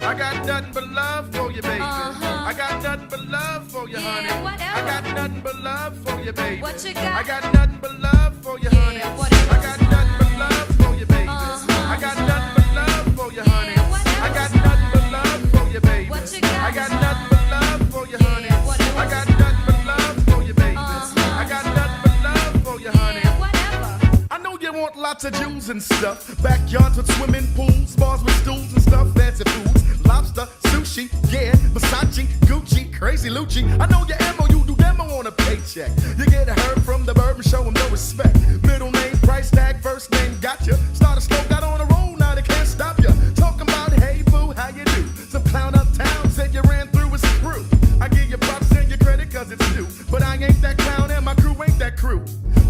I got nothing but love for you, baby. I got nothing but love for you, honey. Whatever. I got nothing but love for you, baby. What you got? I got nothing but love for you, honey. Whatever. I got nothing but love for you, baby. I got nothing but love for you, honey. I got nothing but love for you, baby. What you got? I got nothing but love for you, honey. Whatever. I got nothing but love for you, baby. I got nothing but love for you, honey. Whatever. I know you want lots of Jews and stuff. Backyards with swimming pools, bars with stools and stuff, fancy foods, lobster, sushi, yeah, Versace, Gucci, crazy Lucci. I know your ammo, you do demo on a paycheck. You get a herb from the bourbon, show him no respect. Middle name, price tag, first name, gotcha. Start a slow, got on a roll, now they can't stop ya. Talking about, hey boo, how you do? Some clown uptown said you ran through his crew. I give you props and your credit cause it's new. But I ain't that clown and my crew ain't that crew.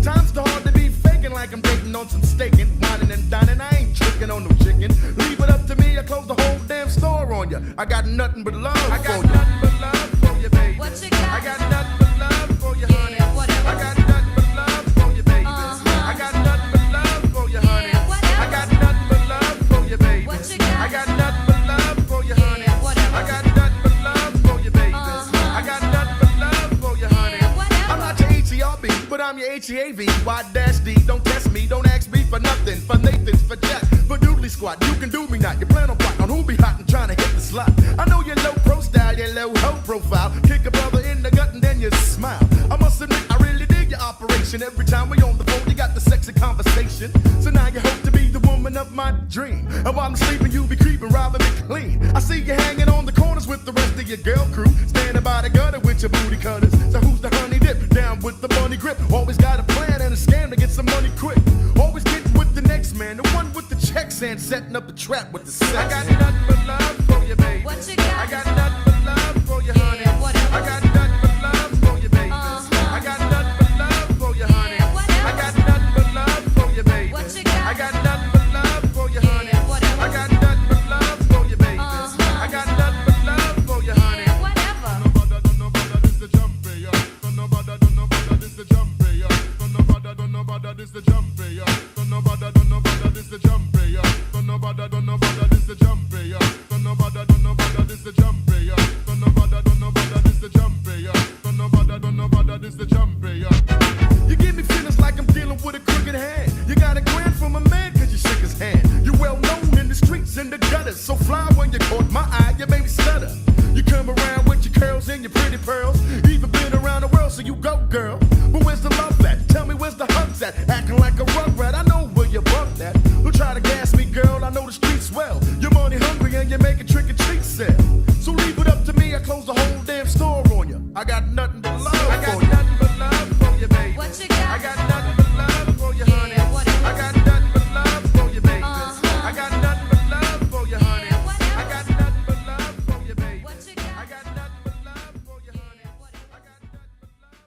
Time's too hard to be faking like I'm dating on some staking, whining and dining. I ain't tricking on no chicken. Leave it up to me, I close the whole damn store on you. I got nothing but love for you. I got nothing but love for you, baby. What you got? I got nothing but love for you, honey. Whatever. I got nothing but love for you, baby. I got nothing but love for you, honey. I got nothing but love for you, baby. What you got? I got nothing but love for you, honey. Whatever. I got nothing but love for you, baby. I got nothing but love for you, honey. I'm not your H-E-R-B, but I'm your H-E-A-V. Y-D, don't test me, don't ask me for nothing. For Nathan's, for Jack, for Doodly Squad. You can do me not, you plan on plotting on who be hot and trying to hit the slot. I know you're low pro style, you're low ho profile. Kick a brother in the gut and then you smile. I must admit, I really dig your operation. Every time we on the phone, you got the sexy conversation. So now you hope to be the woman of my dream. And while I'm sleeping, you be creeping, robbing me clean. I see you hanging on the corners with the rest of your girl crew. Standing by the gutter with your booty cutters. So who's the honey dip? Down with the money grip. Always got a plan and a scam to get some money quick. Always getting with the next man, the one with the checks and setting up the trap with the sex. I got nothing but love for you, baby. What you got? I got nothing but love for you, honey. Whatever. I got nothing but love for you, baby. I got nothing but love for you, honey. I got nothing but love for you, baby. What you got? I got nothing but love for you, honey. Whatever. I got nothing but love for you, baby. I got nothing but love for you, honey. Whatever. Don't nobody, this the jumpy, yeah. Don't nobody, this the jumpy, yeah. Don't nobody, this the jumpy, yeah. Don't nobody, this the jumpy, yeah. Don't nobody, this the jumpy, yeah. Don't nobody, this the jumpy, yeah. Don't nobody, this the jumpy, yeah. Don't nobody, this the jumpy, yeah. You give me feelings like I'm dealing with a crooked hand. You got a grand from a man cause you shook his hand. You're well known in the streets and the gutters. So fly when you caught my eye, you made me stutter. You come around with your curls and your pretty pearls. Even been around the world, so you go, girl. But where's the love at? Tell me where's the hugs at? Acting like a rugrat, I know where you bumped at. Don't try to gas me, girl, I know the streets well. You're money hungry and you make a trick or treat sell. So leave it up to me, I close the whole damn store on you. I got nothing but love for you. I got nothing but love for you, baby. What you got? I got nothing but love for you, honey. I got nothing but love for you, baby. I got nothing but love for you, honey. I got nothing but love for you, baby. What you got? I got nothing but love for you, honey. I got nothing but love.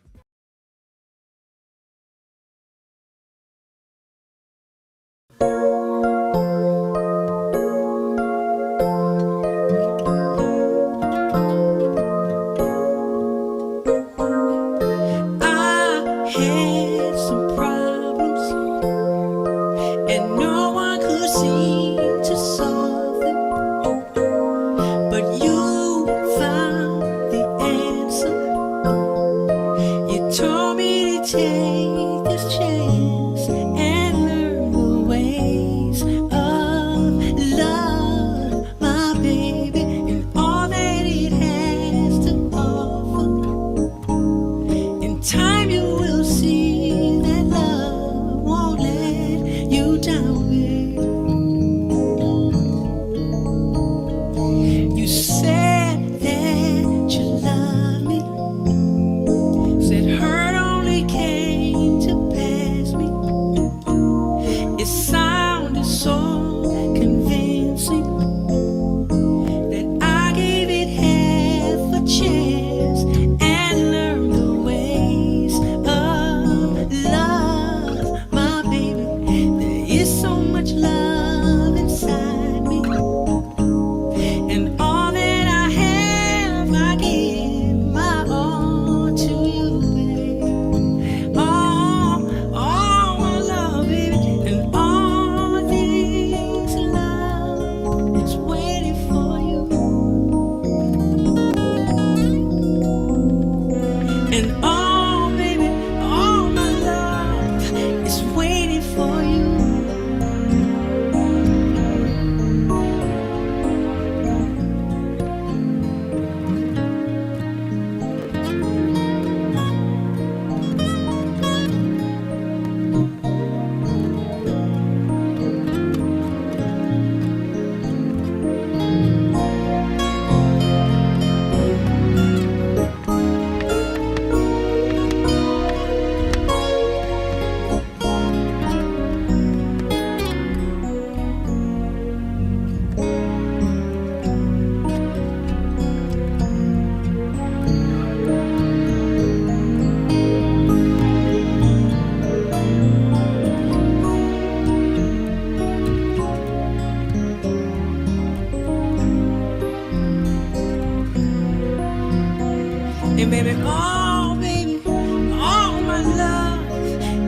And baby, oh baby, all my love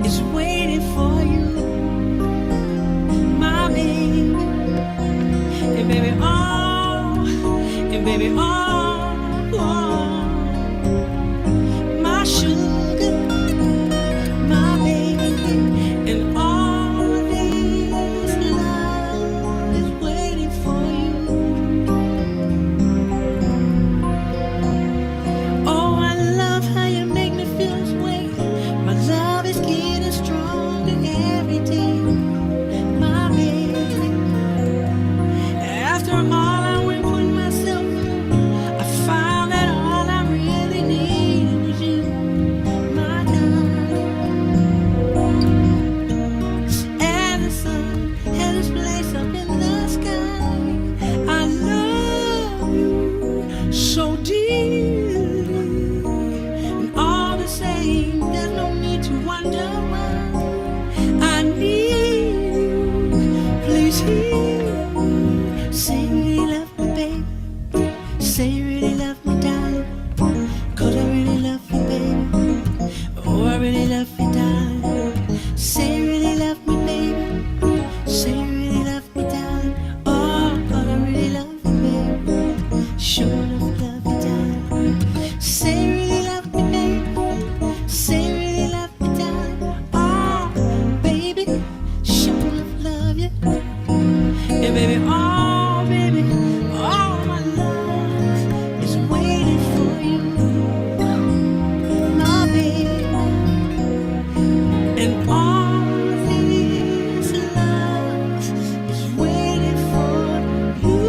is waiting for you, my baby. And baby, oh, my sugar, my baby, and all this love is waiting for you. Oh, I love how you make me feel this way. My love is getting stronger every day, my baby. After all I went putting myself through, I found that all I really needed was you, my darling. And the sun had its place up in the sky. I love you so dearly, and all the same, there's no need to wonder why. I need you, please hear me. Say you really love me, baby. Say you really love me, darling. 'Cause I really love you, baby. Oh, I really love you, darling. Say you really love me, baby. Say you really love me, darling. Oh, 'cause I really love you, baby. Sure enough, love you, darling. Say you really love me, baby. Say you really love me, darling. Oh, baby, sure enough, love you. Yeah, baby, all my love is waiting for you, my baby. And all this love is waiting for you.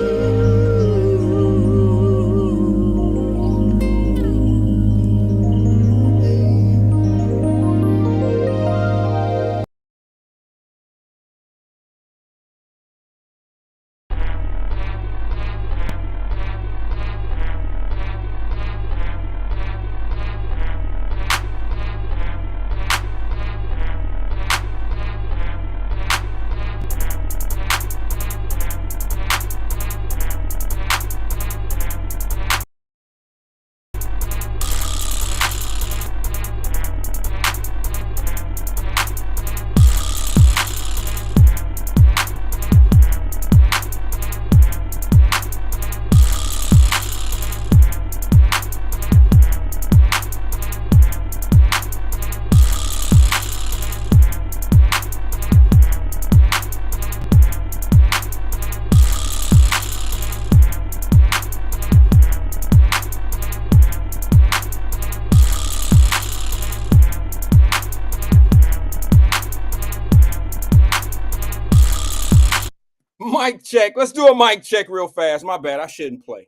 Mic check. Let's do a mic check real fast. My bad. I shouldn't play.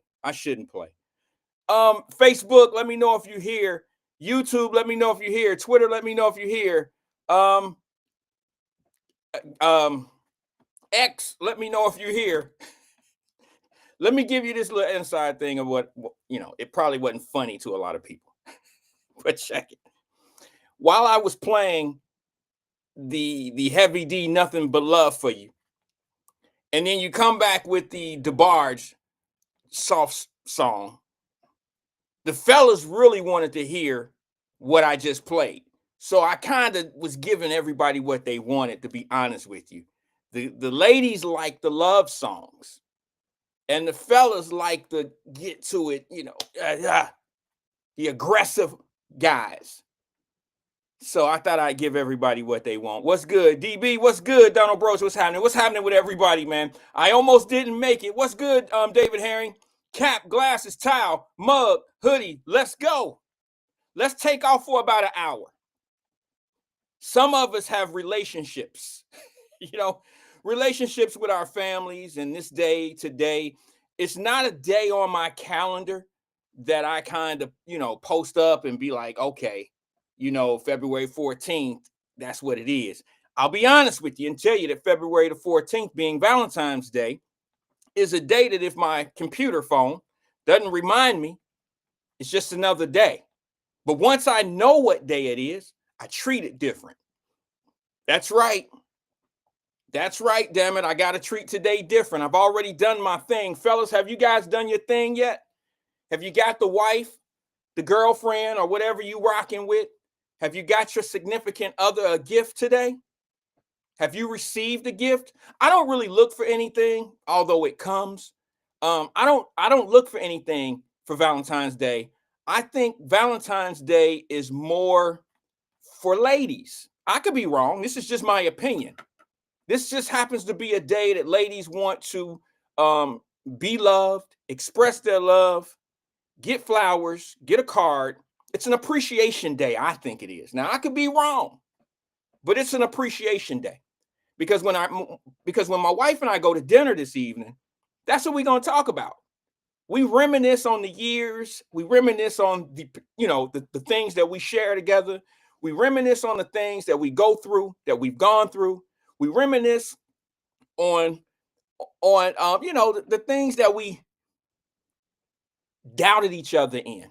Facebook, let me know if you're here. YouTube, let me know if you're here. Twitter, let me know if you're here. X, let me know if you're here. Let me give you this little inside thing of what it probably wasn't funny to a lot of people. But check it. While I was playing the Heavy D Nothing But Love for you, and then you come back with the DeBarge soft song, the fellas really wanted to hear what I just played. So I kind of was giving everybody what they wanted, to be honest with you. The ladies like the love songs, and the fellas like to get to it, the aggressive guys. So I thought I'd give everybody what they want. What's good, DB? What's good, Donald Bros? What's happening? What's happening with everybody, man? I almost didn't make it. What's good, David Herring? Cap, glasses, towel, mug, hoodie. Let's go. Let's take off for about an hour. Some of us have relationships, relationships with our families. And this day today, it's not a day on my calendar that I kind of, post up and be like, okay, February 14th, that's what it is. I'll be honest with you and tell you that February the 14th, being Valentine's Day, is a day that if my computer phone doesn't remind me, it's just another day. But once I know what day it is, I treat it different. That's right. That's right, damn it. I got to treat today different. I've already done my thing. Fellas, have you guys done your thing yet? Have you got the wife? the girlfriend or whatever you rocking with? Have you got your significant other a gift today? Have you received a gift? I don't really look for anything, although it comes. I don't look for anything for Valentine's Day. I think Valentine's Day is more for ladies. I could be wrong. This is just my opinion. This just happens to be a day that ladies want to um, be loved, express their love, get flowers, get a card. It's an appreciation day, I think it is. Now I could be wrong, but it's an appreciation day because when my wife and I go to dinner this evening, that's what we're going to talk about. We reminisce on the years. We reminisce on the things that we share together. We reminisce on the things that we go through, that we've gone through. We reminisce on the things that we doubted each other in.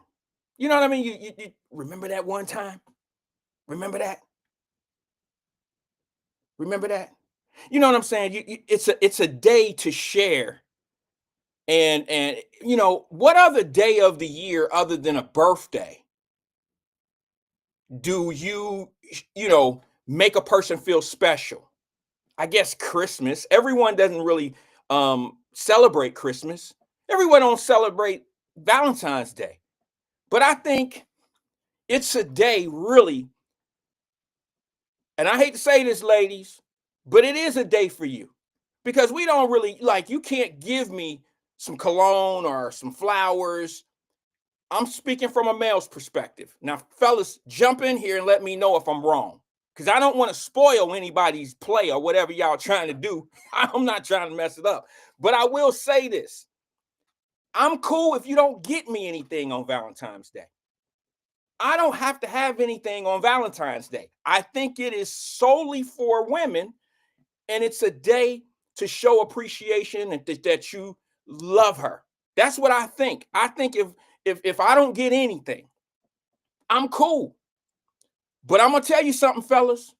You know what I mean? You remember that one time? Remember that? Remember that? You know what I'm saying? It's a day to share. And what other day of the year other than a birthday do make a person feel special? I guess Christmas. Everyone doesn't really celebrate Christmas. Everyone don't celebrate Valentine's Day. But I think it's a day really, and I hate to say this, ladies, but it is a day for you because we don't really you can't give me some cologne or some flowers. I'm speaking from a male's perspective. Now, fellas, jump in here and let me know if I'm wrong because I don't want to spoil anybody's play or whatever y'all trying to do. I'm not trying to mess it up, but I will say this. I'm cool if you don't get me anything on Valentine's Day. I don't have to have anything on Valentine's Day. I think it is solely for women, and it's a day to show appreciation and that you love her. That's what I think. I think if I don't get anything, I'm cool. But I'm gonna tell you something, fellas.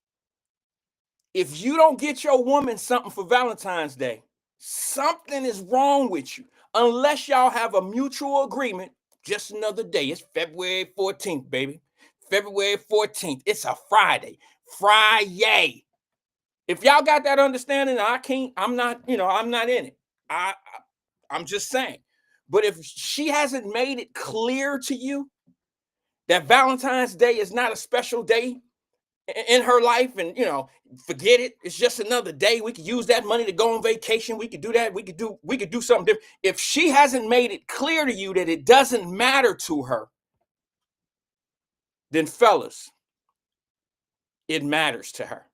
If you don't get your woman something for Valentine's Day, something is wrong with you. Unless y'all have a mutual agreement. Just another day. It's February 14th, baby. February 14th. It's a Friday. Friday. If y'all got that understanding, I'm not in it. I'm just saying. But if she hasn't made it clear to you that Valentine's Day is not a special day in her life, and forget it, it's just another day. We could use that money to go on vacation. We could do that. We could do something different. If she hasn't made it clear to you that it doesn't matter to her, then fellas, it matters to her.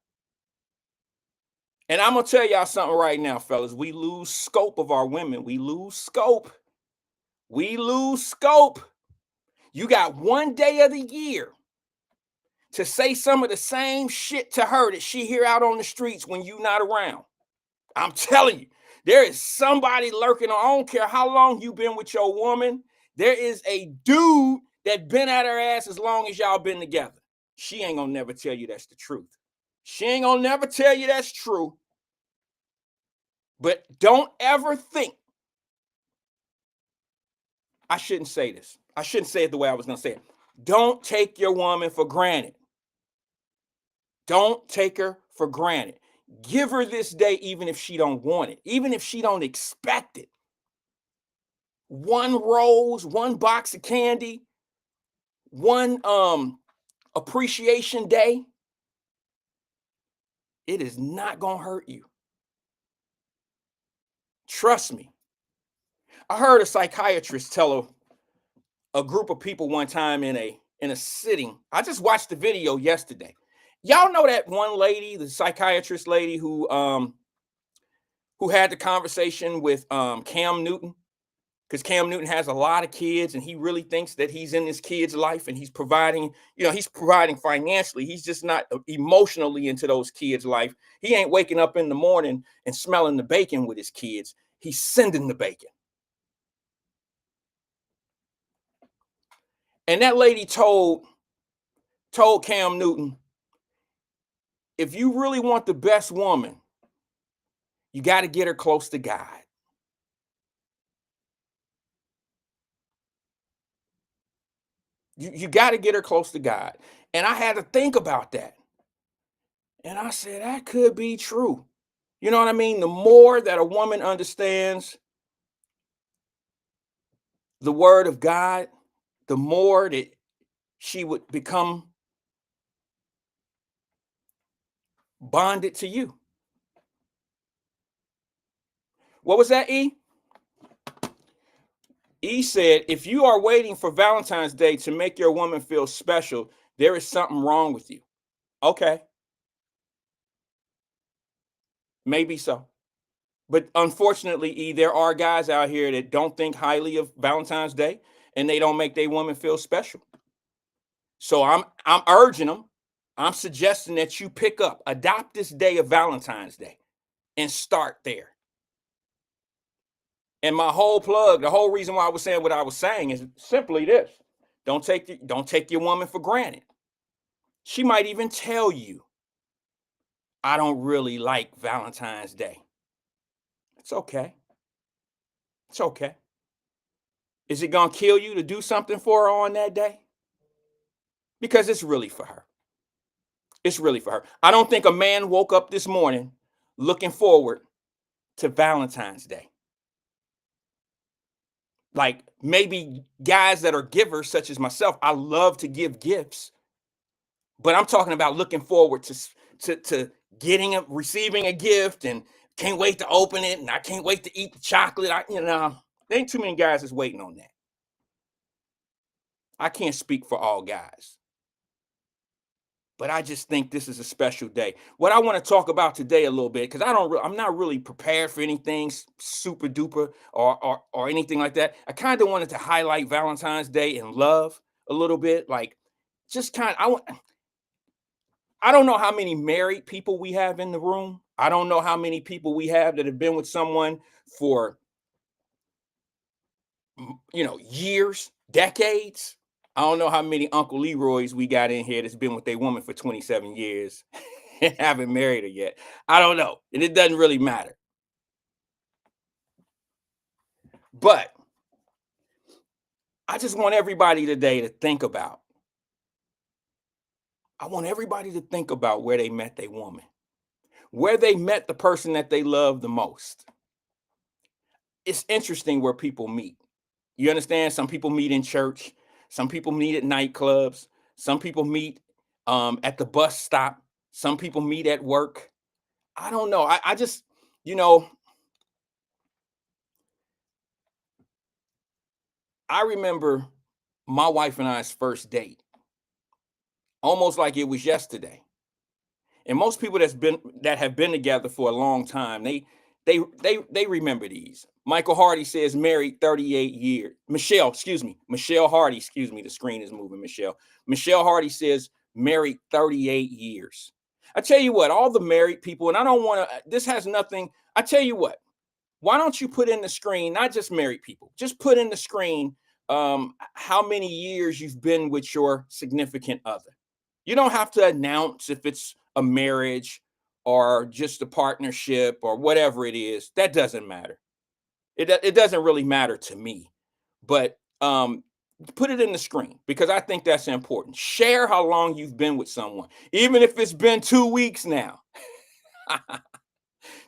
And I'm gonna tell y'all something right now, fellas. We lose scope of our women. We lose scope. We lose scope. You got one day of the year to say some of the same shit to her that she hear out on the streets when you not around. I'm telling you, there is somebody lurking. I don't care how long you been with your woman. There is a dude that been at her ass as long as y'all been together. She ain't gonna never tell you that's the truth. She ain't gonna never tell you that's true. But don't ever think. I shouldn't say this. I shouldn't say it the way I was gonna say it. Don't take your woman for granted. Don't take her for granted. Give her this day even if she don't want it, even if she don't expect it. One rose, one box of candy, one appreciation day. It is not gonna hurt you. Trust me. I heard a psychiatrist tell a group of people one time in a sitting. I just watched the video yesterday. Y'all know that one lady, the psychiatrist lady who had the conversation with Cam Newton, because Cam Newton has a lot of kids and he really thinks that he's in his kid's life and he's providing financially. He's just not emotionally into those kids' life. He ain't waking up in the morning and smelling the bacon with his kids. He's sending the bacon. And that lady told Cam Newton, if you really want the best woman, you got to get her close to God. You got to get her close to God. And I had to think about that. And I said, that could be true. You know what I mean? The more that a woman understands the word of God, the more that she would become bonded to you. What was that, E? E said, if you are waiting for Valentine's Day to make your woman feel special, there is something wrong with you. Okay. Maybe so. But unfortunately, E, there are guys out here that don't think highly of Valentine's Day and they don't make their woman feel special. So I'm urging them. I'm suggesting that you adopt this day of Valentine's Day and start there. And my whole plug, the whole reason why I was saying what I was saying is simply this. Don't take your woman for granted. She might even tell you, I don't really like Valentine's Day. It's okay. It's okay. Is it going to kill you to do something for her on that day? Because it's really for her. It's really for her. I don't think a man woke up this morning looking forward to Valentine's Day. Like maybe guys that are givers, such as myself, I love to give gifts, but I'm talking about looking forward to receiving a gift and can't wait to open it, and I can't wait to eat the chocolate. There ain't too many guys that's waiting on that. I can't speak for all guys, but I just think this is a special day. What I want to talk about today a little bit, because I'm not really prepared for anything super duper or anything like that. I kind of wanted to highlight Valentine's Day and love a little bit, like just kind of. I don't know how many married people we have in the room. I don't know how many people we have that have been with someone for, years, decades. I don't know how many Uncle Leroy's we got in here that's been with their woman for 27 years and haven't married her yet. I don't know. And it doesn't really matter. But I just want everybody today to think about. I want everybody to think about where they met their woman, where they met the person that they love the most. It's interesting where people meet. You understand? Some people meet in church. Some people meet at nightclubs. Some people meet at the bus stop. Some people meet at work. I don't know. I just, I remember my wife and I's first date, almost like it was yesterday. And most people that have been together for a long time, they remember these. Michael Hardy says married 38 years. Michelle Hardy, the screen is moving, Michelle Hardy says married 38 years. I tell you what, all the married people, and I don't want to, this has nothing, I tell you what, why don't you put in the screen, not just married people, just put in the screen how many years you've been with your significant other. You don't have to announce if it's a marriage or just a partnership or whatever it is. That doesn't matter. It doesn't really matter to me. But put it in the screen because I think that's important. Share how long you've been with someone, even if it's been 2 weeks now.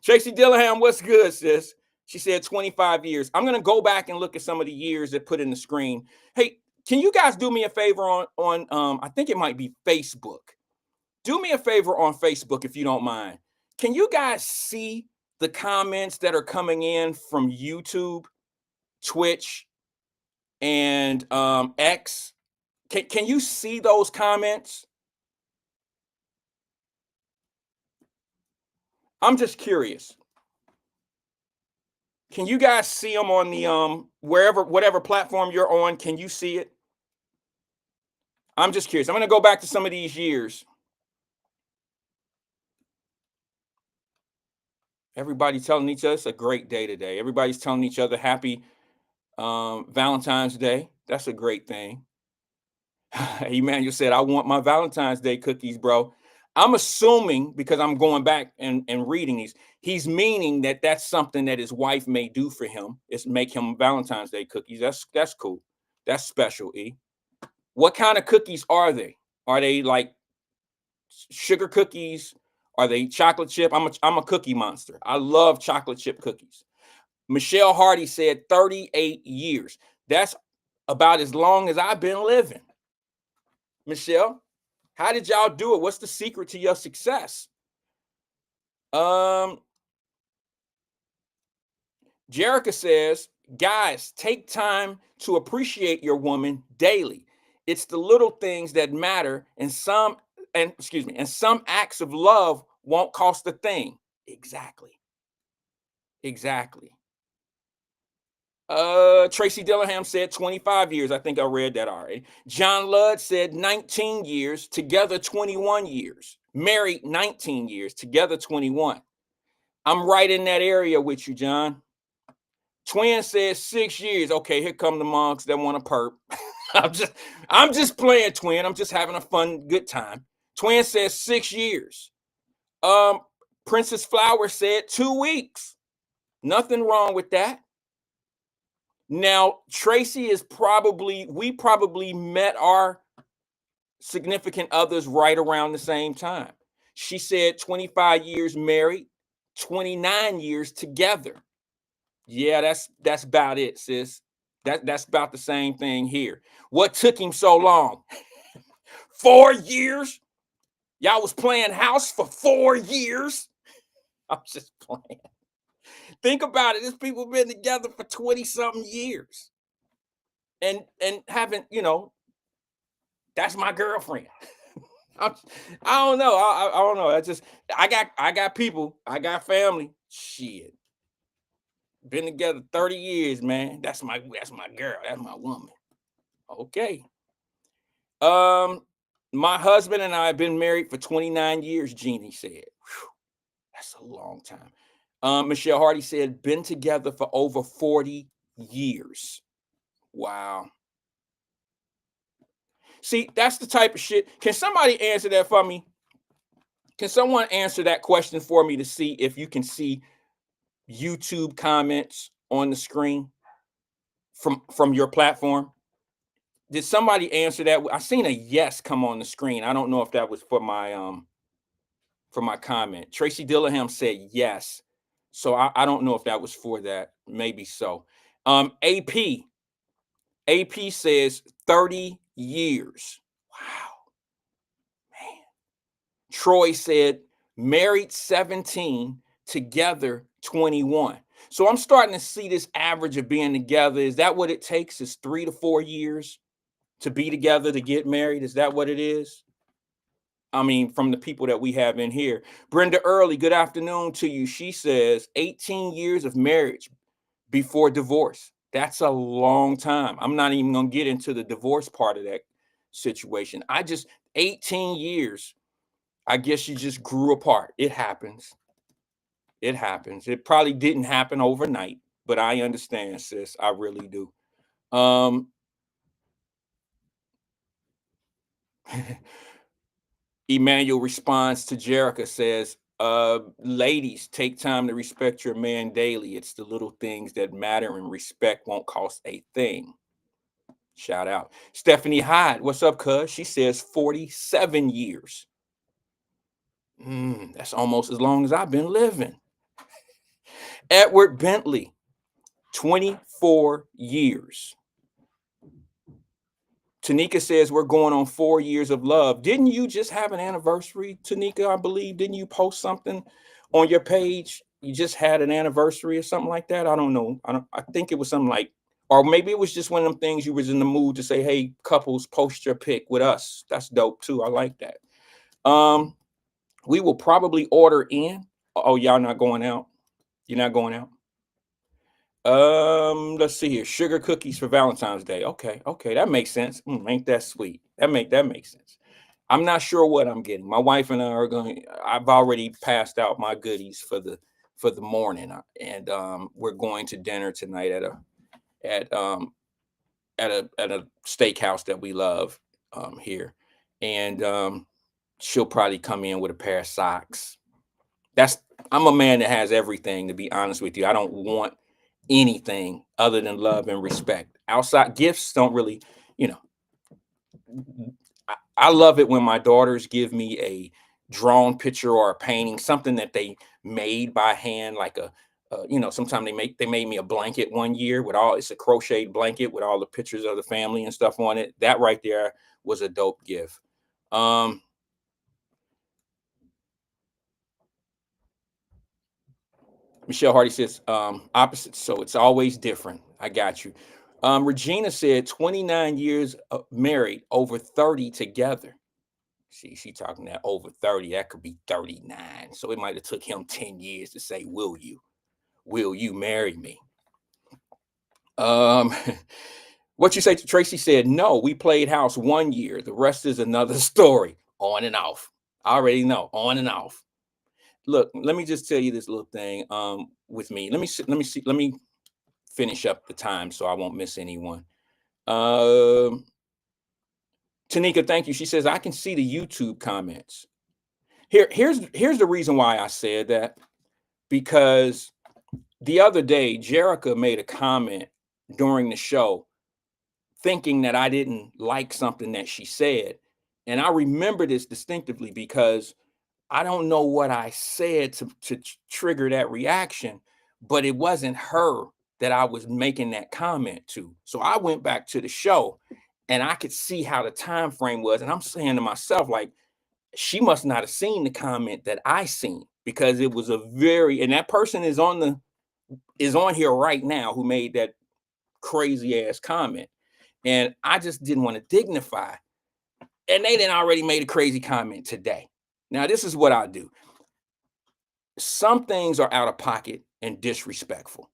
Tracy Dillingham, what's good, sis? She said 25 years. I'm going to go back and look at some of the years that put in the screen. Hey, can you guys do me a favor on I think it might be Facebook. Do me a favor on Facebook if you don't mind. Can you guys see the comments that are coming in from YouTube, Twitch, and X? Can you see those comments? I'm just curious. Can you guys see them on the whatever platform you're on? Can you see it? I'm just curious. I'm going to go back to some of these years. Everybody telling each other it's a great day today. Everybody's telling each other happy Valentine's Day. That's a great thing. Emmanuel said, I want my Valentine's Day cookies, bro. I'm assuming, because I'm going back and reading these, he's meaning that that's something that his wife may do for him, is make him Valentine's Day cookies. That's cool. That's special, E. What kind of cookies are they? Are they like sugar cookies? Are they chocolate chip? I'm a cookie monster. I love chocolate chip cookies. Michelle Hardy said 38 years. That's about as long as I've been living. Michelle, how did y'all do it? What's the secret to your success? Jerica says, guys, take time to appreciate your woman daily. It's the little things that matter, and some acts of love won't cost a thing. Exactly. Tracy Dillingham said 25 years. I think I read that already. John Ludd said 19 years, together 21 years. Married 19 years, together 21. I'm right in that area with you, John. Twin says 6 years. Okay, here come the monks that want to perp. I'm just playing, Twin. I'm just having a fun, good time. Twin says 6 years. Princess Flower said 2 weeks. Nothing wrong with that. Now, Tracy we probably met our significant others right around the same time. She said 25 years married, 29 years together. Yeah, that's about it, sis. That's about the same thing here. What took him so long? 4 years? Y'all was playing house for 4 years? I'm just playing. Think about it. These people been together for 20-something years. And haven't, that's my girlfriend. I don't know. I don't know. I got people. I got family. Shit. Been together 30 years, man. That's my girl. That's my woman. Okay. My husband and I have been married for 29 years, Jeannie said. Whew, that's a long time. Michelle Hardy said, been together for over 40 years. Wow. See, that's the type of shit. Can somebody answer that for me? Can someone answer that question for me to see if you can see YouTube comments on the screen from your platform? Did somebody answer that? I seen a yes come on the screen. I don't know if that was for my comment. Tracy Dillingham said yes. So I don't know if that was for that. Maybe so. AP says 30 years. Wow. Man. Troy said married 17, together 21. So I'm starting to see this average of being together. Is that what it takes? Is 3 to 4 years to be together to get married? Is that what it is? I mean, from the people that we have in here. Brenda Early, good afternoon to you. She says 18 years of marriage before divorce. That's a long time. I'm not even going to get into the divorce part of that situation. 18 years. I guess you just grew apart. It happens. It happens. It probably didn't happen overnight, but I understand, sis. I really do. Emmanuel responds to Jerica, says, ladies, take time to respect your man daily. It's the little things that matter, and respect won't cost a thing. Shout out. Stephanie Hyde, what's up, cuz? She says 47 years. That's almost as long as I've been living. Edward Bentley, 24 years. Tanika says we're going on 4 years of love. Didn't you just have an anniversary, Tanika? I believe. Didn't you post something on your page? You just had an anniversary or something like that. I don't know. I think it was something like, or maybe it was just one of them things you was in the mood to say, hey, couples, post your pic with us. That's dope too. I like that. We will probably order in. Oh, y'all not going out? You're not going out? Let's see here. Sugar cookies for Valentine's Day. Okay, that makes sense. Ain't that sweet? That makes sense. I'm not sure what I'm getting. My wife and I are going. I've already passed out my goodies for the morning, and we're going to dinner tonight at a steakhouse that we love here, and she'll probably come in with a pair of socks. I'm a man that has everything. To be honest with you, I don't want anything other than love and respect. Outside gifts don't really, I love it when my daughters give me a drawn picture or a painting, something that they made by hand, like sometimes they made me a blanket one year with it's a crocheted blanket with all the pictures of the family and stuff on it. That right there was a dope gift. Michelle Hardy says, opposite. So it's always different. I got you. Regina said 29 years married, over 30 together. She talking that over 30. That could be 39. So it might have took him 10 years to say, will you marry me? What you say to Tracy said, no, we played house 1 year. The rest is another story. On and off. I already know, on and off. Look, let me just tell you this little thing with me. Let me finish up the time so I won't miss anyone. Tanika, thank you. She says, I can see the YouTube comments. Here's the reason why I said that, because the other day, Jerica made a comment during the show thinking that I didn't like something that she said. And I remember this distinctively because I don't know what I said to trigger that reaction, but it wasn't her that I was making that comment to. So I went back to the show and I could see how the time frame was. And I'm saying to myself, like, she must not have seen the comment that I seen, because it was and that person is on here right now who made that crazy ass comment. And I just didn't want to dignify. And they didn't already made a crazy comment today. Now, this is what I do. Some things are out of pocket and disrespectful.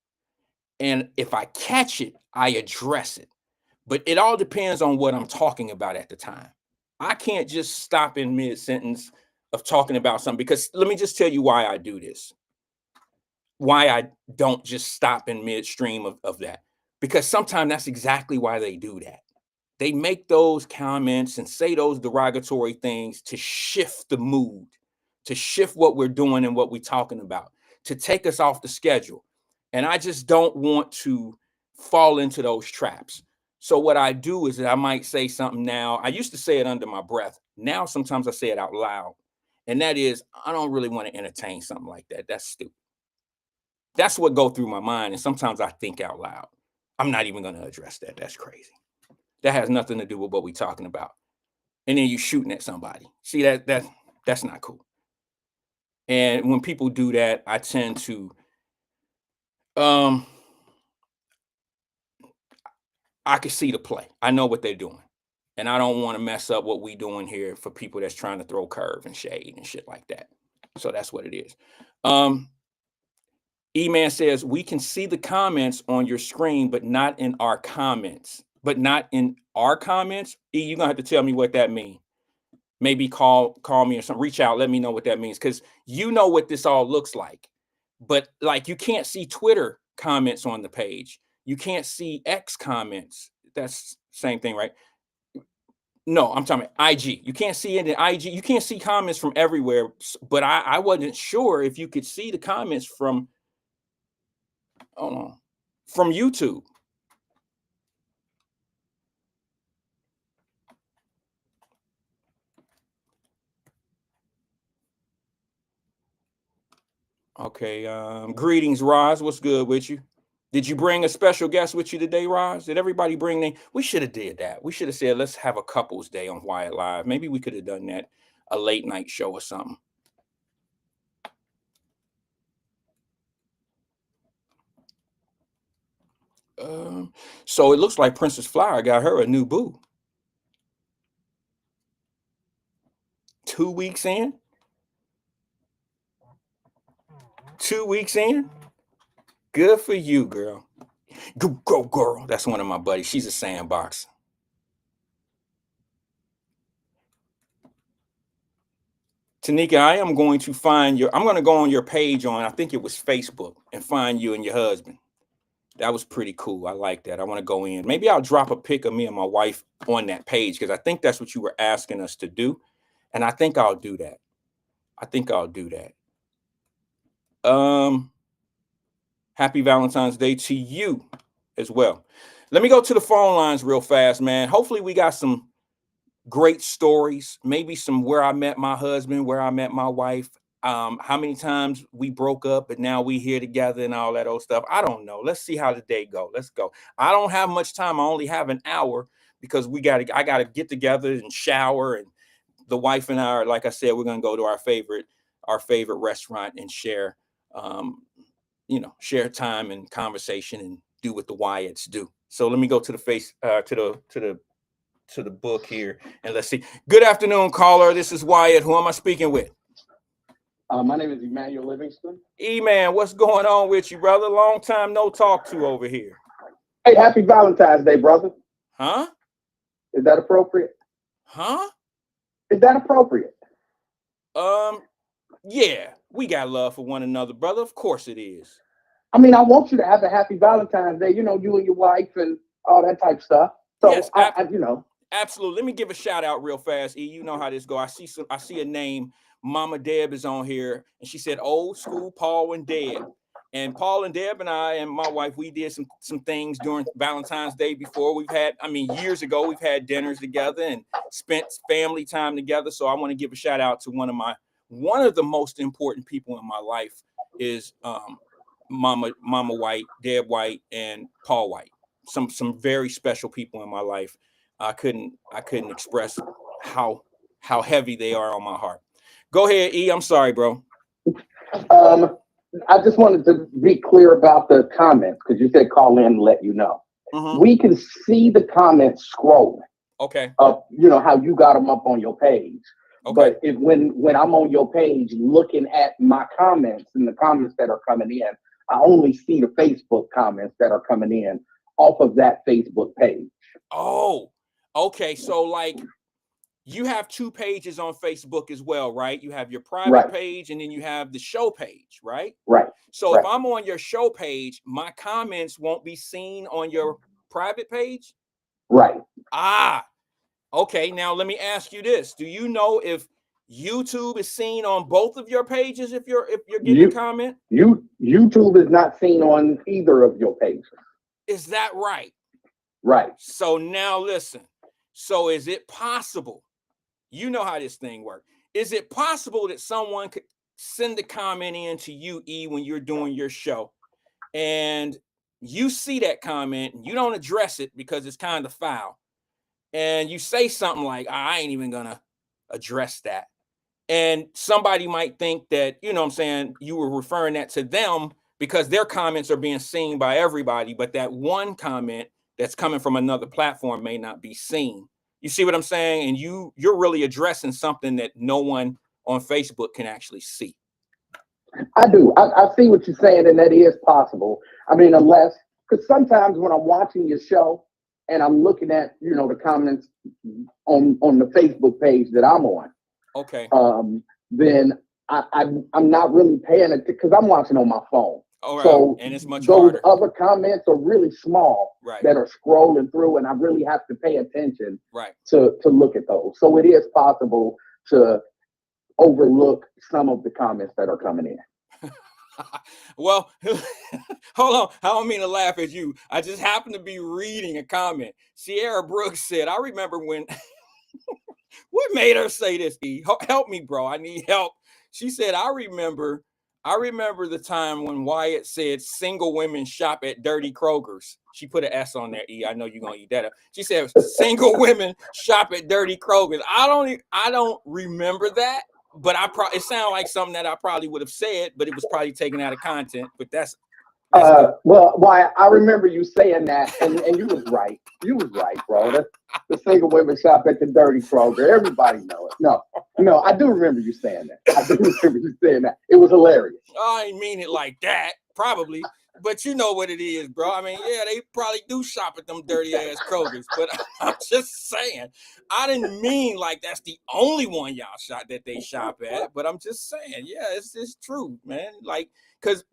And if I catch it, I address it. But it all depends on what I'm talking about at the time. I can't just stop in mid-sentence of talking about something, because let me just tell you why I do this. Why I don't just stop in midstream of that. Because sometimes that's exactly why they do that. They make those comments and say those derogatory things to shift the mood, to shift what we're doing and what we're talking about, to take us off the schedule. And I just don't want to fall into those traps. So what I do is that I might say something now. I used to say it under my breath. Now sometimes I say it out loud. And that is, I don't really want to entertain something like that. That's stupid. That's what goes through my mind. And sometimes I think out loud. I'm not even going to address that. That's crazy. That has nothing to do with what we're talking about. And then you're shooting at somebody. See, that's not cool. And when people do that, I tend to I can see the play. I know what they're doing. And I don't want to mess up what we're doing here for people that's trying to throw curve and shade and shit like that. So that's what it is. E-Man says, we can see the comments on your screen, but not in our comments. But not in our comments? E, you're going to have to tell me what that means. Maybe call me or something. Reach out. Let me know what that means. Because you know what this all looks like. But like, you can't see Twitter comments on the page. You can't see X comments. That's same thing, right? No, I'm talking about IG. You can't see it in IG. You can't see comments from everywhere. But I wasn't sure if you could see the comments from, from YouTube. Okay. Greetings, Roz. What's good with you? Did you bring a special guest with you today, Roz? Did everybody bring them? We should have did that. We should have said, let's have a couples day on Wyatt Live. Maybe we could have done that, a late night show or something. So it looks like Princess Flower got her a new boo. 2 weeks in? 2 weeks in? Good for you, girl. Go, girl. That's one of my buddies. She's a sandbox. Tanika, I am going to find I'm going to go on your page on, I think it was Facebook, and find you and your husband. That was pretty cool. I like that. I want to go in. Maybe I'll drop a pic of me and my wife on that page, because I think that's what you were asking us to do. And I think I'll do that. Happy Valentine's Day to you as well. Let me go to the phone lines real fast, man. Hopefully we got some great stories, maybe some where I met my husband, where I met my wife, how many times we broke up, but now we here together and all that old stuff. I don't know. Let's see how the day go. Let's go. I don't have much time. I only have an hour because I gotta get together and shower. And the wife and I are, like I said, we're gonna go to our favorite restaurant and share, share time and conversation and do what the Wyatts do. So let me go to the to the book here and let's see. Good afternoon, caller. This is Wyatt. Who am I speaking with? My name is Emmanuel Livingston. E-man, what's going on with you, brother? Long time no talk to over here. Hey, happy Valentine's Day, brother. Huh? Is that appropriate? Huh? Is that appropriate? Yeah, we got love for one another, brother. Of course it is. I mean, I want you to have a happy Valentine's Day, you know, you and your wife and all that type stuff. So, Yes, absolutely. Let me give a shout out real fast. E, you know how this go. I see a name. Mama Deb is on here, and she said old school Paul and Deb. And Paul and Deb and I and my wife, we did some things during Valentine's Day before. Years ago, we've had dinners together and spent family time together. So I want to give a shout out to one of the most important people in my life is Mama White, Deb White, and Paul White. Some very special people in my life. I couldn't express how heavy they are on my heart. Go ahead, E. I'm sorry, bro. I just wanted to be clear about the comments because you said call in and let you know. Mm-hmm. We can see the comments scrolling. Okay. Up, you know how you got them up on your page. Okay. But when I'm on your page looking at my comments and the comments that are coming in, I only see the Facebook comments that are coming in off of that Facebook page. Oh, okay. So like you have two pages on Facebook as well, right? You have your private page and then you have the show page, right? Right. So if I'm on your show page, my comments won't be seen on your private page? Right. Ah, okay. Now let me ask you this. Do you know if YouTube is seen on both of your pages if you're getting a comment? YouTube is not seen on either of your pages. Is that right? Right. So now listen. So is it possible? You know how this thing works. Is it possible that someone could send a comment in to you, E, when you're doing your show, and you see that comment and you don't address it because it's kind of foul, and you say something like, I ain't even gonna address that, and somebody might think that, you know what I'm saying, you were referring that to them because their comments are being seen by everybody, but that one comment that's coming from another platform may not be seen. You see what I'm saying? And you're really addressing something that no one on Facebook can actually see. I do. I see what you're saying, and that is possible. I mean, because sometimes when I'm watching your show and I'm looking at, you know, the comments on the Facebook page that I'm on, okay, then I'm not really paying it because I'm watching on my phone. All right. So and it's much those harder. other comments are really small that are scrolling through, and I really have to pay attention to look at those. So it is possible to overlook some of the comments that are coming in. Well, hold on. I don't mean to laugh at you. I just happened to be reading a comment. Sierra Brooks said, I remember when what made her say this, E? Help me, bro. I need help. She said, I remember the time when Wyatt said single women shop at dirty Kroger's. She put an S on there, E. I know you're gonna eat that up. She said single women shop at dirty Kroger's. I don't remember that, but it sounded like something that I probably would have said, but it was probably taken out of content. But that's well, why I remember you saying that, and you was right. You was right, bro. The single women shop at the dirty Kroger. Everybody know it. No, I do remember you saying that. I do remember you saying that. It was hilarious. I ain't mean it like that, probably. But you know what it is, bro. I mean, yeah, they probably do shop at them dirty ass Krogers. But I'm just saying, I didn't mean like that's the only one y'all they shop at. But I'm just saying, yeah, it's true, man. Like, cause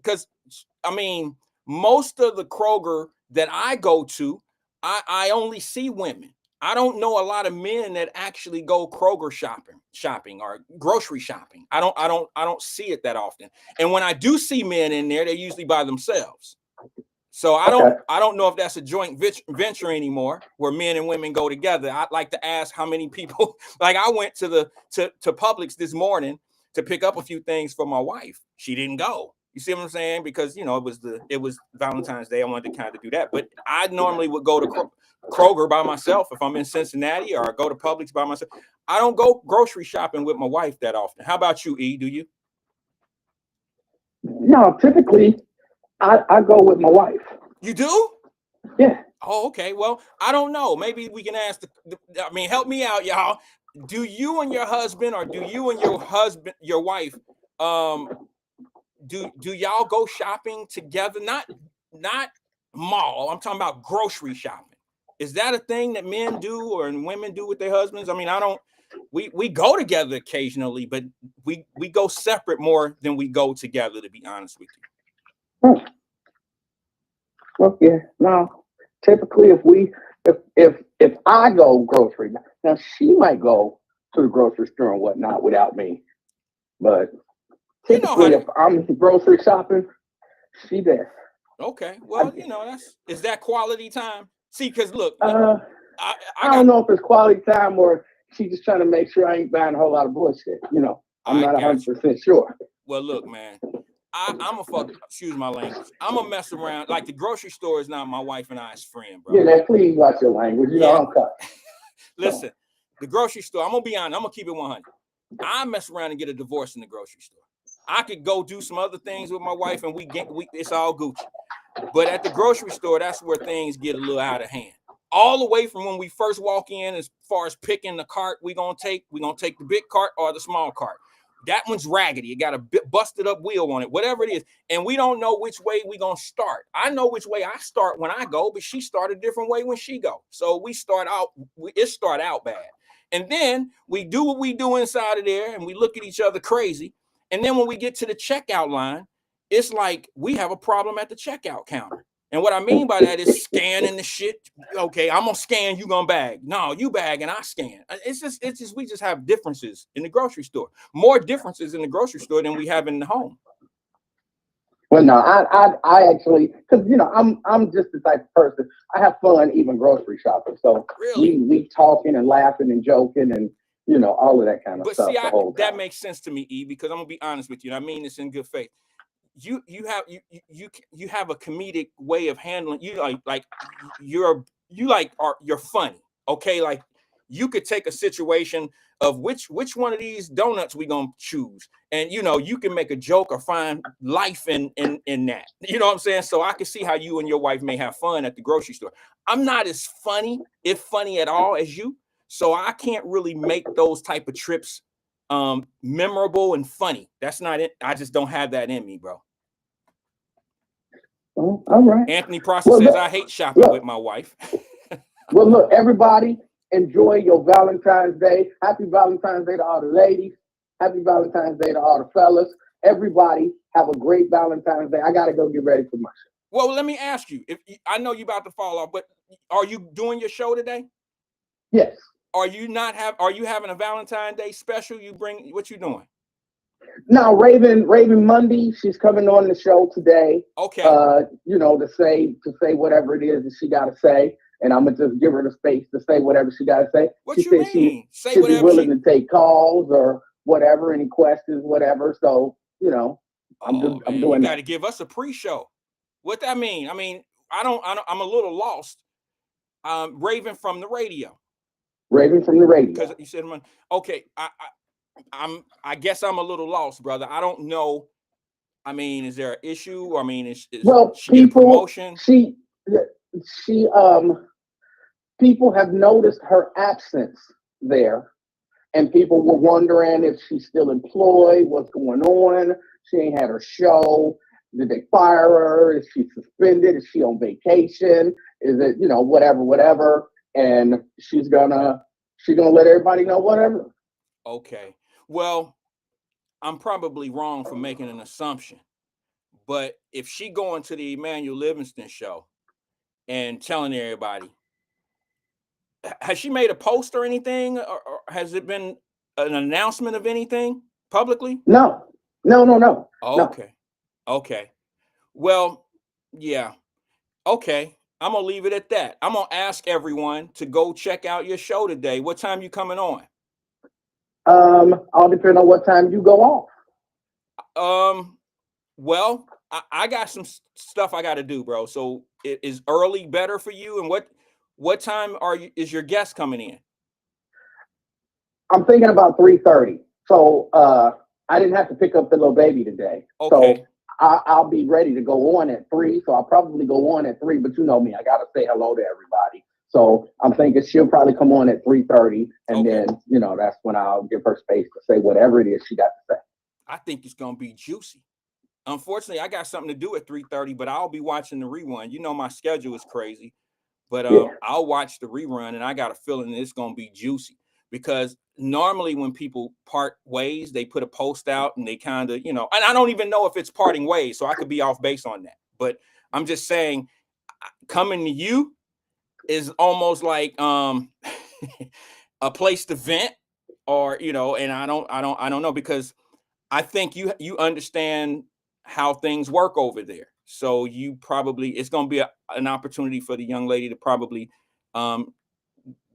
I mean, most of the Kroger that I go to, I only see women. I don't know a lot of men that actually go Kroger shopping or grocery shopping. I don't see it that often. And when I do see men in there, they're usually by themselves. So I don't know if that's a joint venture anymore, where men and women go together. I'd like to ask how many people. Like I went to Publix this morning to pick up a few things for my wife. She didn't go. You see what I'm saying? Because it was Valentine's Day. I wanted to kind of do that, but I normally would go to Kroger by myself if I'm in Cincinnati, or I go to Publix by myself. I don't go grocery shopping with my wife that often. How about you, E? Do you? No, typically I go with my wife. You do? Yeah. Oh, okay. Well, I don't know. Maybe we can ask help me out, y'all. Do you and your husband, or do you and your wife, do y'all go shopping together? Not mall. I'm talking about grocery shopping. Is that a thing that men do or women do with their husbands? I mean, I don't. We go together occasionally, but we go separate more than we go together, to be honest with you. Well, yeah. No. Typically, if I go grocery, now she might go to the grocery store and whatnot without me, but typically, if I'm grocery shopping, she there. Okay. Well, is that quality time? See, because look, I don't know if it's quality time or she just trying to make sure I ain't buying a whole lot of bullshit. I'm not 100% sure. Well, look, man, I'm a fuck. Excuse my language. I'm a mess around. Like the grocery store is not my wife and I's friend, bro. Yeah, man, please watch your language. I'm cut. Listen, the grocery store. I'm gonna be honest. I'm gonna keep it 100. I mess around and get a divorce in the grocery store. I could go do some other things with my wife, and it's all Gucci. But at the grocery store, that's where things get a little out of hand. All the way from when we first walk in, as far as picking the cart we're gonna take the big cart or the small cart. That one's raggedy. It got a busted up wheel on it, whatever it is. And we don't know which way we're going to start. I know which way I start when I go, but she started a different way when she go. So it start out bad. And then we do what we do inside of there, and we look at each other crazy. And then when we get to the checkout line, it's like we have a problem at the checkout counter. And what I mean by that is scanning the shit. Okay, I'm gonna scan, you gonna bag. No, you bag and I scan. It's just we just have differences in the grocery store. More differences in the grocery store than we have in the home. Well, no, I actually, because I'm just the type of person. I have fun even grocery shopping. So really? we talking and laughing and joking and all of that kind of stuff. But see, that makes sense to me, E, because I'm gonna be honest with you, and I mean this in good faith. You have a comedic way of handling. You're funny. Okay, like you could take a situation of which one of these donuts we gonna choose, and you can make a joke or find life in that. You know what I'm saying? So I can see how you and your wife may have fun at the grocery store. I'm not as funny, if funny at all, as you, so I can't really make those type of trips memorable and funny. That's not it. I just don't have that in me, bro. Oh, all right. Anthony Prosser says, I hate shopping with my wife. Well, look, everybody, enjoy your Valentine's Day. Happy Valentine's Day to all the ladies. Happy Valentine's Day to all the fellas. Everybody have a great Valentine's Day. I got to go get ready for my show. Well, let me ask you, if I know you're about to fall off, but are you doing your show today? Yes. Are you having a Valentine's Day special? What you doing? No, Raven Monday, she's coming on the show today. Okay. To say whatever it is that she got to say, and I'm gonna just give her the space to say whatever she got to say. What you mean? She'd be willing to take calls or whatever, any questions, whatever. So I'm doing that. You got to give us a pre-show. What that mean? I mean, I'm a little lost. Raven from the radio. Raven from the radio. Because you said, okay, I guess I'm a little lost, brother. I don't know. I mean, is there an issue? I mean, is she getting promotion? People have noticed her absence there, and people were wondering if she's still employed, what's going on. She ain't had her show. Did they fire her? Is she suspended? Is she on vacation? Is it, whatever. And she's gonna let everybody know whatever. Okay. Well, I'm probably wrong for making an assumption, but if she going to the Emmanuel Livingston show and telling everybody, has she made a post or anything, or has it been an announcement of anything publicly? No. Okay. Well, yeah. Okay, I'm gonna leave it at that. I'm gonna ask everyone to go check out your show today. What time you coming on? All depend on what time you go off. Well, I got some stuff I got to do, bro. So is early better for you? And what time is your guest coming in? I'm thinking about 3:30. So I didn't have to pick up the little baby today. Okay. So I'll be ready to go on at 3. So I'll probably go on at 3. But you know me, I gotta say hello to everybody. So I'm thinking she'll probably come on at 3:30, and then that's when I'll give her space to say whatever it is she got to say. I think it's gonna be juicy. Unfortunately, I got something to do at 3:30, but I'll be watching the rerun. You know my schedule is crazy, but I'll watch the rerun, and I got a feeling that it's gonna be juicy because normally when people part ways, they put a post out and they kind of, and I don't even know if it's parting ways, so I could be off base on that. But I'm just saying, coming to you is almost like a place to vent, or and I don't know, because I think you understand how things work over there. So it's going to be an opportunity for the young lady to probably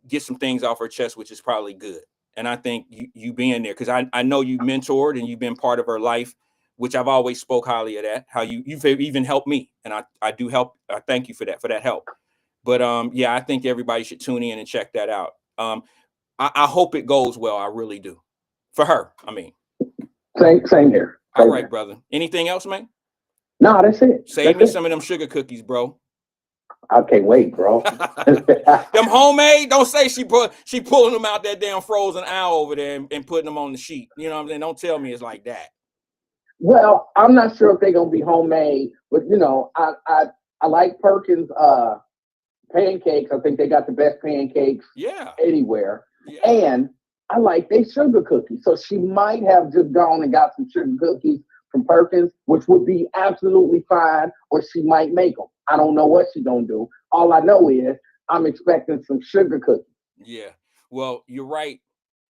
get some things off her chest, which is probably good. And I think you being there, because I know you mentored and you've been part of her life, which I've always spoke highly of that, how you've even helped me. And I do help. I thank you for that help. But yeah, I think everybody should tune in and check that out. I hope it goes well. I really do. For her, I mean. Same here. All right, brother. Anything else, man? No, that's it. Save me some of them sugar cookies, bro. I can't wait, bro. Them homemade. Don't say she pulling them out that damn frozen owl over there and putting them on the sheet. You know what I'm saying? Don't tell me it's like that. Well, I'm not sure if they're gonna be homemade, but I like Perkins pancakes. I think they got the best pancakes anywhere. Yeah. And I like their sugar cookies. So she might have just gone and got some sugar cookies from Perkins, which would be absolutely fine, or she might make them. I don't know what she's going to do. All I know is I'm expecting some sugar cookies. Yeah. Well, you're right.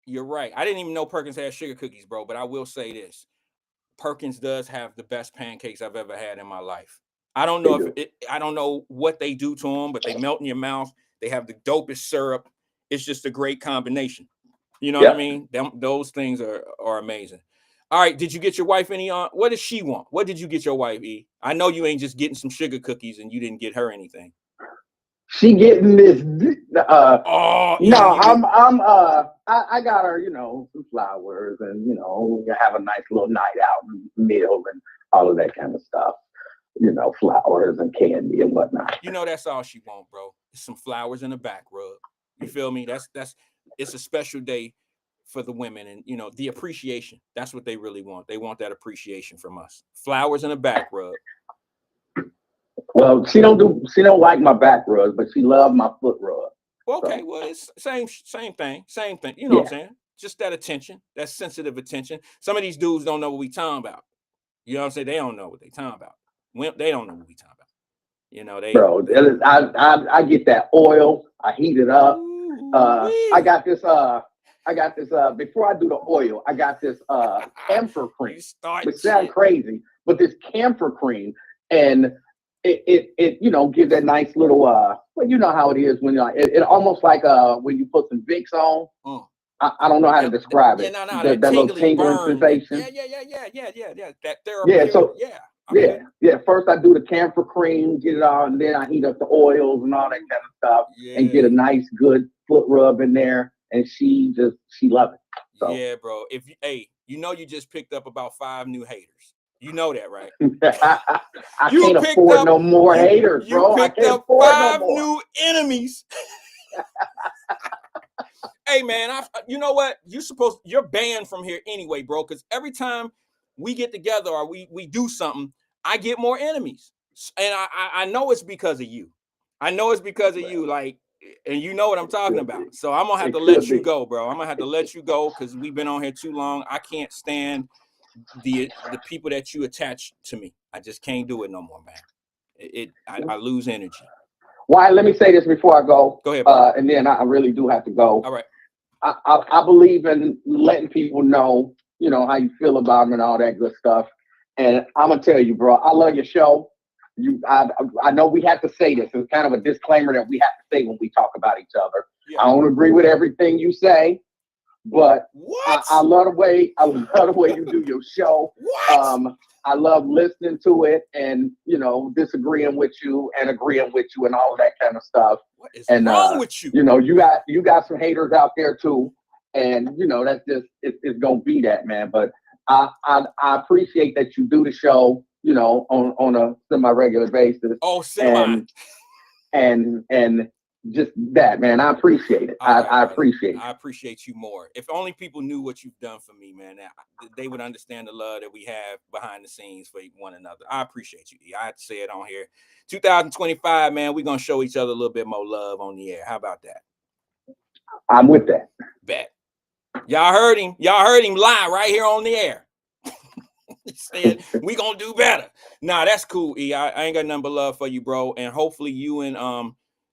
You're right. I didn't even know Perkins had sugar cookies, bro, but I will say this. Perkins does have the best pancakes I've ever had in my life. I don't know I don't know what they do to them, but they melt in your mouth. They have the dopest syrup. It's just a great combination. You know what I mean? Those things are amazing. All right. Did you get your wife any what does she want? What did you get your wife, E? I know you ain't just getting some sugar cookies and you didn't get her anything. She getting this I got her, some flowers and we have a nice little night out and meal and all of that kind of stuff. Flowers and candy and whatnot. That's all she want, bro. It's some flowers and a back rub. You feel me? It's a special day for the women, and the appreciation. That's what they really want. They want that appreciation from us. Flowers and a back rub. Well, she don't like my back rubs, but she loved my foot rub. Okay, so. Well, it's same thing. You know what I'm saying? Just that attention, that sensitive attention. Some of these dudes don't know what we talking about. You know what I'm saying? They don't know what they talking about. They don't know what we talking about. Bro, I get that oil. I heat it up. I got this. Before I do the oil, I got this camphor cream, which sounds crazy, but this camphor cream, and it gives that nice little well, you know how it is when it almost like when you put some Vicks on. I don't know how to describe it. That little tingling sensation. Yeah. That therapeutic. Yeah. First I do the camphor cream, get it all, and then I heat up the oils and all that kind of stuff, and get a nice good foot rub in there. And she loved it. So. Yeah, bro. You just picked up about 5 new haters. You know that, right? I can't afford no more haters, bro. You picked up 5 new enemies. Hey, man, you know what? You're banned from here anyway, bro, because every time we get together or we do something, I get more enemies. And I know it's because of you. Like, and you know what I'm talking about. So I'm going to have to let you go, bro. I'm going to have to let you go because we've been on here too long. I can't stand the people that you attach to me. I just can't do it no more, man. I lose energy. Wyatt, let me say this before I go. Go ahead, and then I really do have to go. All right. I believe in letting people know, how you feel about them and all that good stuff. And I'm going to tell you, bro, I love your show. I know we have to say this. It's kind of a disclaimer that we have to say when we talk about each other. Yeah. I don't agree with everything you say, but What? I love the way you do your show. What? I love listening to it and, you know, disagreeing with you and agreeing with you and all of that kind of stuff. What is And wrong with you? you know, you got some haters out there too. And, you know, that's just, it's going to be that, man. But I appreciate that you do the show, you know, on a semi-regular basis. Oh, semi. And just that, man. I appreciate it. All right, I brother. appreciate it. I appreciate you more. If only people knew what you've done for me, man, they would understand the love that we have behind the scenes for one another. I appreciate you. I had to say it on here. 2025, man, we're going to show each other a little bit more love on the air. How about that? I'm with that. Bet. Y'all heard him. Y'all heard him lie right here on the air. He said, we going to do better. Nah, that's cool, E. I ain't got nothing but love for you, bro. And hopefully you and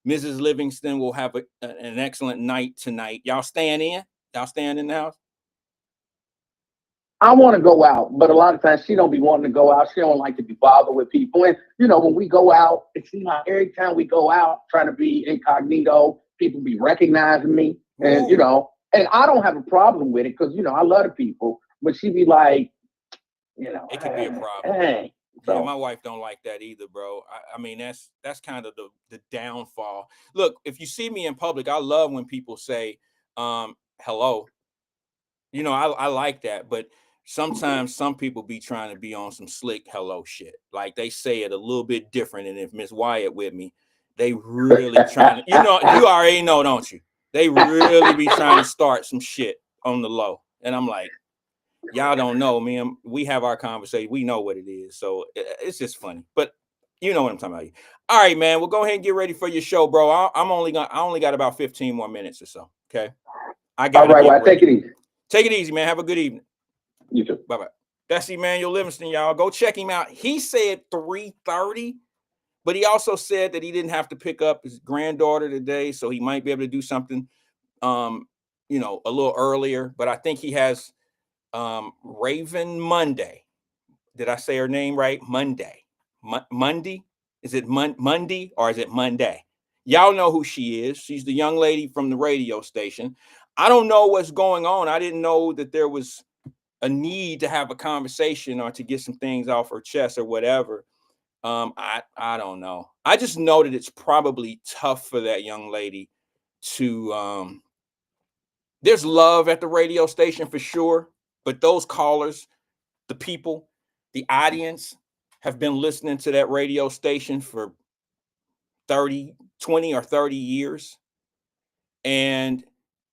Mrs. Livingston will have an excellent night tonight. Y'all staying in? Y'all staying in the house? I want to go out, but a lot of times she don't be wanting to go out. She don't like to be bothered with people. And, you know, when we go out, it seems like every time we go out trying to be incognito, people be recognizing me. And, Ooh. you know, and I don't have a problem with it because, you know, I love the people. But she be like, you know, It could be a problem. Hey. So. Yeah, my wife don't like that either, bro. I mean, that's kind of the downfall. Look, if you see me in public, I love when people say hello. You know, I like that, but sometimes some people be trying to be on some slick hello shit. Like they say it a little bit different. And if Miss Wyatt with me, they really trying to, you know, you already know, don't you? They really be trying to start some shit on the low. And I'm like, y'all don't know, man. We have our conversation. We know what it is. So it's just funny. But you know what I'm talking about. All right, man. We'll go ahead and get ready for your show, bro. I only got about 15 more minutes or so. Okay. I got all right, well, take it easy. Take it easy, man. Have a good evening. You too. Bye-bye. That's Emmanuel Livingston, y'all. Go check him out. He said 3:30, but he also said that he didn't have to pick up his granddaughter today, so he might be able to do something you know, a little earlier. But I think he has Raven Monday. Did I say her name right? Monday. Monday? Is it Monday or is it Monday? Y'all know who she is. She's the young lady from the radio station. I don't know what's going on. I didn't know that there was a need to have a conversation or to get some things off her chest or whatever. I don't know. I just know that it's probably tough for that young lady to there's love at the radio station for sure, but those callers, the people, the audience have been listening to that radio station for 20 or 30 years. And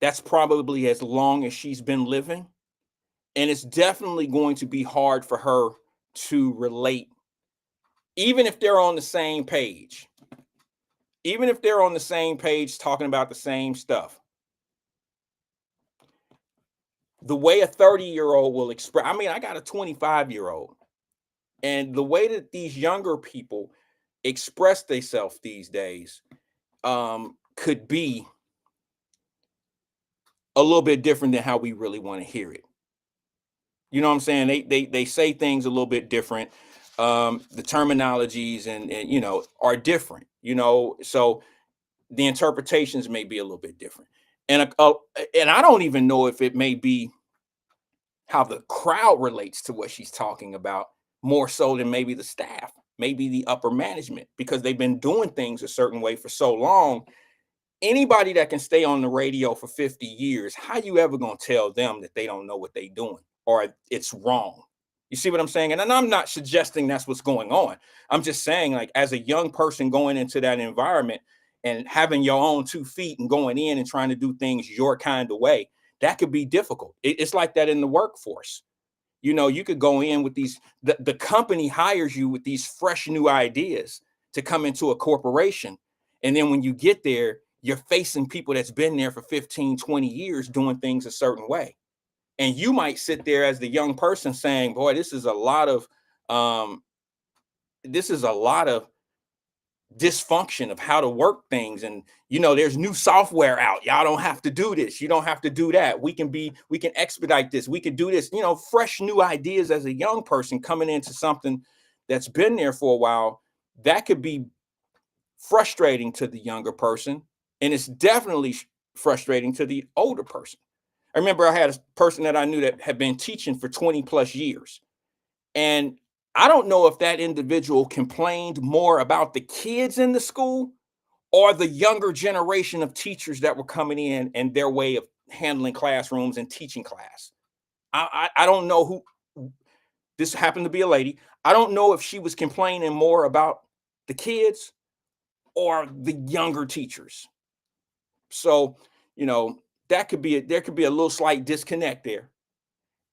that's probably as long as she's been living. And it's definitely going to be hard for her to relate, even if they're on the same page. Even if they're on the same page talking about the same stuff. The way a 30-year-old will express, I mean, I got a 25-year-old. And the way that these younger people express themselves these days could be a little bit different than how we really want to hear it. You know what I'm saying? They say things a little bit different. The terminologies and you know are different. You know, so the interpretations may be a little bit different. And I don't even know if it may be how the crowd relates to what she's talking about more so than maybe the staff, maybe the upper management, because they've been doing things a certain way for so long. Anybody that can stay on the radio for 50 years, how you ever going to tell them that they don't know what they're doing or it's wrong? You see what I'm saying? And I'm not suggesting that's what's going on. I'm just saying, like, as a young person going into that environment and having your own 2 feet and going in and trying to do things your kind of way, that could be difficult. It's like that in the workforce. You know, you could go in with these, the company hires you with these fresh new ideas to come into a corporation. And then when you get there, you're facing people that's been there for 15, 20 years doing things a certain way. And you might sit there as the young person saying, boy, this is a lot of dysfunction of how to work things. And, you know, there's new software out. Y'all don't have to do this. You don't have to do that. We can expedite this. We can do this, you know, fresh new ideas as a young person coming into something that's been there for a while. that could be frustrating to the younger person, and it's definitely frustrating to the older person. I remember I had a person that I knew that had been teaching for 20 plus years, and I don't know if that individual complained more about the kids in the school or the younger generation of teachers that were coming in and their way of handling classrooms and teaching class. I don't know who. This happened to be a lady. I don't know if she was complaining more about the kids or the younger teachers. So, that could be there could be a little slight disconnect there.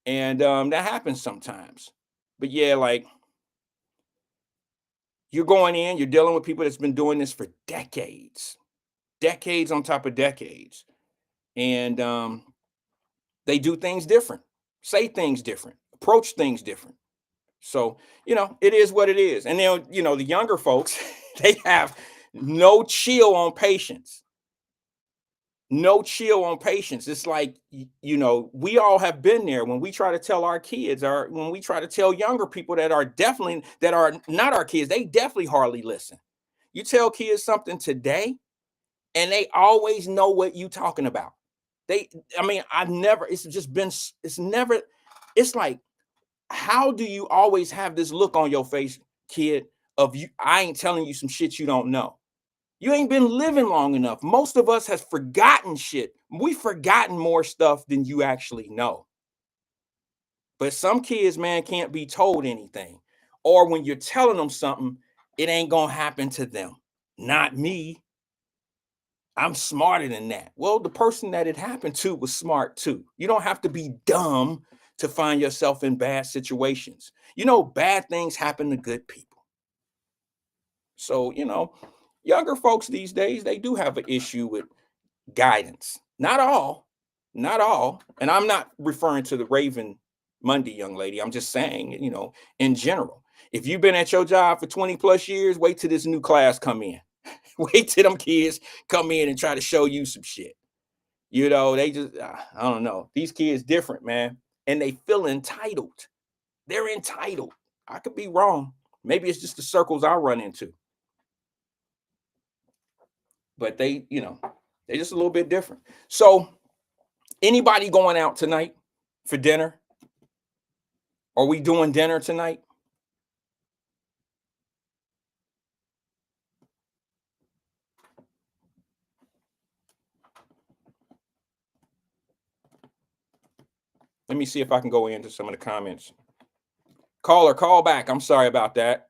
And that happens sometimes. But yeah, like, you're going in, you're dealing with people that's been doing this for decades, decades on top of decades. And they do things different, say things different, approach things different. So, it is what it is. And then, the younger folks, they have no chill on patience. No chill on patience. It's like, we all have been there when we try to tell our kids, or when we try to tell younger people that are not our kids, they definitely hardly listen. You tell kids something today, and they always know what you talking about. It's like, how do you always have this look on your face, kid, of you? I ain't telling you some shit you don't know. You ain't been living long enough. Most of us has forgotten shit. We've forgotten more stuff than you actually know. But some kids, man, can't be told anything. Or when you're telling them something, it ain't gonna happen to them. Not me. I'm smarter than that. Well, the person that it happened to was smart too. You don't have to be dumb to find yourself in bad situations. Bad things happen to good people. So, younger folks these days, they do have an issue with guidance. Not all. And I'm not referring to the Raven Monday young lady. I'm just saying, in general. If you've been at your job for 20 plus years, wait till this new class come in. Wait till them kids come in and try to show you some shit. They just, I don't know. These kids different, man. And they feel entitled. They're entitled. I could be wrong. Maybe it's just the circles I run into. But they just a little bit different. So, anybody going out tonight for dinner? Are we doing dinner tonight? Let me see if I can go into some of the comments. Caller, call back. I'm sorry about that.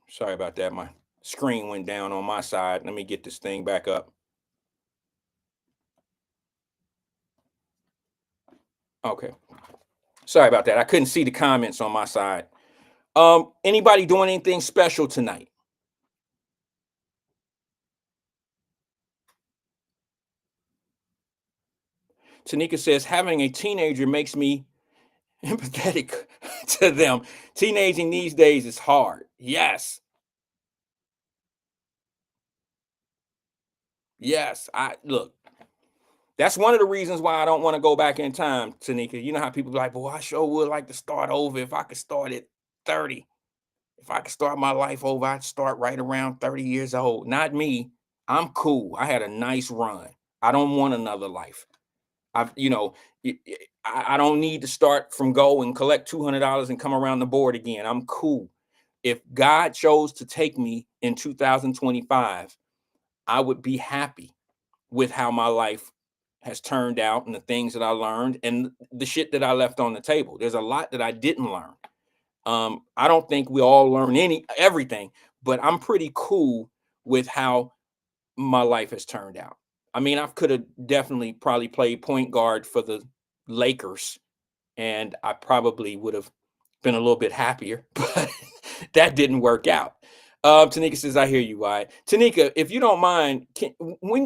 Sorry about that. My screen went down on my side. Let me get this thing back up. Okay. Sorry about that. I couldn't see the comments on my side. Anybody doing anything special tonight? Tanika says, having a teenager makes me empathetic to them. Teenaging these days is hard. Yes. Look, that's one of the reasons why I don't want to go back in time, Tanika. You know how people be like, boy, I sure would like to start over. If I could start at 30, if I could start my life over, I'd start right around 30 years old. Not me. I'm cool. I had a nice run. I don't want another life. I don't need to start from go and collect $200 and come around the board again. I'm cool. If God chose to take me in 2025, I would be happy with how my life has turned out and the things that I learned and the shit that I left on the table. There's a lot that I didn't learn. I don't think we all learn everything, but I'm pretty cool with how my life has turned out. I mean, I could have definitely probably played point guard for the Lakers, and I probably would have been a little bit happier, but that didn't work out. Tanika says, I hear you, Wyatt. Tanika, if you don't mind,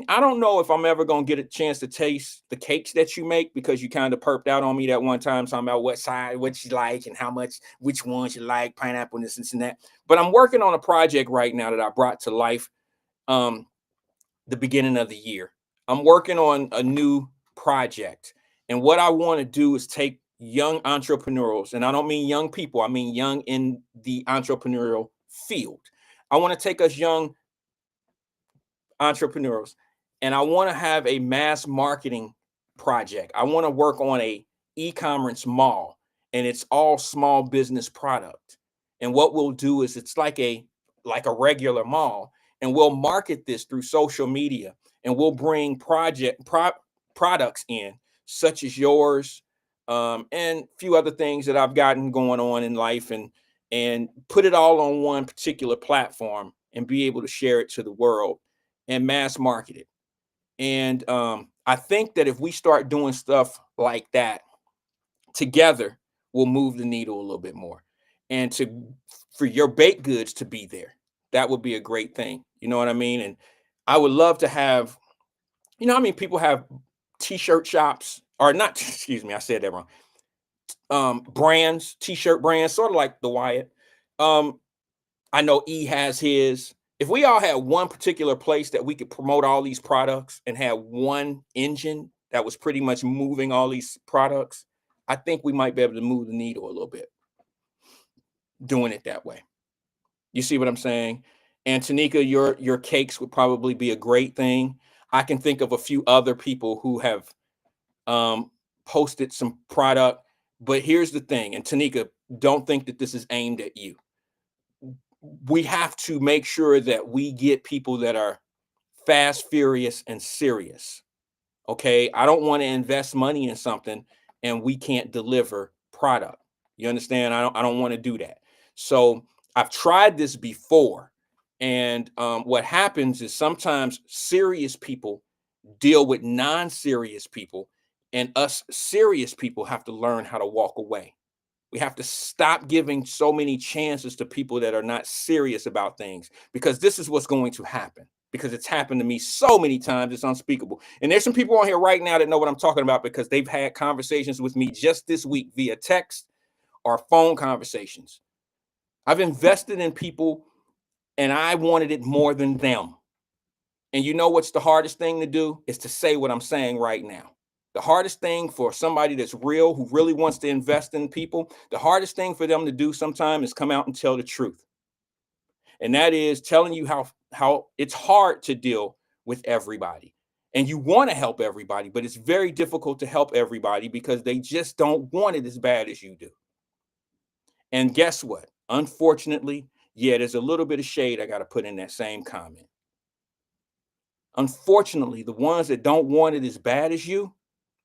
I don't know if I'm ever going to get a chance to taste the cakes that you make, because you kind of perked out on me that one time talking about what you like and which ones you like, pineapple, this and that. But I'm working on a project right now that I brought to life the beginning of the year. I'm working on a new project, And what I want to do is take young entrepreneurs, and I don't mean young people, I mean young in the entrepreneurial field. I want to take us young entrepreneurs, and I want to have a mass marketing project. I want to work on a e-commerce mall, and it's all small business product. And what we'll do is it's like a regular mall, and we'll market this through social media, and we'll bring products in, such as yours, and a few other things that I've gotten going on in life, and put it all on one particular platform and be able to share it to the world and mass market it. And I think that if we start doing stuff like that together, we'll move the needle a little bit more. And for your baked goods to be there, that would be a great thing. You know what I mean? And I would love to have, I mean, people have t-shirt shops, or not, excuse me, I said that wrong. Brands, t-shirt brands, sort of like the Wyatt. I know E has his. If we all had one particular place that we could promote all these products and have one engine that was pretty much moving all these products, I think we might be able to move the needle a little bit doing it that way. You see what I'm saying? And Tanika, your cakes would probably be a great thing. I can think of a few other people who have posted some product, but here's the thing. And Tanika, don't think that this is aimed at you. We have to make sure that we get people that are fast, furious, and serious. Okay. I don't want to invest money in something and we can't deliver product. You understand? I don't want to do that. So I've tried this before. And what happens is sometimes serious people deal with non-serious people, and us serious people have to learn how to walk away. We have to stop giving so many chances to people that are not serious about things, because this is what's going to happen. Because it's happened to me so many times, it's unspeakable. And there's some people on here right now that know what I'm talking about, because they've had conversations with me just this week via text or phone conversations. I've invested in people and I wanted it more than them. And you know what's the hardest thing to do? Is to say what I'm saying right now. The hardest thing for somebody that's real, who really wants to invest in people, the hardest thing for them to do sometimes is come out and tell the truth. And that is telling you how it's hard to deal with everybody. And you want to help everybody, but it's very difficult to help everybody because they just don't want it as bad as you do. And guess what? Unfortunately, yeah, there's a little bit of shade I got to put in that same comment. Unfortunately, the ones that don't want it as bad as you,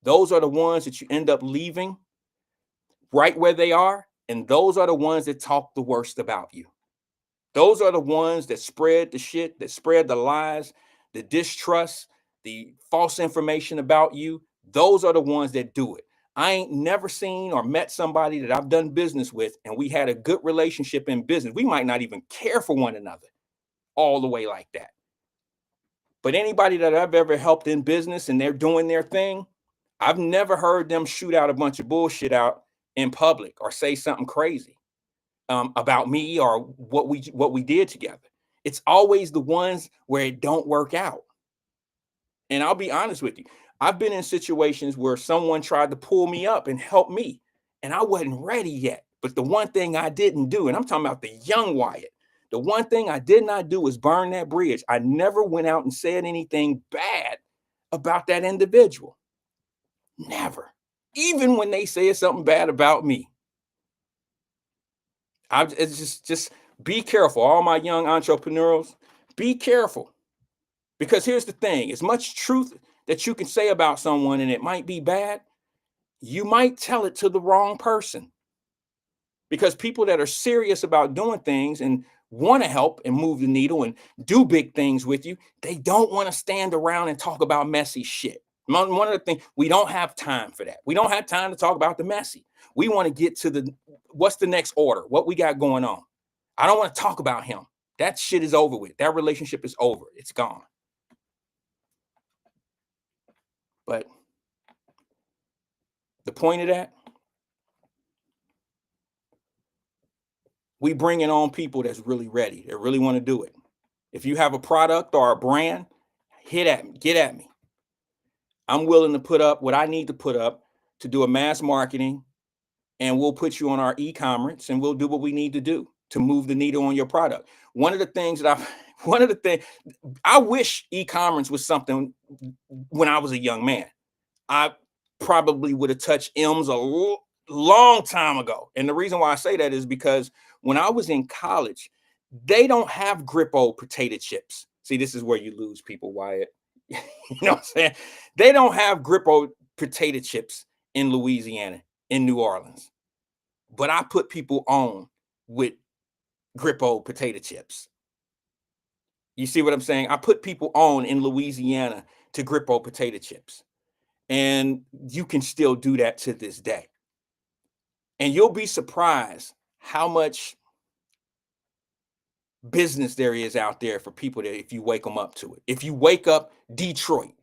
those are the ones that you end up leaving right where they are. And those are the ones that talk the worst about you. Those are the ones that spread the shit, that spread the lies, the distrust, the false information about you. Those are the ones that do it. I ain't never seen or met somebody that I've done business with and we had a good relationship in business. We might not even care for one another all the way like that. But anybody that I've ever helped in business and they're doing their thing, I've never heard them shoot out a bunch of bullshit out in public or say something crazy about me or what we did together. It's always the ones where it don't work out. And I'll be honest with you. I've been in situations where someone tried to pull me up and help me, and I wasn't ready yet. But the one thing I didn't do, and I'm talking about the young Wyatt, the one thing I did not do was burn that bridge. I never went out and said anything bad about that individual. Never. Even when they said something bad about me. It's just be careful. All my young entrepreneurs, be careful. Because here's the thing, as much truth that you can say about someone and it might be bad, you might tell it to the wrong person. Because people that are serious about doing things and want to help and move the needle and do big things with you, they don't want to stand around and talk about messy shit. One of the things, we don't have time for that. We don't have time to talk about the messy. We want to get to what's the next order, what we got going on. I don't want to talk about him. That shit is over with. That relationship is over. It's gone. But the point of that, we bringing on people that's really ready, that really want to do it. If you have a product or a brand, get at me. I'm willing to put up what I need to put up to do a mass marketing, and we'll put you on our e-commerce, and we'll do what we need to do to move the needle on your product. One of the things that I wish e-commerce was something when I was a young man. I probably would have touched M's a long time ago. And the reason why I say that is because when I was in college, they don't have Grippo potato chips. See, this is where you lose people, Wyatt. You know what I'm saying? They don't have Grippo potato chips in Louisiana, in New Orleans. But I put people on with Grippo potato chips. You see what I'm saying? I put people on in Louisiana to Grippo potato chips. And you can still do that to this day. And you'll be surprised how much business there is out there for people that if you wake them up to it. If you wake up Detroit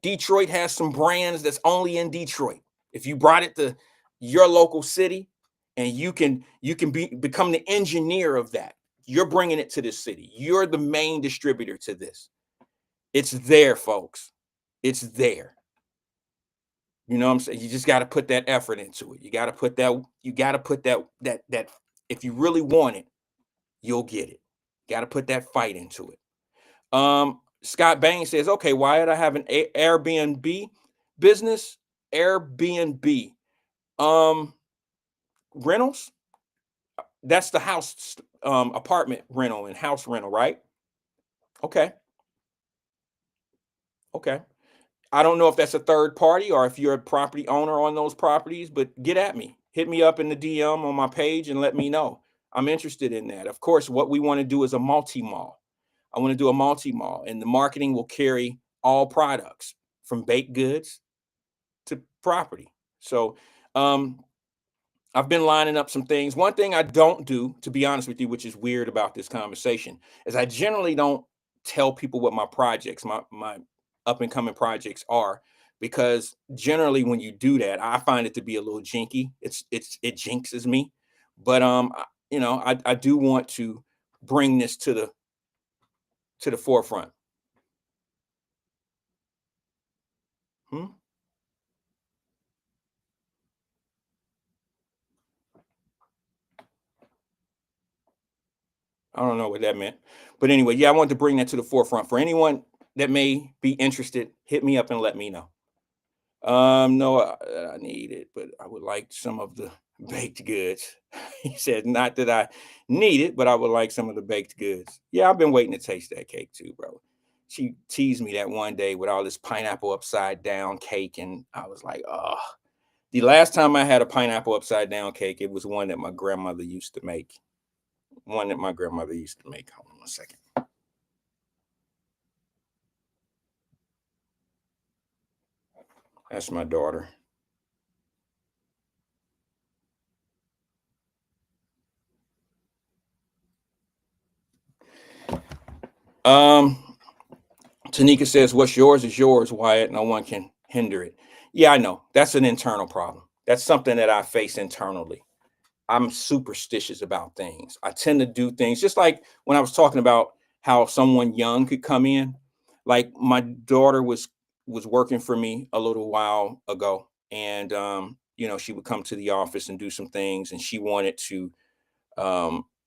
has some brands that's only in Detroit. If you brought it to your local city and you can become the engineer of that, you're bringing it to this city. You're the main distributor to this. It's there, folks. It's there. You know what I'm saying? You just got to put that effort into it. You got to put that if you really want it, you'll get it. Got to put that fight into it. Scott Bain says, okay, Wyatt, I have an Airbnb business. Airbnb. Rentals. That's the house, apartment rental and house rental, right? Okay. Okay. I don't know if that's a third party or if you're a property owner on those properties, but get at me. Hit me up in the DM on my page and let me know. I'm interested in that. Of course, what we want to do is a multi-mall. I want to do a multi-mall, and the marketing will carry all products from baked goods to property. So I've been lining up some things. One thing I don't do, to be honest with you, which is weird about this conversation, is I generally don't tell people what my projects, my up and coming projects are, because generally when you do that, I find it to be a little jinky. It jinxes me. But I do want to bring this to the forefront. I don't know what that meant. But anyway, yeah, I wanted to bring that to the forefront. For anyone that may be interested, hit me up and let me know. No, I need it, but I would like some of the baked goods. He said, not that I need it, but I would like some of the baked goods. Yeah, I've been waiting to taste that cake too, bro. She teased me that one day with all this pineapple upside down cake, and I was like, oh. The last time I had a pineapple upside down cake, it was one that my grandmother used to make. Hold on 1 second. That's my daughter. Tanika says, what's yours is yours, Wyatt. No one can hinder it. Yeah, I know. That's an internal problem. That's something that I face internally. I'm superstitious about things. I tend to do things just like when I was talking about how someone young could come in. Like my daughter was working for me a little while ago, and she would come to the office and do some things, and she wanted to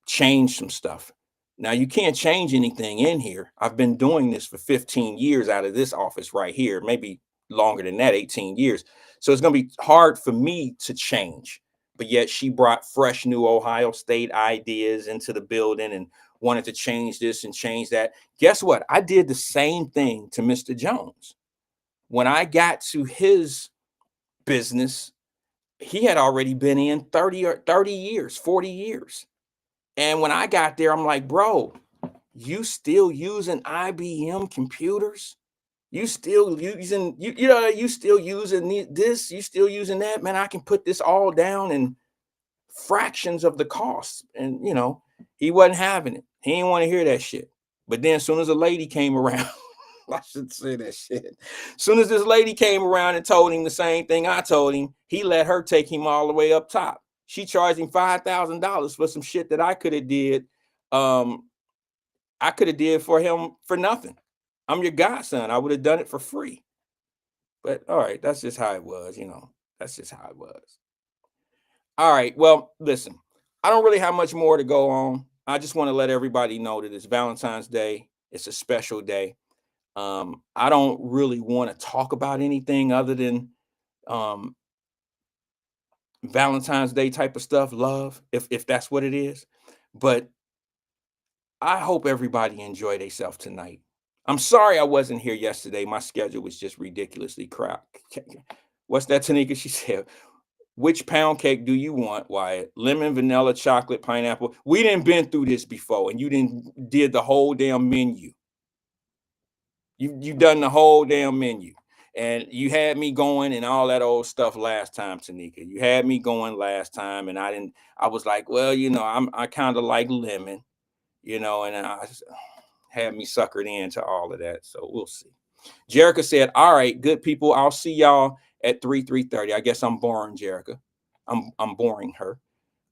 change some stuff. Now, you can't change anything in here. I've been doing this for 15 years out of this office right here, maybe longer than that, 18 years. So it's going to be hard for me to change. But yet she brought fresh new Ohio State ideas into the building and wanted to change this and change that. Guess what? I did the same thing to Mr. Jones. When I got to his business, he had already been in 30 years, 40 years. And when I got there, I'm like, bro, you still using IBM computers? You still using, you still using this, you still using that, man. I can put this all down in fractions of the cost. And he wasn't having it. He didn't want to hear that shit. But then as soon as a lady came around, I should say that shit. As soon as this lady came around and told him the same thing I told him, he let her take him all the way up top. She charged him $5,000 for some shit that I could have did. I could have did for him for nothing. I'm your godson. I would have done it for free. But all right, that's just how it was, That's just how it was. All right. Well, listen, I don't really have much more to go on. I just want to let everybody know that it's Valentine's Day. It's a special day. I don't really want to talk about anything other than um, Valentine's Day type of stuff, love, if that's what it is. But I hope everybody enjoyed themselves tonight. I'm sorry I wasn't here yesterday. My schedule was just ridiculously crap. What's that, Tanika? She said, which pound cake do you want, Wyatt? Lemon, vanilla, chocolate, pineapple. We didn't been through this before, and you didn't did the whole damn menu. You done the whole damn menu. And you had me going and all that old stuff last time, Tanika. You had me going last time, and I was like, well, I kind of like lemon, and I just had me suckered into all of that. So we'll see. Jerica said, all right, good people. I'll see y'all at 3:30. I guess I'm boring, Jerica. I'm boring her.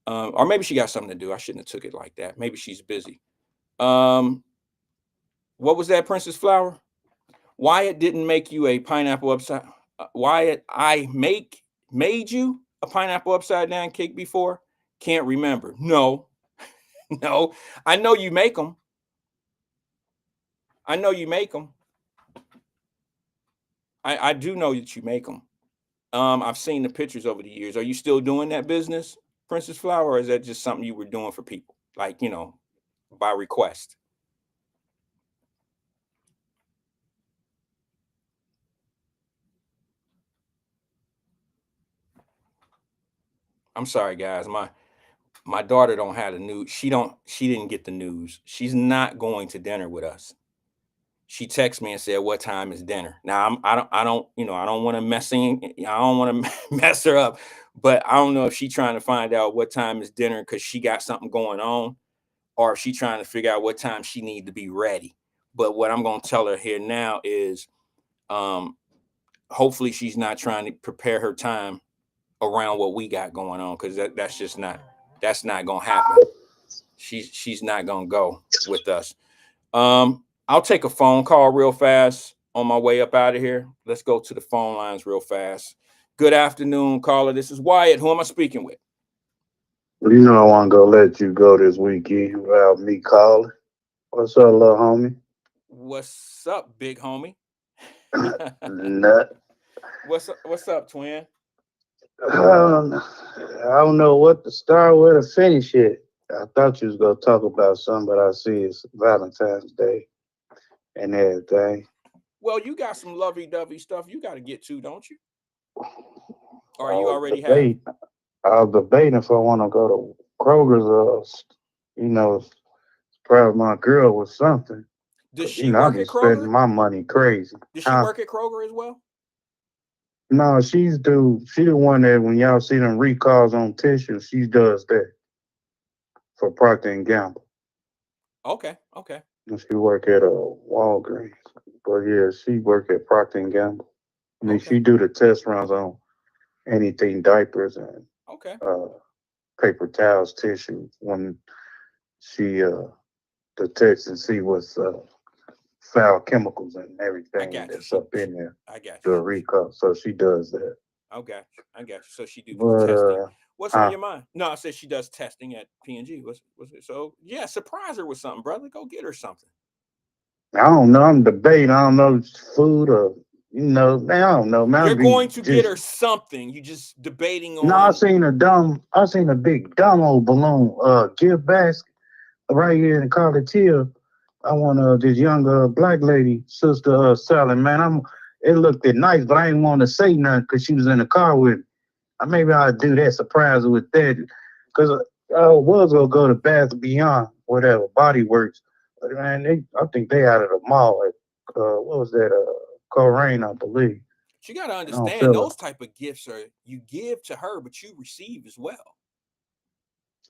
Or maybe she got something to do. I shouldn't have took it like that. Maybe she's busy. What was that, Princess Flower? Wyatt didn't make you a pineapple upside. Wyatt, I made you a pineapple upside down cake before. Can't remember. No, no. I know you make them. I know you make them. I do know that you make them. I've seen the pictures over the years. Are you still doing that business, Princess Flower, or is that just something you were doing for people, like by request? I'm sorry, guys. My daughter don't have the news. She didn't get the news. She's not going to dinner with us. She texted me and said, "What time is dinner?" Now I don't I don't want to I don't want to mess her up, but I don't know if she's trying to find out what time is dinner because she got something going on, or if she's trying to figure out what time she need to be ready. But what I'm gonna tell her here now is, hopefully she's not trying to prepare her time around what we got going on, because that's not gonna happen. She's not gonna go with us. I'll take a phone call real fast on my way up out of here. Let's go to the phone lines real fast. Good afternoon, caller. This is Wyatt. Who am I speaking with? You know I want to go let you go this weekend without me calling. What's up, little homie? What's up, big homie? Nut. What's up, twin? I don't know what to start with or finish it. I thought you was gonna talk about something, but I see it's Valentine's Day and everything. Well, you got some lovey-dovey stuff you got to get to, don't you? I Or you was already have? debating. I was debating if I want to go to Kroger's or, surprise my girl with something. Does 'Cause, she I work be at spending Kroger? my money crazy. Does she Huh? work at Kroger as well? No, she the one that when y'all see them recalls on tissue, she does that for Procter and Gamble. Okay, okay, And she work at Walgreens. But yeah, she work at Procter and Gamble. I mean, okay, she do the test runs on anything diapers and okay. uh, paper towels, tissue when she detects and see what's foul chemicals and I everything got you. that's up in there. I got Do you. a recall, so she does that. I got you. I got you. So she do But testing. What's on huh? your mind? No, I said she does testing at P&G. What's it? So yeah, surprise her with something, brother. Go get her something. I don't know. I'm debating. I don't know if it's food or man. I don't know. Man, I You're be going to get just her something. You just debating no. I on. seen I seen a big dumb old balloon gift basket right here in College Hill. I want this young black lady sister selling. Man, It looked nice, but I didn't want to say nothing because she was in the car with me. Maybe I'll do that. Surprise her with that because I was gonna go to Bath Beyond, whatever Body Works. But man, I think they out of the mall at what was that? Coleraine, I believe. You got to I don't understand feel it. those type of gifts are you give to her, but you receive as well.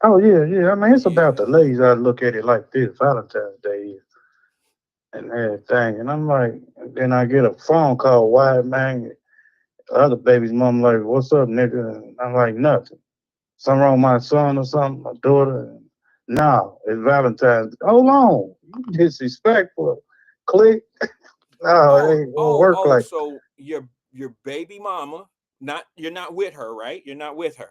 Oh yeah, yeah. I mean, it's about the Yeah. ladies. I look at it like this: Valentine's Day and everything. And I'm like, then I get a phone call. Why, man? The other baby's mom like, "What's up, nigga?" And I'm like, "Nothing. Something wrong with my son or something? My daughter?" And, no, it's Valentine's. Hold on, you disrespectful. Click. No, it Oh, ain't gonna work like. So your baby mama You're not with her, right? You're not with her.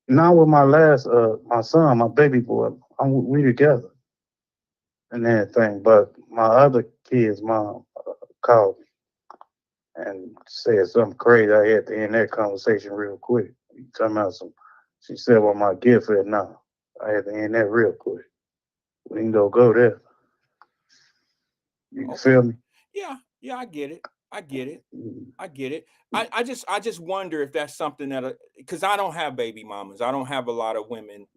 Not with my last, my son, my baby boy. We together and everything. But my other kid's mom called me and said something crazy. I had to end that conversation real quick. You talking about some? She said, "Well, my gift is now." I had to end that real quick. We ain't gonna go there. You Okay. feel me? Yeah, I get it. I get it. Mm. I get it. I just wonder if that's something that, because I don't have baby mamas. I don't have a lot of women.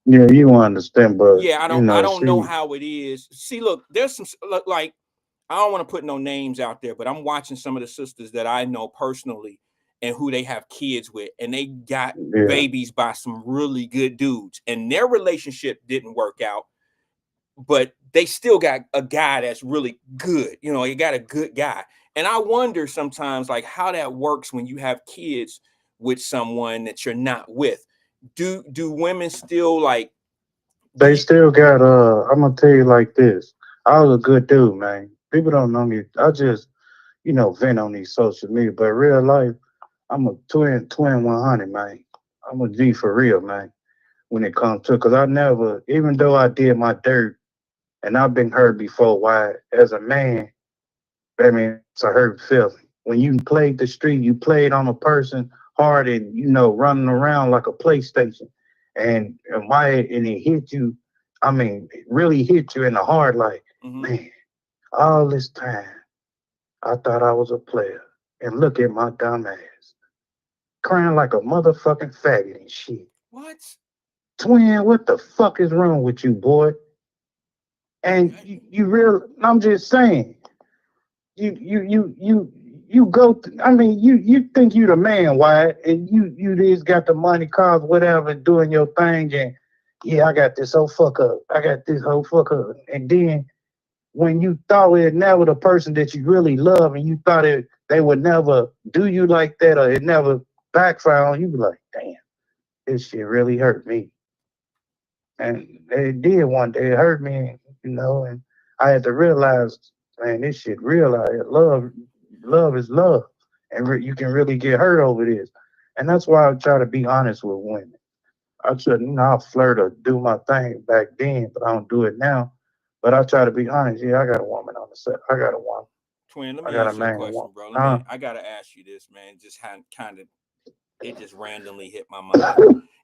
Yeah, you understand, but Yeah, you I know, don't know she how it is. See, look, there's some like, I don't want to put no names out there, but I'm watching some of the sisters that I know personally and who they have kids with, and they got yeah, babies by some really good dudes, and their relationship didn't work out, but they still got a guy that's really good. You know, you got a good guy. And I wonder sometimes like how that works when you have kids with someone that you're not with. Do women still like, do they you still got. I'm gonna tell you like this. I was a good dude, man. People don't know me. I just, vent on these social media, but real life, I'm a twin 100, man. I'm a G for real, man. When it comes to, cause I never, even though I did my dirt and I've been hurt before. Why, as a man, I mean, it's a hurt feeling. When you played the street, you played on a person hard and running around like a PlayStation, and why and it hit you. I mean, it really hit you in the heart. Like, mhm. man, all this time I thought I was a player, and look at my dumb ass crying like a motherfucking faggot and shit. What? Twin, what the fuck is wrong with you, boy? And you real? I'm just saying. You go I mean you think you the man, Wyatt, and you just got the money, cars, whatever, doing your thing, and yeah, I got this whole fuck up, I got this whole fuck up, and then when you thought it never the person that you really love, and you thought they would never do you like that, or it never backfire on you, be like, damn, this shit really hurt me. And it did one day. It hurt me, and I had to realize, man, this shit real out here. Love is love, and you can really get hurt over this. And that's why I try to be honest with women. I should, I'll flirt or do my thing back then, but I don't do it now. But I try to be honest. Yeah, I got a woman on the set. I got a woman. Twin, let I me got a ask you a man, a question, woman. bro. Huh? I gotta ask you this, man. Just kind of, it just randomly hit my mind.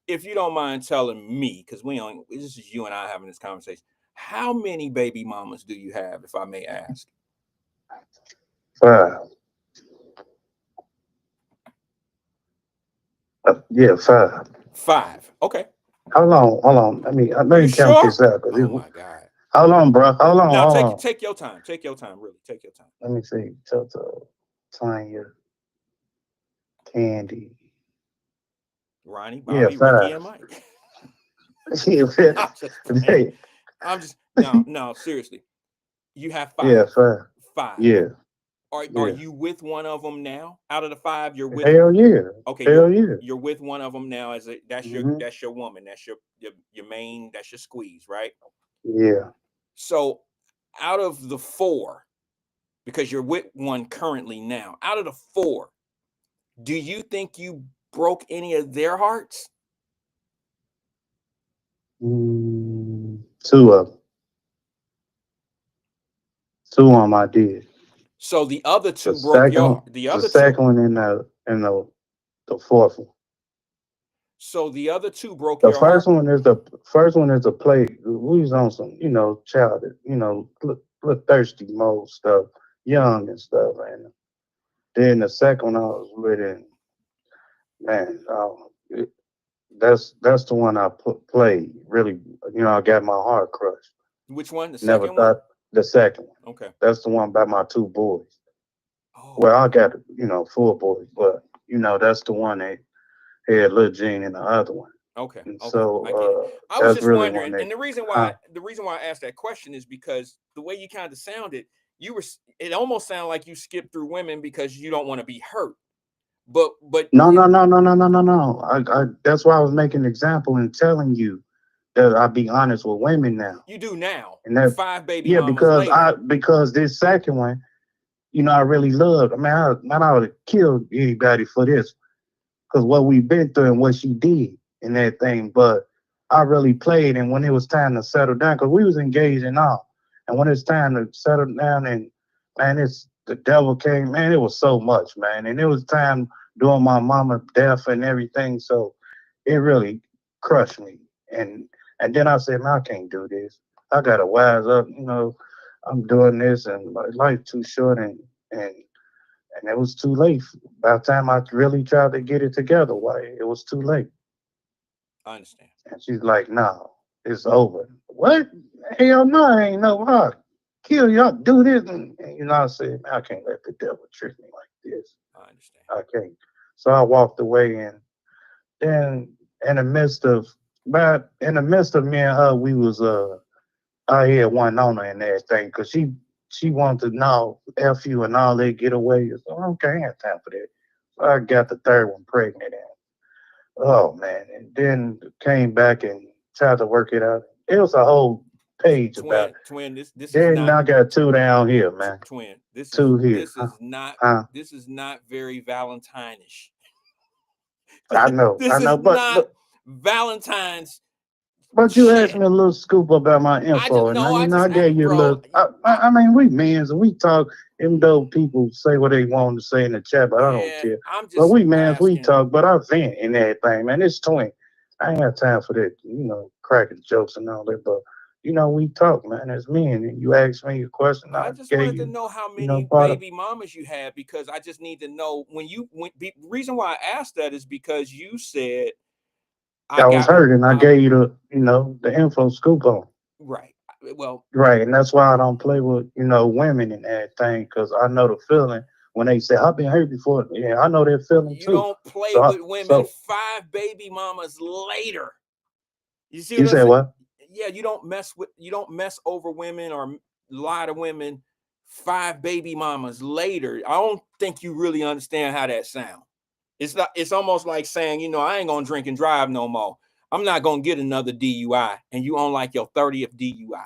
If you don't mind telling me, because this is you and I having this conversation. How many baby mamas do you have, if I may ask? 5. Yeah, 5. 5. Okay. How long? Hold on. Let You me count sure? this out. Oh my God. Hold on, bro. Hold on. No, Hold on. take your time. Take your time. Really, take your time. Let me see. Toto, Tanya, Candy. Ronnie, Yeah, Bobby, Ricky, 5. and Mike. Yeah, I'm just playing. I'm just no, seriously. You have yeah, 5. 5. 5. Yeah, Are yeah. you with one of them now? Out of the 5, you're with, Hell yeah. okay, Hell yeah. you're with one of them now, Hmm. that's your woman, that's your main, that's your squeeze, right? Yeah. So out of the 4, because you're with one currently now, out of the 4, do you think you broke any of their hearts? 2 of them. 2 of them I did. So the other The 2 broke your second, heart. The the other 2, second one, and the fourth one. so the other 2 broke The your heart. first one is a play. We was on some, child, look thirsty mode stuff, young and stuff, and then the second one I was with, and man, that's the one I played. Really, I got my heart crushed. Which one? The Never second one? thought the second one. Okay. That's the one by my 2 boys. Oh, Well, I got 4 boys, but that's the one that had little Gene in the other one. okay. And Okay. so I get it. I was that's just really one wondering, that, and huh? the reason why I asked that question is because the way you kind of sounded, it almost sounded like you skipped through women because you don't want to be hurt. But No, no, no, no, no, no, no, no. That's why I was making an example and telling you that I be honest with women now. you do now, And that, 5 baby yeah, mamas later. because this second one, I really loved. I mean, I would have killed anybody for this because what we've been through and what she did and everything. But I really played, and when it was time to settle down, because we was engaged and all, and when it's time to settle down, and man, it's the devil came, man. It was so much, man, and it was time during my mama's death and everything. So it really crushed me, and then I said, man, I can't do this. I gotta wise up, I'm doing this, and my life too short, and and it was too late. By the time I really tried to get it together, why it was too late. I understand. And she's like, no, it's over. What? Hell no, I ain't no I kill y'all, do this. And I said, man, I can't let the devil trick me like this. I understand. I can't. So I walked away, and then in the midst of me and her, we was I had one on her and everything, because she wanted to know F you and all that, get away. So okay, I ain't have time for that. So I got the third one pregnant, and oh man, and then came back and tried to work it out. It was a whole page about it. Twin, this is Then not I got two down here, man. twin. Two here. This is not Huh? this is not very Valentine-ish. I know, This is but not Valentine's you asked shit. me a little scoop about my info, and I gave you a little. I mean, we mans and we talk, even though people say what they want to say in the chat, but I don't care. I'm just But we mans, we asking. talk, but I vent and everything, man. It's twin. I ain't have time for that, cracking jokes and all that. But we talk, man. As men, and you asked me a question, I I just gave wanted to you, know how many part of. baby mamas you had, because I just need to know the reason why I asked that is because you said I I was got hurt, and I gave you the info scoop on. right. Well, Right, and that's why I don't play with women and everything, because I know the feeling when they say I've been hurt before. Yeah, I know that feeling you too. don't play So, with women so 5 baby mamas later. You see you what I'm said saying? what? Yeah, you don't mess over women or lie to women 5 baby mamas later. I don't think you really understand how that sounds. It's almost like saying, I ain't gonna drink and drive no more. I'm not gonna get another DUI, and you on like your 30th DUI.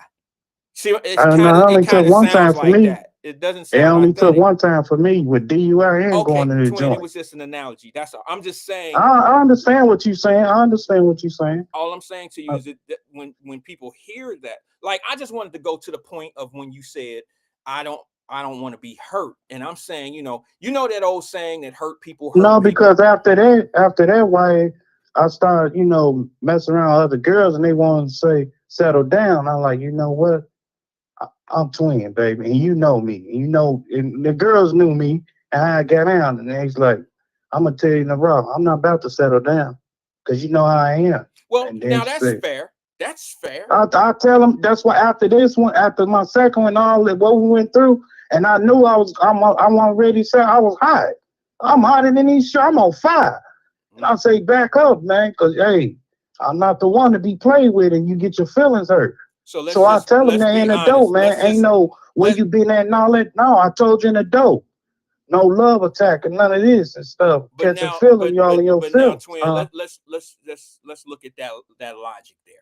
See, I don't know. It it only took kind of one time sounds for like me. that. It doesn't It sound only took authentic. one time for me with DUI and Okay, going to the twin, it joint. was just an analogy. That's all. I'm just saying. I understand what you're saying. I understand what you're saying. All I'm saying to you Uh, is that when people hear that, like, I just wanted to go to the point of when you said, I don't I don't want to be hurt. And I'm saying, that old saying that hurt people hurt no, people. because after that, why I started, messing around with other girls, and they wanted to say settle down. I'm like, you know what? I'm twin, baby, and you know me. And the girls knew me and how I got down. And he's like, I'm gonna tell you in the raw, I'm not about to settle down, because you know how I am. Well, And then now she that's said, fair. That's fair. I tell him that's why after this one, after my second one, all that what we went through, and I knew I'm already said I was hot. I'm hotter than these. I'm on fire. And I say back up, man, because hey, I'm not the one to be played with, and you get your feelings hurt. So So I tell them let's that be in the dope, honest. man. Ain't no where let you been at and all that. No, I told you in the dope. No love attack and none of this and stuff. but Catching now feeling y'all in your but now, feelings. twin, let's look at that logic there.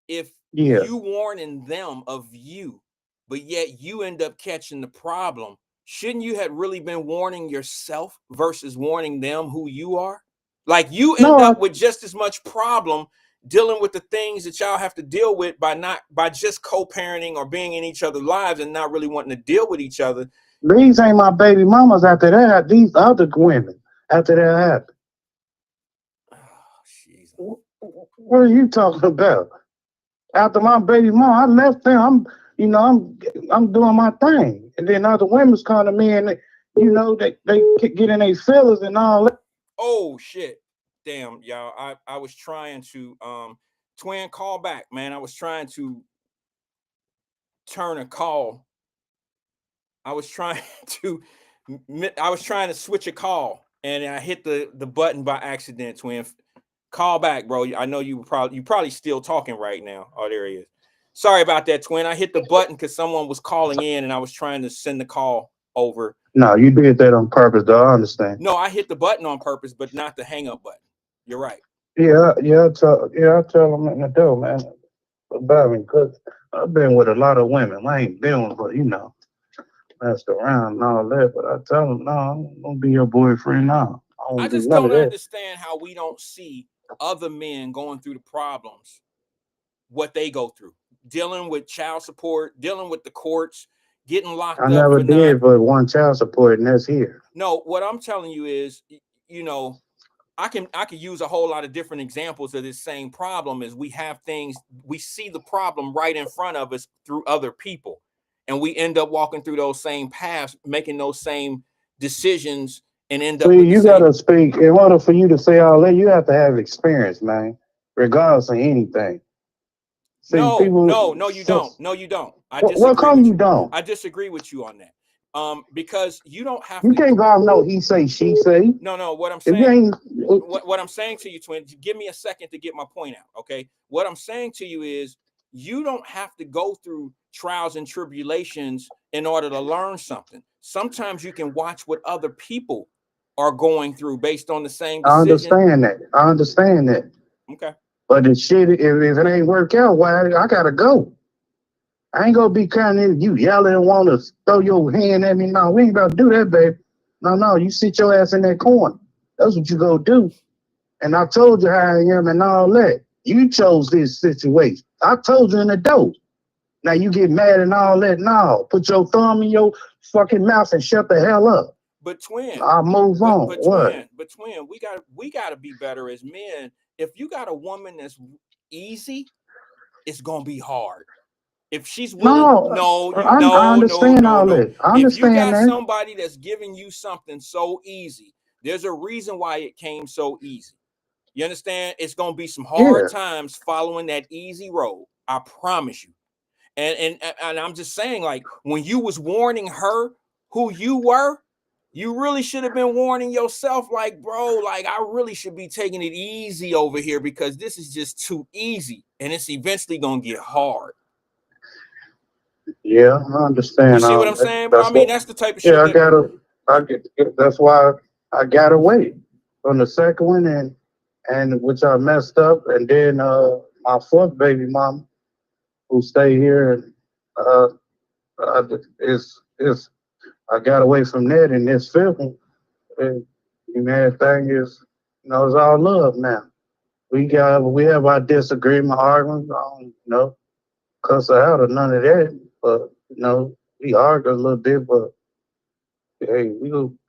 If Yeah. you warning them of you, but yet you end up catching the problem, shouldn't you have really been warning yourself versus warning them who you are? Like, you No, end up with just as much problem dealing with the things that y'all have to deal with by just co-parenting or being in each other's lives and not really wanting to deal with each other. these ain't my baby mamas after that. These other women after that happened. Oh, Jesus. What are you talking about? After my baby mom, I left them. I'm doing my thing, and then other women's come to me, and they get in their feelings and all that. Oh shit. Damn, y'all. I was trying to twin, call back, man. I was trying to turn a call. I was trying to switch a call, and I hit the button by accident, twin. Call back, bro. I know you probably still talking right now. Oh, there he is. Sorry about that, twin. I hit the button because someone was calling in, and I was trying to send the call over. No, you did that on purpose, though. I understand. No, I hit the button on purpose, but not the hang up button. You're right. Yeah, I tell them in the door, man. About me, because I've been with a lot of women. I ain't been with, but messed around and all that. But I tell him, no, I'm gonna be your boyfriend now. I I don't do just none of don't that. understand how we don't see other men going through the problems, what they go through, dealing with child support, dealing with the courts, getting I locked up never for non. did but one child support, and that's here. No, what I'm telling you is, you know, I can use a whole lot of different examples of this same problem. Is we have things, we see the problem right in front of us through other people, and we end up walking through those same paths, making those same decisions, and end up See, with the you same. gotta speak. In order for you to say all that, you have to have experience, man. Regardless of anything. See, No, people. no, no, you So, don't. No, you don't. I what disagree come with you you. don't? I disagree with you on that. Because you don't have You to. can't go out no he say she say. No, no. What I'm If you saying, ain't, what I'm saying to you, twin. Give me a second to get my point out. Okay. What I'm saying to you is, you don't have to go through trials and tribulations in order to learn something. Sometimes you can watch what other people are going through based on the same I decision. understand that. I understand that. Okay. But the shit, if it ain't work out, why I gotta go? I ain't gonna be kind of you yelling and want to throw your hand at me. No, we ain't about to do that, babe. No, no, you sit your ass in that corner. That's what you go do. And I told you how I am and all that. You chose this situation. I told you in the door. Now you get mad and all that. No, put your thumb in your fucking mouth and shut the hell up. But twin, I'll move but on. but What? twin, but twin, we gotta be better as men. If you got a woman that's easy, it's gonna be hard. If she's willing, No, no, you I no, no, understand no, all no. that. I If you understand got that. somebody that's giving you something so easy, there's a reason why it came so easy. You understand? It's gonna be some hard Yeah. times following that easy road. I promise you. And I'm just saying, like, when you was warning her who you were, you really should have been warning yourself, like, bro, like, I really should be taking it easy over here because this is just too easy, and it's eventually gonna get hard. Yeah, I You understand see what all I'm that. saying, bro? I That's mean, what. that's the type of Yeah, shit I that. gotta. I get. That's why I got away from the second one, and which I messed up, and then my fourth baby mom who stayed here, and uh, is I got away from that, and this fifth one, and the main thing is, it's all love now. We have our disagreement, arguments. I don't cuss her out or none of that, but we argue a little bit, but hey,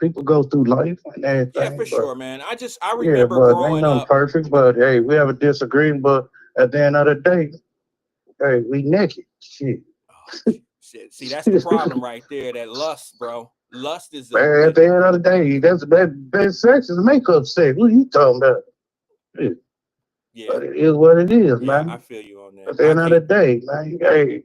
people go through life and Yeah, for everything, but sure, man. I yeah, remember but ain't growing nothing up. perfect. But hey, we have a disagreement, but at the end of the day, hey, we naked. Shit. Oh, shit. See, that's the problem right there. That lust, bro. Lust is a. Man, at the end of the day, that sex is makeup sex. What are you talking about? Shit. Yeah, But it is what it is, yeah. I man. feel you on that. At the I end of the can't. day, man, hey,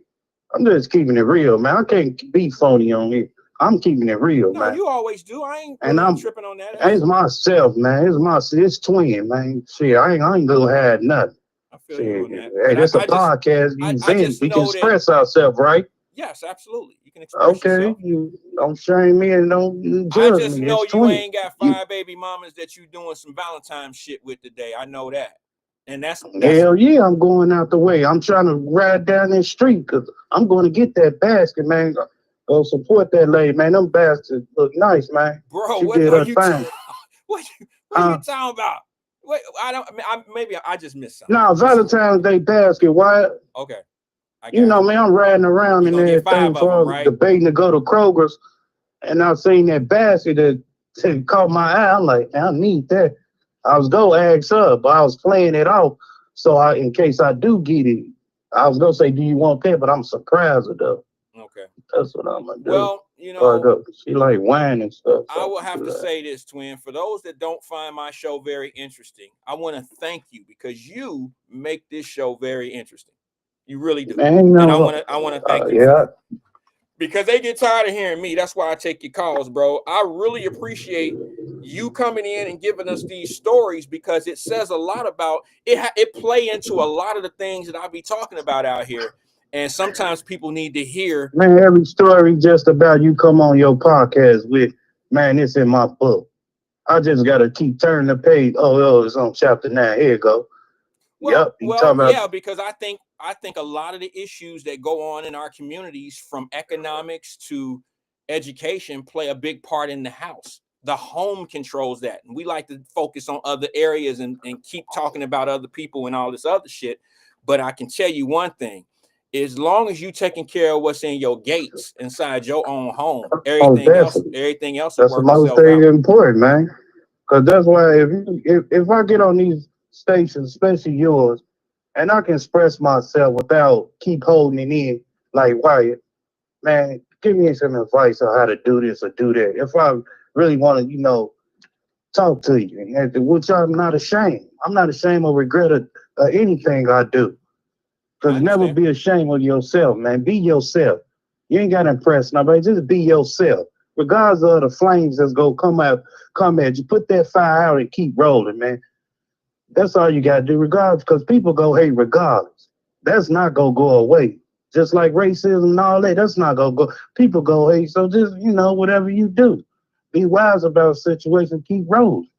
I'm just keeping it real, man. I can't be phony on here. I'm keeping it real, No, man. you always do. I ain't And really I'm tripping on that. it's myself, man. It's twin, man. Shit, I ain't gonna have nothing. I feel you Shit, on that. hey, But this a podcast. I just We can know that. express ourselves, right? Yes, absolutely. You can express Okay, yourself. you don't shame me and don't I judge just me. know It's you twin. ain't got You 5 baby mamas that you doing some Valentine shit with today. I know that, and that's hell yeah, I'm going out the way. I'm trying to ride down this street because I'm going to get that basket, man. Go support that lady, man. Them baskets look nice, man. bro. She What did are her you? thing. What are you Uh, talking about? Wait, I don't. Maybe I just missed something. now What's up? Valentine's Day basket. Why? Okay, I You got know, you. man, I'm riding around You're and gonna get everything 5 of them, for right? debating to go to Kroger's, and I seen that basket that caught my eye. I'm like, I need that. I was gonna ask her, but I was playing it off. So in case I do get it, I was gonna say, "Do you want that?" But I'm surprised though. Okay. That's what I'm gonna do. Well, So I go. She like wine and stuff, I so will I have do to that. say this, twin. For those that don't find my show very interesting, I want to thank you because you make this show very interesting. You really do, Man, and I want to thank you for yeah, that because they get tired of hearing me. That's why I take your calls, bro. I really appreciate you coming in and giving us these stories because it says a lot about it. It play into a lot of the things that I be talking about out here, and sometimes people need to hear. man. Every story just about you come on your podcast with, man. It's in my book. I just gotta keep turning the page. Oh, it's on chapter 9. Here you go. Well, Yep, you well, talking about yeah, because I think a lot of the issues that go on in our communities, from economics to education play a big part in the house. The home controls that. And we like to focus on other areas and keep talking about other people and all this other shit. But I can tell you one thing. As long as you taking care of what's in your gates inside your own home, everything else will that's the work most itself thing out. important, man. Because that's why if I get on these stations, especially yours, and I can express myself without keep holding it in like Wyatt, man, give me some advice on how to do this or do that. If I really want to, talk to you, which I'm not ashamed. I'm not ashamed or regret anything I do. I Because never understand. be ashamed of yourself, man. Be yourself. You ain't got to impress nobody. Just be yourself. Regardless of the flames that's going to come at you. Put that fire out and keep rolling, man. That's all you got to do, regardless, because people go hate regardless. That's not going to go away. Just like racism and all that, that's not going to go. People go hate. So just, whatever you do, be wise about the situation, keep rolling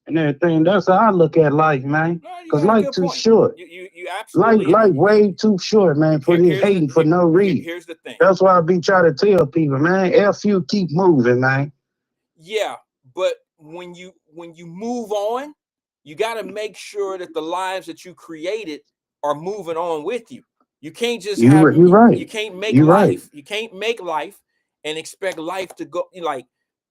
and everything. That's how I look at life, man. No, you Because got a life good too point. short. You absolutely. Life way too short, man, for this hating for no reason. Here's the thing. That's why I be trying to tell people, man, F you, keep moving, man. Yeah, but when you move on, you got to make sure that the lives that you created are moving on with you. You can't just You're right. You can't make You're life. right. You can't make life and expect life to go like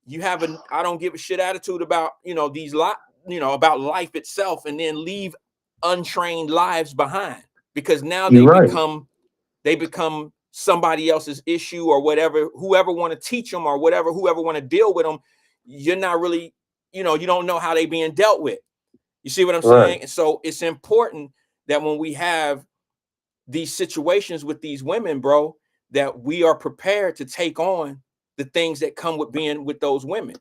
you have an I don't give a shit attitude about about life itself, and then leave untrained lives behind, because now they become somebody else's issue or whatever. Whoever want to teach them or whatever, whoever want to deal with them, you're not really, you don't know how they being dealt with. You see what I'm saying? And so it's important that when we have these situations with these women, bro, that we are prepared to take on the things that come with being with those women.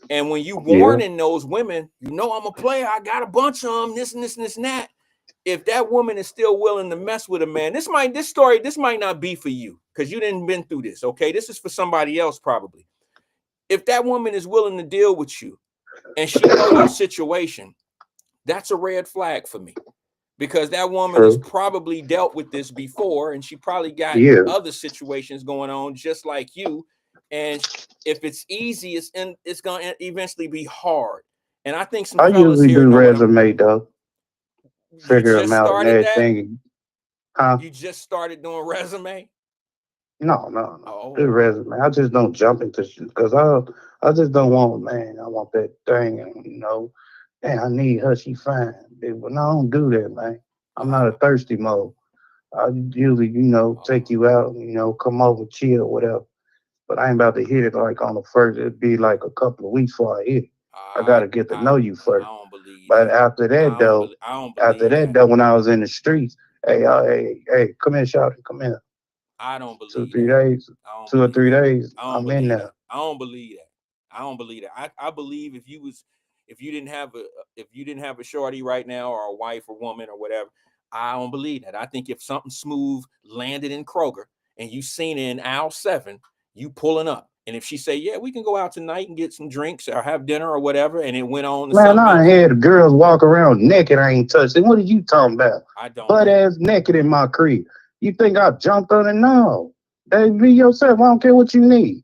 And when you warning those women, I'm a player. I got a bunch of them, this and this and this and that. If that woman is still willing to mess with a man, this might not be for you because you didn't been through this. Okay, this is for somebody else probably. If that woman is willing to deal with you and she know your situation, that's a red flag for me, because that woman has probably dealt with this before, and she probably got other situations going on just like you. And if it's easy, it's gonna eventually be hard. And I think some I fellas usually here do know resume though. You Figure just them out and started that? everything. Huh? You just started doing resume? No. Oh, Do resume. I just don't jump into shit because I just don't want, man. I want that thing, and man, I need her. She fine. But no, I don't do that, man. I'm not a thirsty mode. I usually, take you out, come over, chill, whatever. But I ain't about to hit it like on the first. It'd be like a couple of weeks before I hit it. I gotta get to know you first. I don't believe But that. after that, though, I don't believe that. when I was in the streets, hey, come here, shawty, come here. I don't 2 or believe 3 that. days, I don't 2 or believe 3 that. days, I don't I'm in believe there. that. I don't believe that. I don't believe that. I believe if you didn't have a shorty right now, or a wife or woman or whatever, I don't believe that. I think if something smooth landed in Kroger and you seen it in aisle 7, you pulling up. And if she say, yeah, we can go out tonight and get some drinks or have dinner or whatever, and it went on to Man, something I else. had girls walk around naked. I ain't touched it. What are you talking about? I don't. Butt ass naked in my crib. You think I jumped on it? No. They be yourself. I don't care what you need.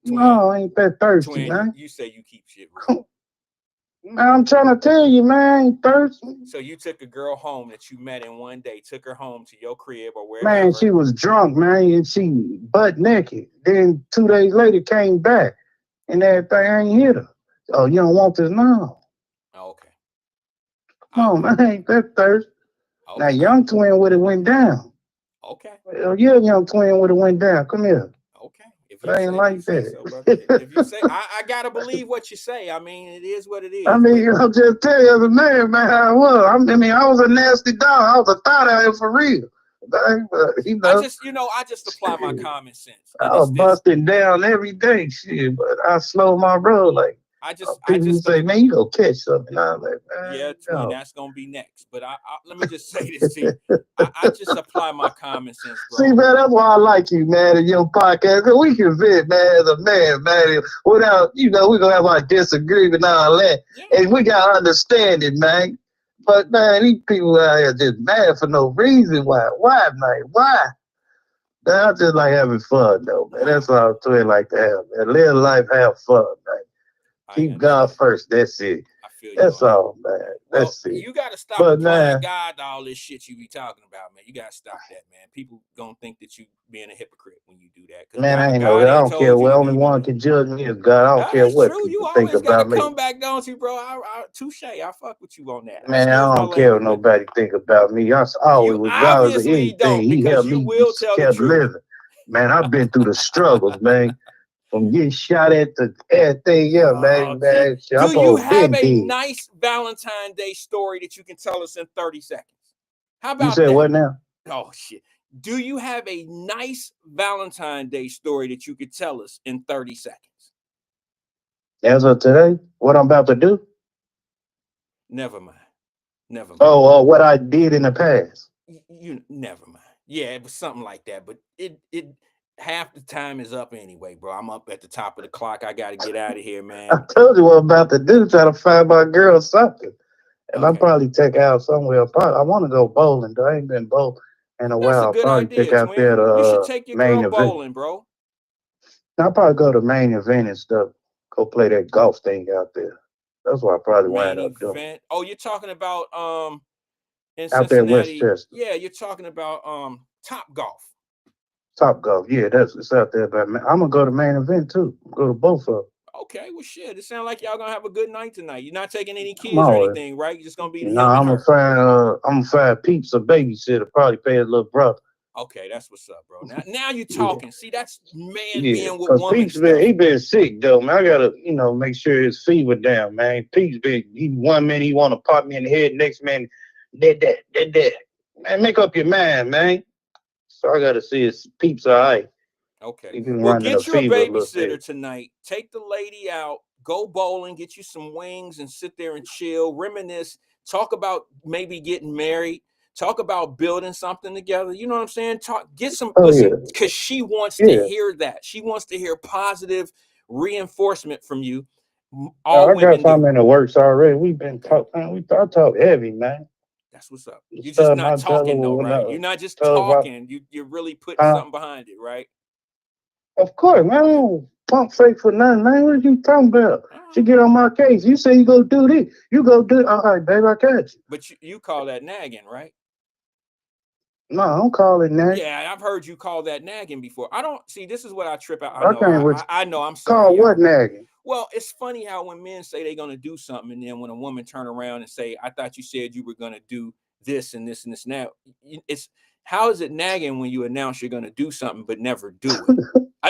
Twin, no, I ain't that thirsty, Twin, man. you say you keep shit real. Man, I'm trying to tell you, man, I ain't thirsty. So you took a girl home that you met in one day, took her home to your crib or wherever. Man, she was drunk, man, and she butt naked. Then 2 days later came back, and everything, I ain't hit her. Oh, you don't want this? No. Okay. Come on, man, ain't that thirsty. Okay. Now, young twin would have went down. Okay. Hell yeah, young twin would have went down. Come here. Okay. If I ain't like that. So, brother. If you say, I gotta believe what you say. I mean, it is what it is. I mean, I'm just telling you as a man, how I was. I was a nasty dog. I was a thought out here for real. I just apply my common sense. I was busting down every day, shit, but I slow my roll. Like, people say, man, you go catch something. I was like, man, yeah, Twin, that's gonna be next. But let me just say this to you. I just apply my common sense, bro. See, man, that's why I like you, man, in your podcast. Cause we can vent, man, as a man, without, we're gonna have our disagreement and all that. Yeah. And we gotta understand it, man. But man, these people out here just mad for no reason. Why, man? Why? I just like having fun though, man. That's all twin like to have, man. Live life, have fun, man. I Keep God understand. first. That's it. I feel you That's on that. all, man. Well, That's it. you got to stop But applying man, God to all this shit you be talking about, man. You got to stop that, man. People gonna think that you being a hypocrite when you do that, because man, I ain't know God that. I ain't don't care told you what. to Only do none one of that. can judge me is God. I don't care That's what true. You people think always got to about me. come back, don't you, bro? Touche. I fuck with you on that. Man, Excuse I my don't care what language, but nobody think about me. Always, you regardless of obviously anything, don't, he because helped you me will tell the kept truth. living. Man, I've been through the struggles, man. From getting shot at to everything, yeah, Oh, man, man. Shit, I'm do you supposed to have been a dead. nice Valentine's Day story that you can tell us in 30 seconds? How You about said that? what now? Oh shit. Do you have a nice Valentine's Day story that you could tell us in 30 seconds? As of today, what I'm about to do? Never mind. Never mind. Oh, what I did in the past. You never mind. Yeah, it was something like that, but it half the time is up anyway, bro. I'm up at the top of the clock. I got to get out of here, I man. told you what I'm about to do. Try to find my girl something, and I'll Okay. probably take her out somewhere. Probably, I want to go bowling. Though. I ain't been bowling in a That's while. a I'll good probably take idea, out there twin. the You should take your main girl event. bowling, bro. I'll probably go to main event and stuff. Go play that golf thing out there. That's what I probably Main wind up doing event. Oh, you're talking about in out there in Cincinnati. Westchester. Yeah, you're talking about Top Golf. Top golf, yeah, that's it's out there. But I'm gonna go to main event too. Go to both of them. Okay, well, shit. It sounds like y'all gonna have a good night tonight. You're not taking any I'm kids or always. anything, right? You're just gonna be No, him and her. I'm gonna find peeps a babysitter. Probably pay his little brother. Okay, that's what's up, bro. Now you're talking. See, that's man Yeah, being with cause woman Pete's been stuff. he been sick though, man. I gotta make sure his fever down, man. Pete's been he 1 minute he want to pop me in the head, next man that. Man, make up your mind, man. So I gotta see his peeps all right. Okay. He been Well, running a get you a fever a little bit. babysitter tonight. Take the lady out, go bowling, get you some wings, and sit there and chill, reminisce, talk about maybe getting married, talk about building something together. You know what I'm saying? Get some, Oh listen, yeah, because she wants to yeah. hear that. She wants to hear positive reinforcement from you. All I got women do. something in the works already. We've been Okay. talking. I talk heavy, man. That's what's up. You You're just starting, not I tell her talking though, when right? I You're not just tell her, talking. You're really putting huh? something behind it, right? Of course, man. I Okay. don't pump fake for nothing, man. What are you talking about? All She right. get on my case. You say you go do this. You go do. All right, babe, I got you. But you call that nagging, right? No, I don't call it nag. Yeah, I've heard you call that nagging before. I don't see. This is what I trip out. I I know. can't with I know. I'm sorry, call what y'all. nagging. Well, it's funny how when men say they're gonna do something, and then when a woman turn around and say, "I thought you said you were gonna do this and this and this." Now, it's how is it nagging when you announce you're gonna do something but never do it?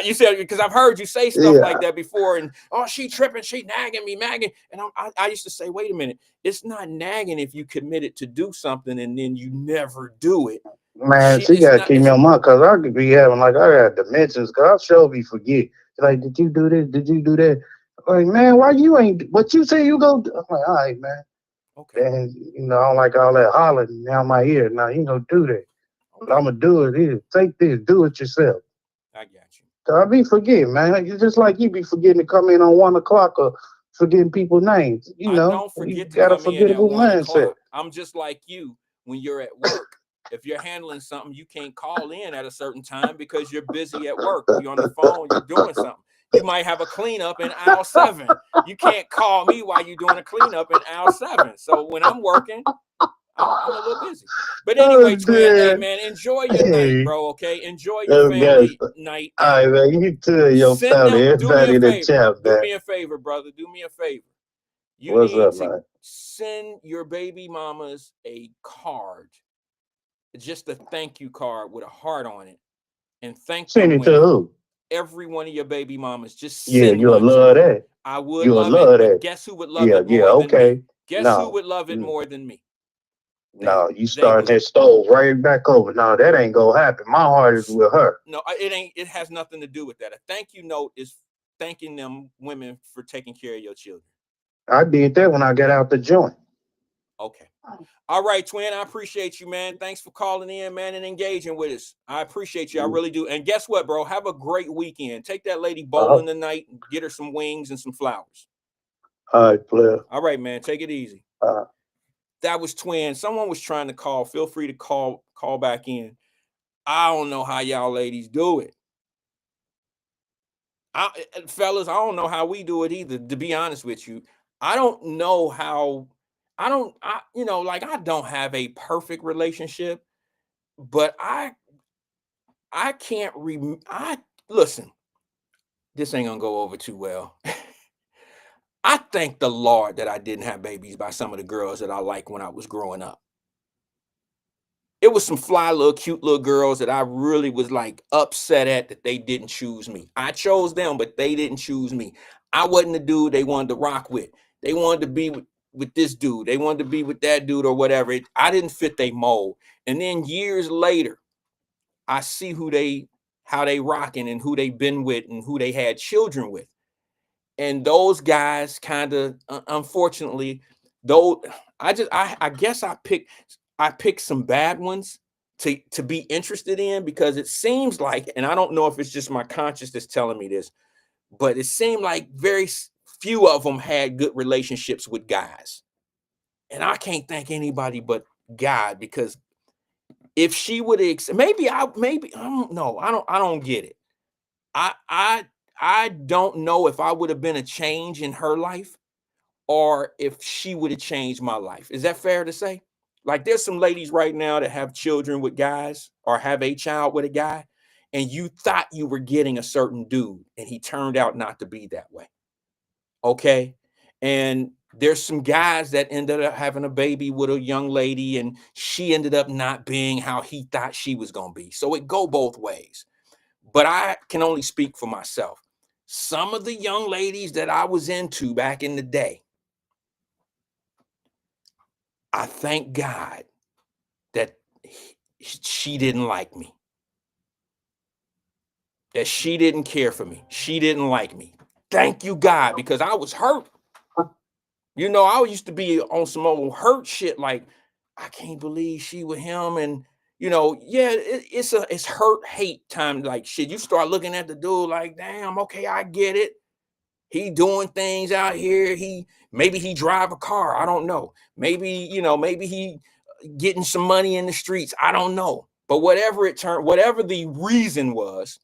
You said, because I've heard you say stuff like Yeah, that before, and oh, she tripping, she nagging me, nagging, and I used to say, wait a minute, it's not nagging if you committed to do something and then you never do it. man. She, She it's gotta not. keep me It's on my cause I could be having like I got dimensions. Cause I sure be forget. Like, did you do this? Did you do that? Like, man, why you ain't? What you say you go? Do? I'm like, all right, man. okay. And I don't like all that hollering down my ear. Now you gonna do that. What I'm Okay, gonna do it is take this, do it yourself. I got you. So I be forgetting, man. Like, it's just like you be forgetting to come in on 1 o'clock or forgetting people's names. I don't You forget to got a come in at forgettable one mindset. o'clock. I'm just like you when you're at work. If you're handling something, you can't call in at a certain time because you're busy at work. You're on the phone, you're doing something. You might have a cleanup in aisle 7. You can't call me while you're doing a cleanup in aisle 7. So when I'm working, I'm a little busy. But Oh, anyway, twin, hey man. man, enjoy your night, Hey, bro. Okay, enjoy your okay. family night, All and right, man. You too, and your send family, them. Do me everybody a in the favor. chat, Do man. me a favor, brother. Do me a favor. You What's need up, to man? send your baby mamas a card, just a thank you card with a heart on it, and thank Send them it to women. who? Every one of your baby mamas, just Yeah, send you'll one to love them. that. I would You'll love it, love but that. guess who would love Yeah, it yeah, more than me? okay. Guess who No. would love it Mm. more than me? No, you They starting would. that stove right back over. No, that ain't gonna happen. My heart is with her. No, it ain't. It has nothing to do with that. A thank you note is thanking them women for taking care of your children. I did that when I got out the joint. Okay. All right, twin. I appreciate you, man. Thanks for calling in, man, and engaging with us. I appreciate you. I really do. And guess what, bro? Have a great weekend. Take that lady Uh-huh. bowling tonight and get her some wings and some flowers. All right, player. All right, man. Take it easy. Uh, That was twin. Someone was trying to call. Feel free to call back in. I don't know how y'all ladies do it. Fellas, I don't know how we do it either, to be honest with you. I don't know how. Like, I don't have a perfect relationship, but I can't I listen, this ain't gonna go over too well. I thank the Lord that I didn't have babies by some of the girls that I liked when I was growing up. It was some fly little cute little girls that I really was like upset at that they didn't choose me. I chose them, but they didn't choose me. I wasn't the dude they wanted to rock with. They wanted to be with this dude. They wanted to be with that dude or whatever. I didn't fit their mold. And then years later, I see how they rocking and who they been with and who they had children with. And those guys kind of, unfortunately, though, I guess I picked some bad ones to be interested in, because it seems like, and I don't know if it's just my conscience that's telling me this, but it seemed like very few of them had good relationships with guys. And I can't thank anybody but God, because if she would have, maybe I don't know. I don't get it. I I I don't know if I would have been a change in her life or if she would have changed my life. Is that fair to say? Like, there's some ladies right now that have children with guys or have a child with a guy, and you thought you were getting a certain dude, and he turned out not to be that way. Okay. And there's some guys that ended up having a baby with a young lady, and she ended up not being how he thought she was going to be. So it go both ways. But I can only speak for myself. Some of the young ladies that I was into back in the day, I thank God that she didn't like me, that she didn't care for me. She didn't like me. Thank you, God, because I was hurt. I used to be on some old hurt shit. Like, I can't believe she with him. And, yeah, it's hurt hate time. Like, shit, you start looking at the dude like, damn, okay, I get it. He doing things out here. Maybe he drive a car. I don't know. Maybe he getting some money in the streets. I don't know. But whatever the reason was,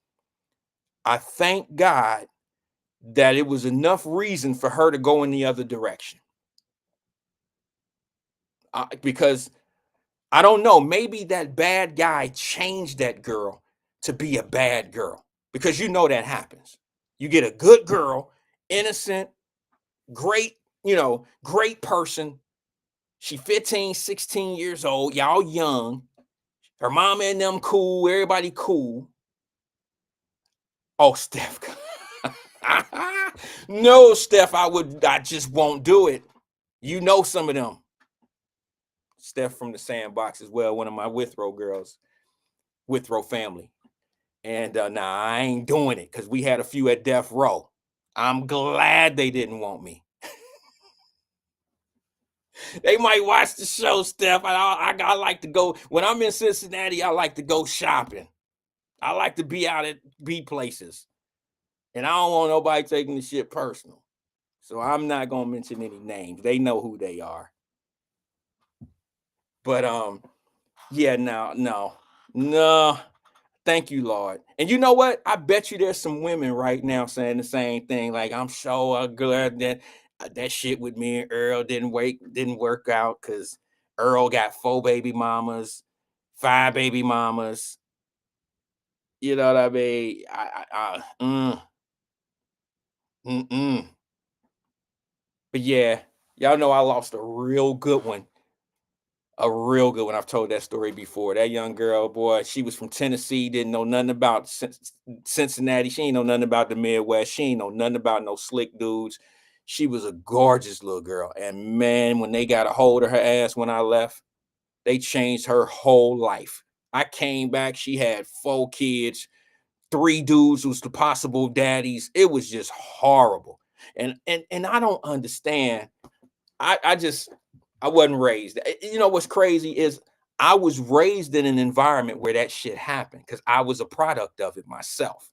I thank God that it was enough reason for her to go in the other direction. Because I don't know, maybe that bad guy changed that girl to be a bad girl, because that happens. You get a good girl, innocent, great, great person. She 15, 16 years old, y'all young. Her mama and them cool, everybody cool. Oh, Steph. No, Steph, I just won't do it. Some of them. Steph from the Sandbox as well, one of my Withrow girls, Withrow family. And nah, I ain't doing it, because we had a few at death row. I'm glad they didn't want me. They might watch the show, Steph. I like to go, when I'm in Cincinnati, I like to go shopping. I like to be places. And I don't want nobody taking the shit personal. So I'm not going to mention any names. They know who they are. But yeah, no. Thank you, Lord. And you know what? I bet you there's some women right now saying the same thing. Like, I'm so glad that shit with me and Earl didn't work out, because Earl got 4 baby mamas, 5 baby mamas. You know what I mean? But yeah, y'all know I lost a real good one. A real good one. I've told that story before. That young girl, boy, she was from Tennessee, didn't know nothing about Cincinnati. She ain't know nothing about the Midwest. She ain't know nothing about no slick dudes. She was a gorgeous little girl. And man, when they got a hold of her ass when I left, they changed her whole life. I came back, she had 4 kids, 3 dudes who's the possible daddies. It was just horrible. And I don't understand. I wasn't raised. What's crazy is I was raised in an environment where that shit happened, because I was a product of it myself.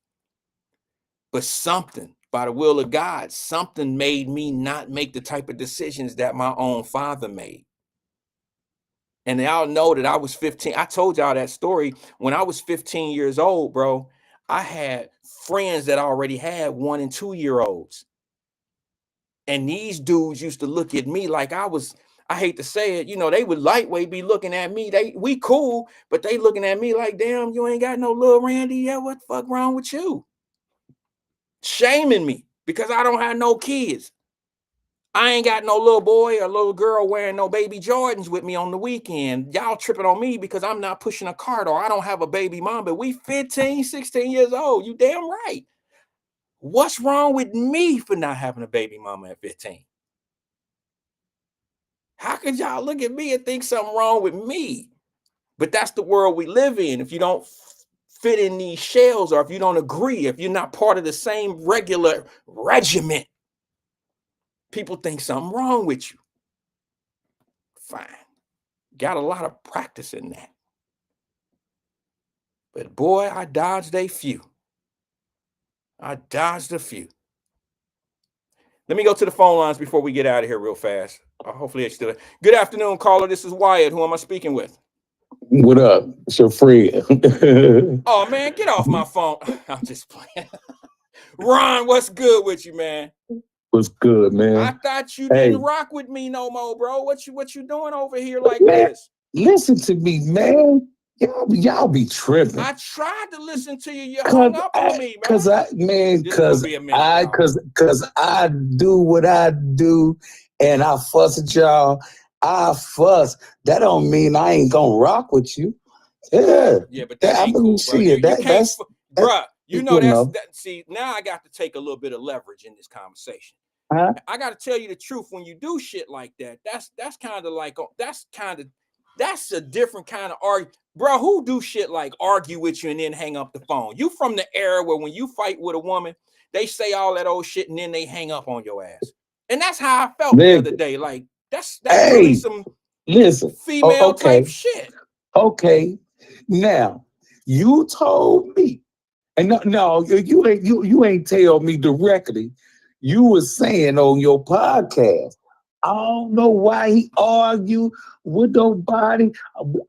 But something, by the will of God, something made me not make the type of decisions that my own father made. And y'all know that I was 15. I told y'all that story. When I was 15 years old, bro, I had friends that already had 1 and 2 year olds. And these dudes used to look at me like I hate to say it, you know, they would lightweight be looking at me. We cool, but they looking at me like, damn, you ain't got no little Randy. Yeah, what the fuck wrong with you? Shaming me because I don't have no kids. I ain't got no little boy or little girl wearing no baby Jordans with me on the weekend. Y'all tripping on me because I'm not pushing a cart or I don't have a baby mom, but we 15, 16 years old. You damn right. What's wrong with me for not having a baby mama at 15? How could y'all look at me and think something wrong with me? But that's the world we live in. If you don't fit in these shells, or if you don't agree, if you're not part of the same regular regiment, people think something wrong with you. Fine. Got a lot of practice in that. But boy, I dodged a few. I dodged a few. Let me go to the phone lines before we get out of here real fast. Hopefully it's still. Good afternoon, caller. This is Wyatt. Who am I speaking with? What up? It's your friend. Oh, man, get off my phone. I'm just playing. Ron, what's good with you, man? What's good, man? I thought you didn't rock with me no more, bro. What you doing over here like man, this? Listen to me, man. Y'all be tripping. I tried to listen to you. You hung up on me, man. Cause I do what I do, and I fuss at y'all. I fuss. That don't mean I ain't gonna rock with you. Yeah, but that ain't cool, bro. You can't, bruh. You know see, now I got to take a little bit of leverage in this conversation. I got to tell you the truth. When you do shit like that, that's kind of like that's a different kind of argument, bro. Who do shit like argue with you and then hang up the phone? You from the era where when you fight with a woman, they say all that old shit and then they hang up on your ass. And that's how I felt the other day. Like that's really some female type shit. Okay, now you told me. And no, you ain't tell me directly. You were saying on your podcast, I don't know why he argue with nobody.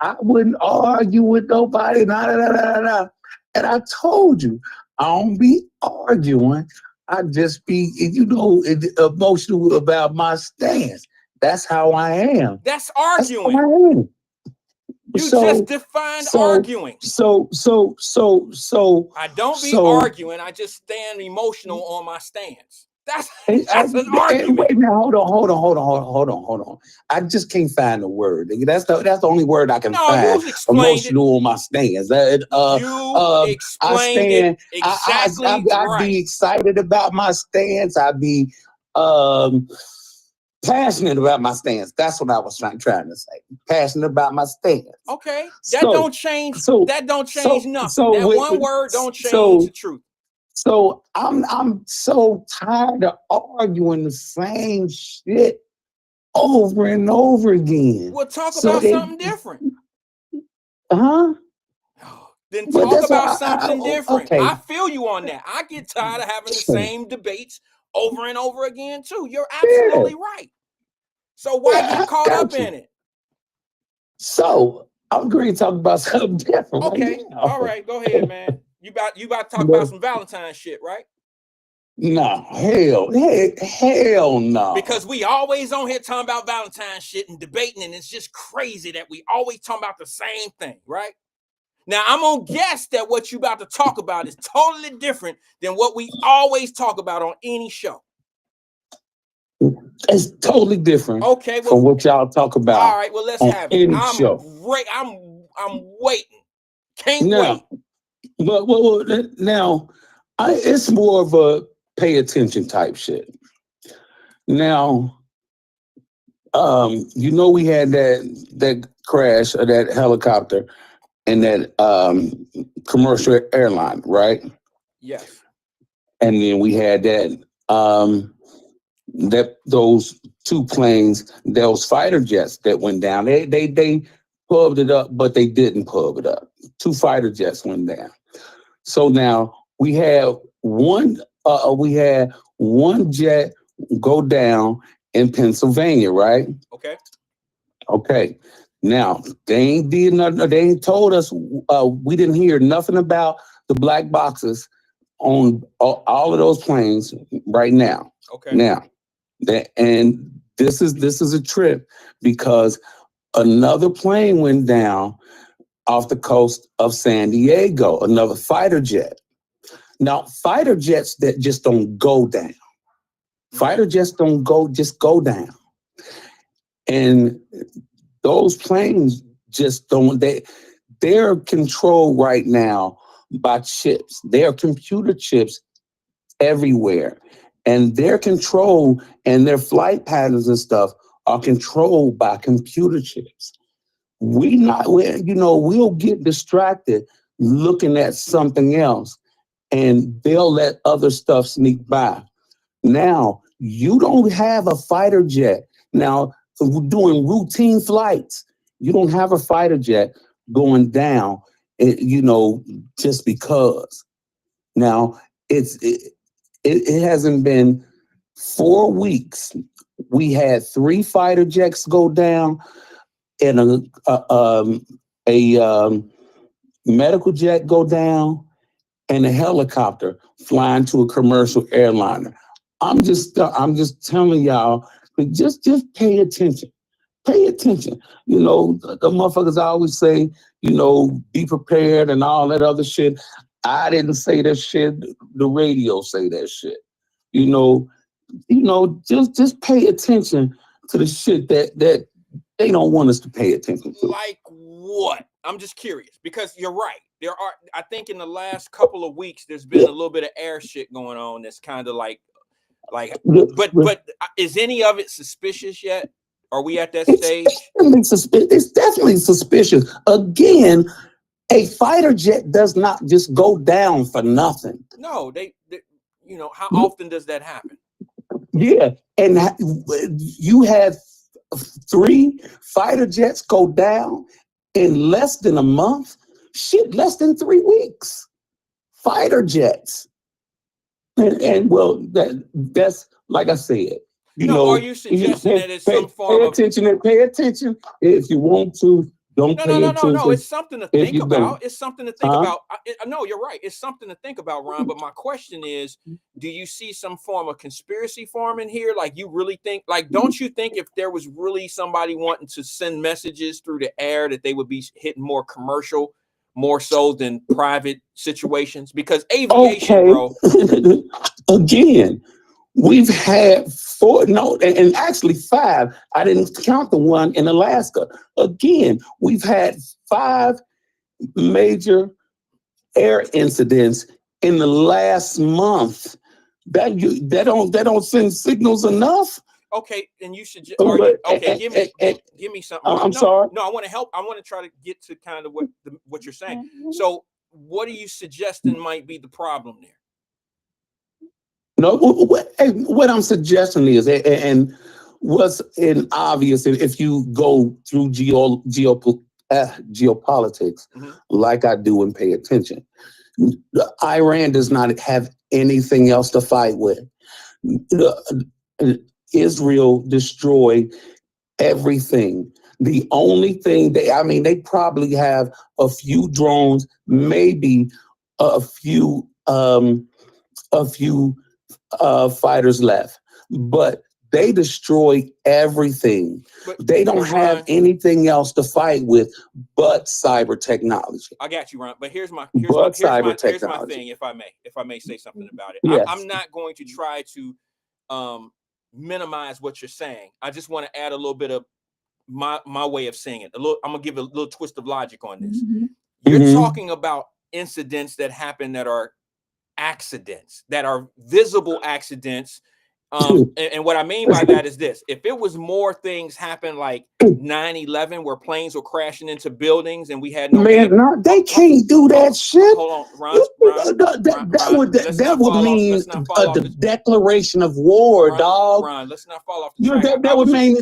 I wouldn't argue with nobody. Nah. And I told you, I don't be arguing. I just be, emotional about my stance. That's how I am. That's arguing. That's how I am. You just defined arguing. So I don't be arguing. I just stand emotional on my stance. That's an argument. Wait, now hold on. I just can't find the word. That's the only word I can find. Emotional on my stance. You explained it exactly right. I'd be excited about my stance. I'd be passionate about my stance. That's what I was trying to say. Passionate about my stance. Okay, that don't change. That don't change nothing. That one word don't change the truth. So I'm so tired of arguing the same shit over and over again. Well, talk about something different. Huh? Then talk about something different. Okay. I feel you on that. I get tired of having the same debates over and over again too. You're absolutely right. So why get caught up in it? So I'm going to talk about something different. Okay. Right, all right. Go ahead, man. You about to talk about some Valentine's shit, right? No, hell no. Because we always on here talking about Valentine's shit and debating, and it's just crazy that we always talking about the same thing, right? Now, I'm going to guess that what you about to talk about is totally different than what we always talk about on any show. It's totally different from what y'all talk about. All right, well, let's have it. I'm waiting. Can't wait. Well, now, it's more of a pay attention type shit. Now, we had that crash of that helicopter and that commercial airline, right? Yes. And then we had those two planes, those fighter jets that went down. They pubbed it up, but they didn't pub it up. 2 fighter jets went down. So now we have one jet go down in Pennsylvania, right? Okay. Okay. Now, they ain't did nothing. They ain't told us. We didn't hear nothing about the black boxes on all of those planes right now. Okay. Now, this is a trip because another plane went down off the coast of San Diego, another fighter jet. Now, fighter jets that just don't go down. Fighter jets don't just go down. And those planes just don't, they're controlled right now by chips. There are computer chips everywhere. And their control and their flight patterns and stuff are controlled by computer chips. We'll get distracted looking at something else and they'll let other stuff sneak by. Now, you don't have a fighter jet. Now, doing routine flights, you don't have a fighter jet going down, just because. Now, it hasn't been 4 weeks. We had 3 fighter jets go down and a medical jet go down and a helicopter flying to a commercial airliner. I'm just telling y'all, just pay attention. Pay attention. The motherfuckers always say, be prepared and all that other shit. I didn't say that shit. The radio say that shit. Just pay attention to the shit that they don't want us to pay attention to. Like what? I'm just curious because you're right. I think in the last couple of weeks, there's been a little bit of air shit going on that's kind of like, but is any of it suspicious yet? Are we at that stage? It's definitely suspicious. Again, a fighter jet does not just go down for nothing. No, they how often does that happen? Yeah, and you had 3 fighter jets go down in less than a month. Shit, less than 3 weeks. Fighter jets. And well, that's like I said. Are you suggesting that it's some form of pay attention? If you want to, don't pay attention. No. It's something to think about. It's something to think Huh? about. No, you're right. It's something to think about, Ron. But my question is, do you see some form of conspiracy forming here? Like, you really think, don't you think if there was really somebody wanting to send messages through the air that they would be hitting more commercial, more so than private situations? Because aviation, bro. Again, we've had 4, and actually 5. I didn't count the one in Alaska. Again, we've had 5 major air incidents in the last month. That don't send signals enough. Okay, and you should give me something. I'm sorry. No, I want to help. I want to try to get to kind of what you're saying. So, what are you suggesting might be the problem there? No, what I'm suggesting is, and what's obvious, if you go through geopolitics like I do and pay attention, Iran does not have anything else to fight with. Israel destroyed everything. The only thing they probably have a few drones, maybe a few fighters left, but they destroy everything. But they don't have anything else to fight with but cyber technology. I got you, Ron. But here's my thing, if I may say something about it. Yes. I'm not going to try to minimize what you're saying. I just want to add a little bit of my way of saying it. I'm gonna give a little twist of logic on this. You're talking about incidents that happen that are accidents, that are visible accidents. And what I mean by that is this: if it was more things happen like 9/11 where planes were crashing into buildings and we had they can't do that shit. Hold on, Ron. That would mean a declaration of war, dog. Ron, let's not fall off the track. That would mean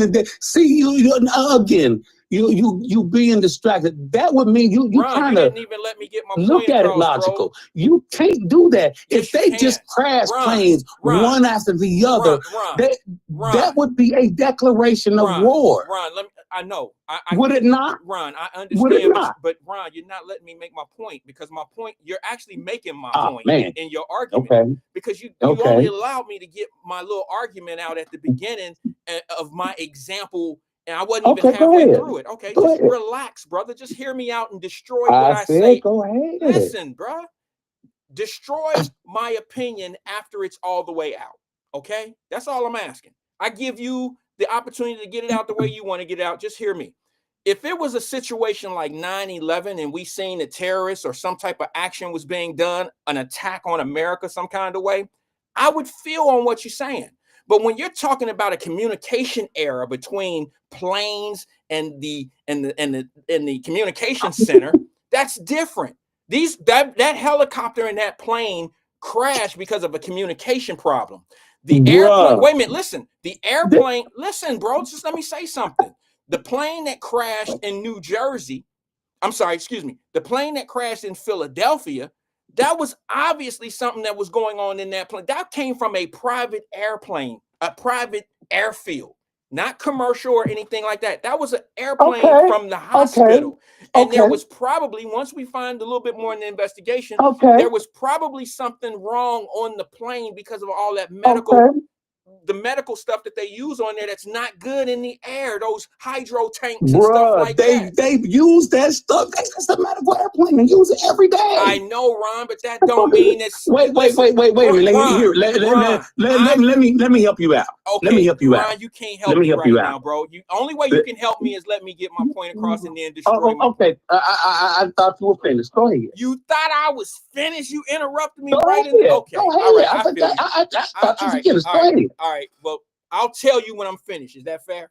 that. See, you again. You being distracted. That would mean you trying to even let me get my look at it logical. Bro. You can't do that. Yes, if they just crash planes one after the other, that would be a declaration of war. Ron, I know. Would it not? Ron, I Would it understand, not? but Ron, you're not letting me make my point, because my point, you're actually making my point Man. in your argument. Okay. Because you Okay. only allowed me to get my little argument out at the beginning of my example, and I wasn't even halfway through it. Okay, Go just ahead. relax, brother. Just hear me out and destroy what I said, say. go ahead. Listen, bro. Destroy my opinion after it's all the way out. Okay? That's all I'm asking. I give you the opportunity to get it out the way you want to get it out. Just hear me. If it was a situation like 9/11 and we seen a terrorist or some type of action was being done, an attack on America some kind of way, I would feel on what you're saying. But when you're talking about a communication error between planes and the communication center, that's different. That helicopter and that plane crashed because of a communication problem. The airplane, wait a minute, listen. The airplane, listen, bro, just let me say something. The plane that crashed in New Jersey, I'm sorry, excuse me, the plane that crashed in Philadelphia, that was obviously something that was going on in that plane. That came from a private airplane, a private airfield, not commercial or anything like that. That was an airplane from the hospital. And there was probably, once we find a little bit more in the investigation, there was probably something wrong on the plane because of all that the medical stuff that they use on there that's not good in the air, those hydro tanks and stuff like that. They use that stuff. That's a medical airplane and use it every day. I know, Ron, but that don't mean it's wait a minute. Let me help you out. Okay, let me help you Ron, out. You can't help me right now, bro. Only way you can help me is let me get my point across and then destroy my point. I thought you were finished. Go ahead. You thought I was finished? You interrupted me Go right ahead. in the okay. Go ahead. All right, I thought you were finished. Go ahead. All right, well, I'll tell you when I'm finished. Is that fair?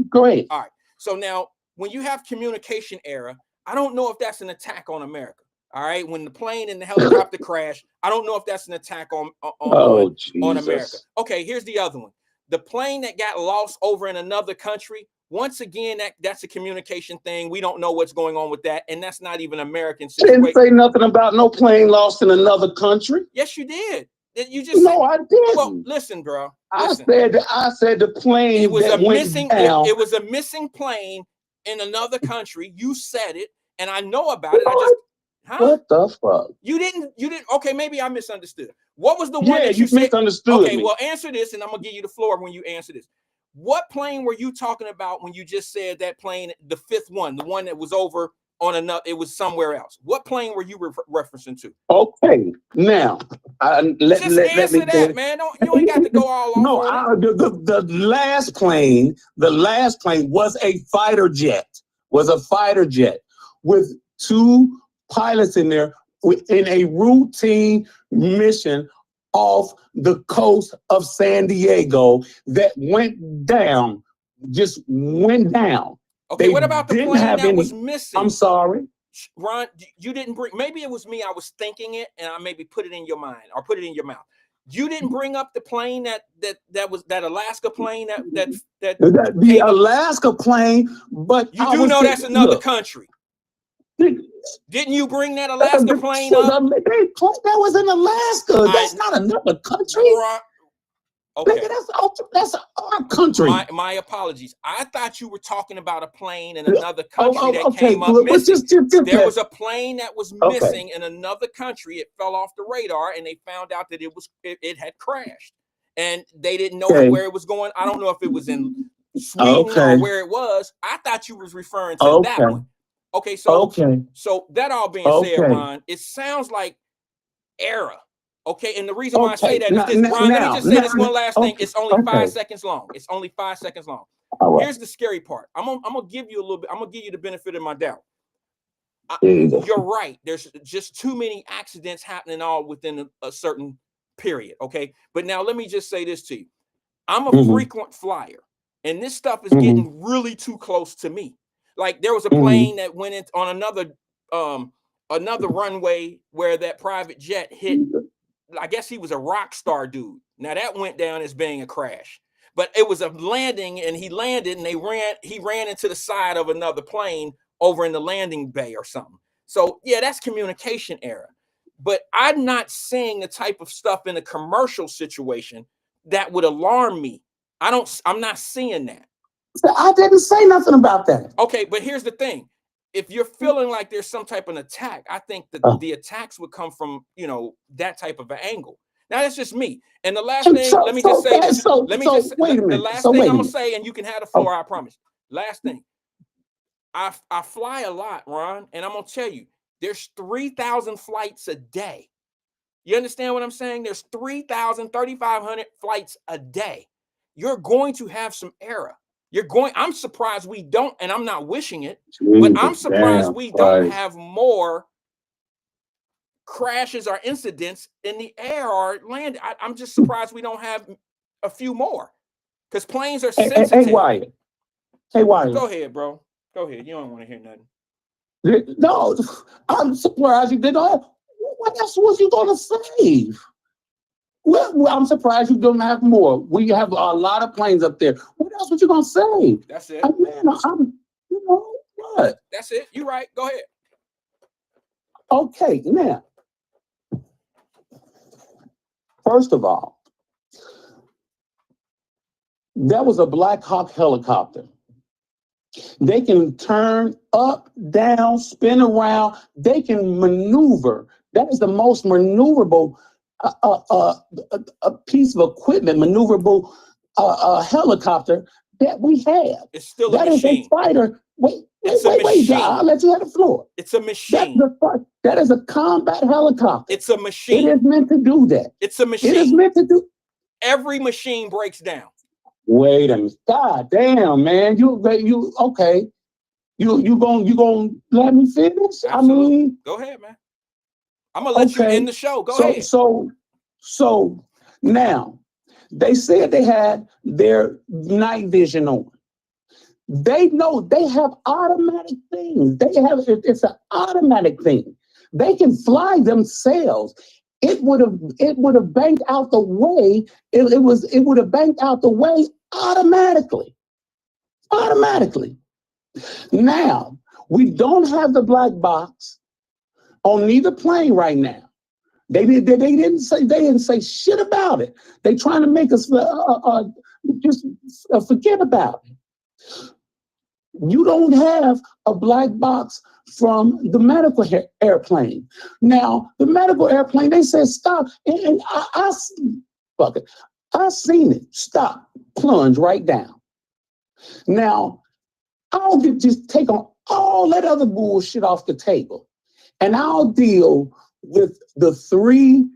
Go ahead. All right. So now, when you have communication error, I don't know if that's an attack on America. All right. When the plane and the helicopter crash, I don't know if that's an attack on America. Okay. Here's the other one. The plane that got lost over in another country. Once again, that's a communication thing. We don't know what's going on with that, and that's not even American situation. Didn't say nothing about no plane lost in another country. Yes, you did. You just I didn't. Well, listen, bro. Listen. I said the plane it was that a went missing. down. It was a missing plane in another country. You said it, and I know about it. What the fuck? You didn't. Okay, maybe I misunderstood. What was the one that you misunderstood? Okay, me. well, answer this, and I'm gonna give you the floor when you answer this. What plane were you talking about when you just said that plane, the fifth one, the one that was over on another? It was somewhere else. What plane were you referencing to? Okay, now let me that, man. You ain't got to go all off. No, the last plane was a fighter jet. With two pilots in there in a routine mission off the coast of San Diego that just went down. Okay, what about the plane that was missing? I'm sorry. Ron, you didn't bring, maybe it was me, I was thinking it, and I maybe put it in your mind or put it in your mouth. You didn't bring up the plane that was that Alaska plane the Alaska plane, but you do know that's another country. Didn't you bring that Alaska plane up? That was in Alaska. That's not another country. Okay, that's our country. My apologies. I thought you were talking about a plane in another country that came up missing. There was a plane that was missing in another country. It fell off the radar, and they found out that it had crashed, and they didn't know where it was going. I don't know if it was in Sweden or where it was. I thought you was referring to that one. Okay, so that all being said, Ron, it sounds like error. Okay, and the reason why I say that is this, Ron, let me just say this one last thing. It's only 5 seconds long. It's only 5 seconds long. Right. Here's the scary part. I'm gonna give you a little bit. I'm gonna give you the benefit of my doubt. You're right. There's just too many accidents happening all within a certain period. Okay, but now let me just say this to you. I'm a frequent flyer, and this stuff is getting really too close to me. Like there was a plane that went in on another runway where that private jet hit. I guess he was a rock star dude. Now that went down as being a crash, but it was a landing, and he landed, and he ran into the side of another plane over in the landing bay or something. So yeah, that's communication error. But I'm not seeing the type of stuff in a commercial situation that would alarm me. I'm not seeing that. I didn't say nothing about that. Okay, but here's the thing. If you're feeling like there's some type of attack, I think that the attacks would come from, that type of an angle. Now that's just me. And the last thing, let me just say this. Wait a minute. The last thing I'm gonna say, and you can have the floor, I promise. Last thing. I fly a lot, Ron, and I'm gonna tell you, there's 3,000 flights a day. You understand what I'm saying? There's 3,000, 3,500 flights a day. You're going to have some error. I'm surprised we don't, and I'm not wishing it, but I'm surprised we don't have more crashes or incidents in the air or land. I'm just surprised we don't have a few more, because planes are sensitive. Hey, Wyatt. Go ahead, bro. Go ahead. You don't want to hear nothing. No, I'm surprised you didn't. What else was you going to say? Well, I'm surprised you don't have more. We have a lot of planes up there. What else was you going to say? That's it. What? That's it. You're right. Go ahead. Okay, now, first of all, that was a Black Hawk helicopter. They can turn up, down, spin around. They can maneuver. That is the most maneuverable a piece of equipment, maneuverable helicopter that we have. It's still a machine. That is a fighter. Wait, I'll let you have the floor. It's a machine. That is a combat helicopter. It's a machine. It is meant to do that. It's a machine. It is meant to do. Every machine breaks down. Wait a minute. God damn, man. You okay. You gonna let me finish? Absolutely. I mean, go ahead, man. I'm gonna let you end the show. Go ahead. So now they said they had their night vision on. They know they have automatic things. It's an automatic thing. They can fly themselves. It would have banked out the way. It would have banked out the way automatically. Now we don't have the black box on neither plane right now. They didn't say shit about it. They trying to make us just forget about it. You don't have a black box from the medical airplane. Now, the medical airplane, they said stop. And I seen it. Stop. Plunge right down. Now, I'll just take on all that other bullshit off the table. And I'll deal with the $3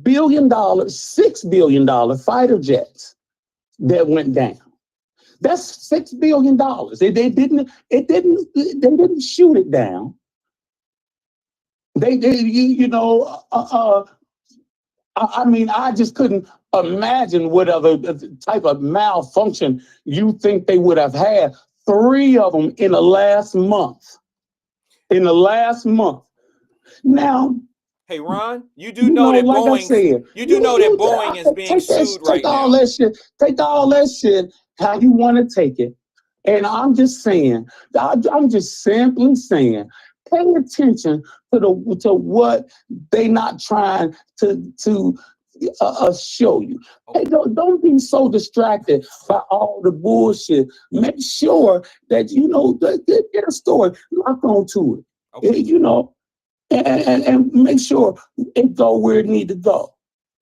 billion, $6 billion fighter jets that went down. That's $6 billion. They didn't shoot it down. I mean, I just couldn't imagine what other type of malfunction you think they would have had. 3 of them in the last month. Now, hey, Ron, you do know that like Boeing. You do know that Boeing is being sued right now. Take all that shit how you want to take it. And I'm just saying, I'm just simply saying, pay attention to what they not trying to show you. Hey, don't be so distracted by all the bullshit. Make sure that get a story, lock onto it. Okay. And make sure it go where it need to go.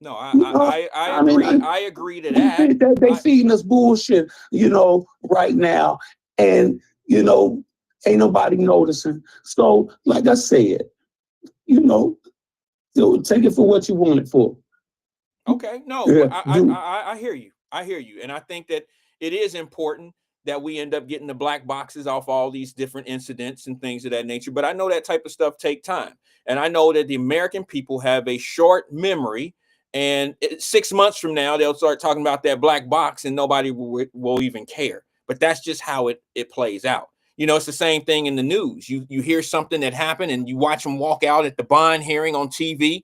No, I agree. I agree to that. They feeding us bullshit, right now, and ain't nobody noticing. So, like I said, take it for what you want it for. Okay, no, I hear you. And I think that it is important that we end up getting the black boxes off all these different incidents and things of that nature. But I know that type of stuff take time. And I know that the American people have a short memory. And 6 months from now, they'll start talking about that black box and nobody will even care. But that's just how it plays out. It's the same thing in the news. You hear something that happened and you watch them walk out at the bond hearing on TV.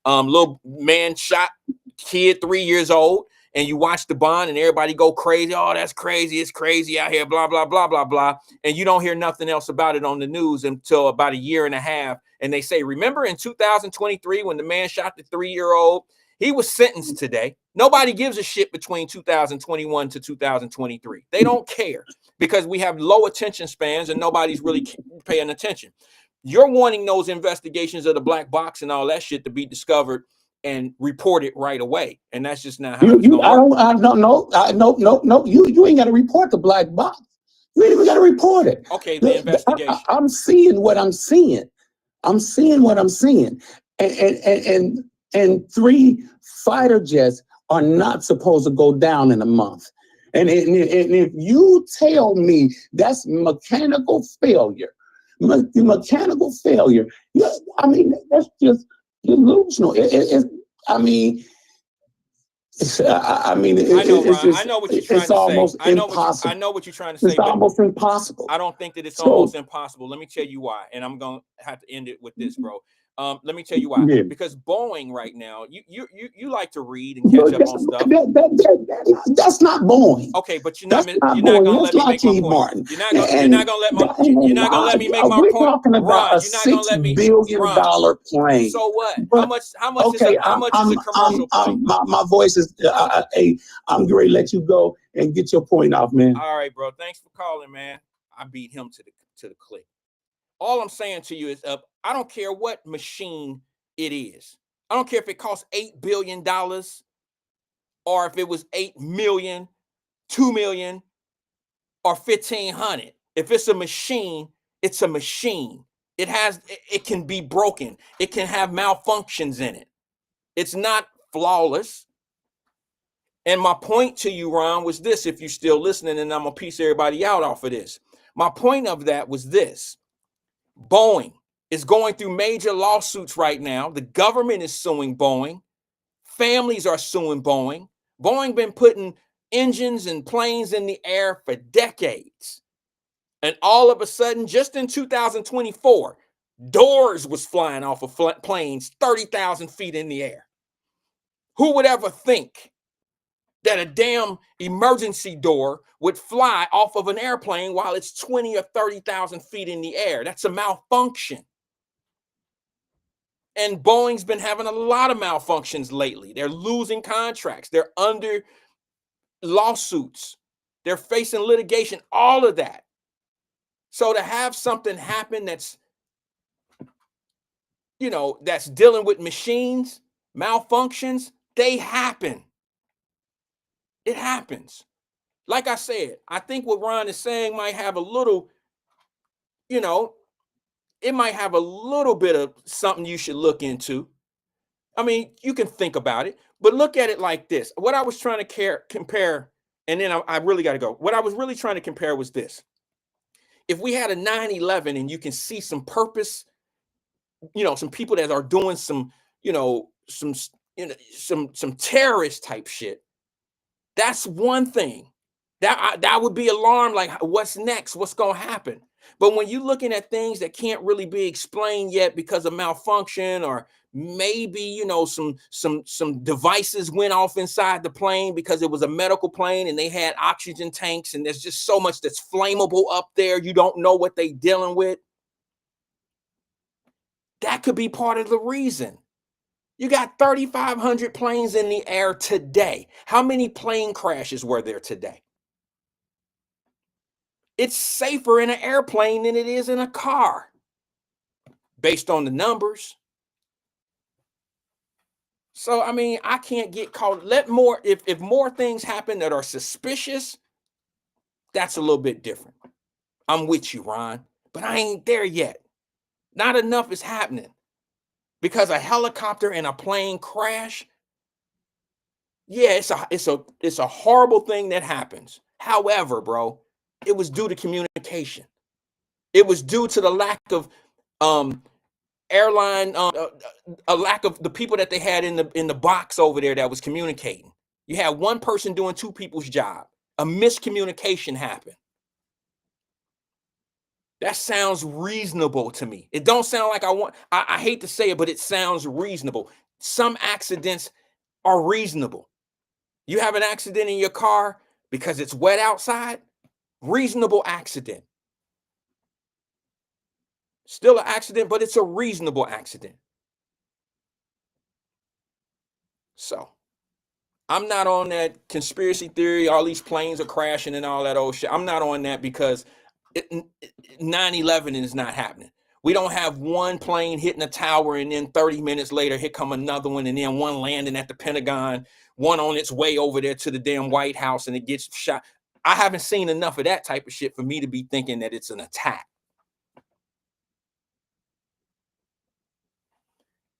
Little man shot kid 3 years old, and you watch the bond and everybody go crazy. Oh, that's crazy. It's crazy out here, blah, blah, blah, blah, blah. And you don't hear nothing else about it on the news until about a year and a half. And they say, remember in 2023 when the man shot the 3-year-old He was sentenced today. Nobody gives a shit between 2021 to 2023. They don't care because we have low attention spans and nobody's really paying attention. You're wanting those investigations of the black box and all that shit to be discovered and reported right away, and that's just not how it's gonna work. No. You ain't got to report the black box. You ain't even got to report it. Okay, the investigation. I'm seeing what I'm seeing. I'm seeing what I'm seeing. And 3 fighter jets are not supposed to go down in a month. And if you tell me that's mechanical failure, mechanical failure, I mean, that's just delusional. I mean, I know, Ron. I know what you're trying to say. Almost impossible. I know what you're trying to say. It's almost impossible. I don't think that it's almost impossible. Let me tell you why, and I'm gonna have to end it with this, bro. Let me tell you why. Yeah. Because Boeing right now, you like to read and catch up on stuff. That's not Boeing. Okay, but you're not gonna let me make my point. You're not gonna let me make my point. We're talking about a $6 billion plane. So what? How much is a commercial plane? My voice is. I'm going to let you go and get your point off, man. All right, bro. Thanks for calling, man. I beat him to the click. All I'm saying to you is, I don't care what machine it is. I don't care if it costs $8 billion or if it was 8 million, 2 million, or 1,500. If it's a machine, it's a machine. It can be broken. It can have malfunctions in it. It's not flawless. And my point to you, Ron, was this, if you're still listening, and I'm going to piece everybody out off of this. My point of that was this. Boeing is going through major lawsuits right now. The government is suing Boeing. Families are suing Boeing. Boeing been putting engines and planes in the air for decades. And all of a sudden, just in 2024, doors was flying off of planes 30,000 feet in the air. Who would ever think that a damn emergency door would fly off of an airplane while it's 20 or 30,000 feet in the air? That's a malfunction. And Boeing's been having a lot of malfunctions lately. They're losing contracts. They're under lawsuits. They're facing litigation, all of that. So to have something happen that's dealing with machines, malfunctions, they happen. It happens. Like I said, I think what Ron is saying might have a little, it might have a little bit of something you should look into. I mean, you can think about it, but look at it like this. What I was trying to compare, and then I really got to go. What I was really trying to compare was this. If we had a 9/11 and you can see some purpose, some people that are doing some terrorist type shit, that's one thing. That would be alarm, like what's next? What's going to happen? But when you're looking at things that can't really be explained yet because of malfunction, or maybe, some devices went off inside the plane because it was a medical plane and they had oxygen tanks, and there's just so much that's flammable up there. You don't know what they're dealing with. That could be part of the reason. You got 3,500 planes in the air today. How many plane crashes were there today? It's safer in an airplane than it is in a car, based on the numbers. So, I mean, I can't get caught. If more things happen that are suspicious, that's a little bit different. I'm with you, Ron, but I ain't there yet. Not enough is happening. Because a helicopter and a plane crash, yeah, it's a horrible thing that happens. However, bro, it was due to communication. It was due to the lack of airline, a lack of the people that they had in the box over there that was communicating. You had one person doing two people's job. A miscommunication happened. That sounds reasonable to me. It don't sound like I hate to say it, but it sounds reasonable. Some accidents are reasonable. You have an accident in your car because it's wet outside, reasonable accident. Still an accident, but it's a reasonable accident. So I'm not on that conspiracy theory, all these planes are crashing and all that old shit. I'm not on that because 9/11 is not happening. We don't have one plane hitting a tower and then 30 minutes later, here come another one, and then one landing at the Pentagon, one on its way over there to the damn White House and it gets shot. I haven't seen enough of that type of shit for me to be thinking that it's an attack.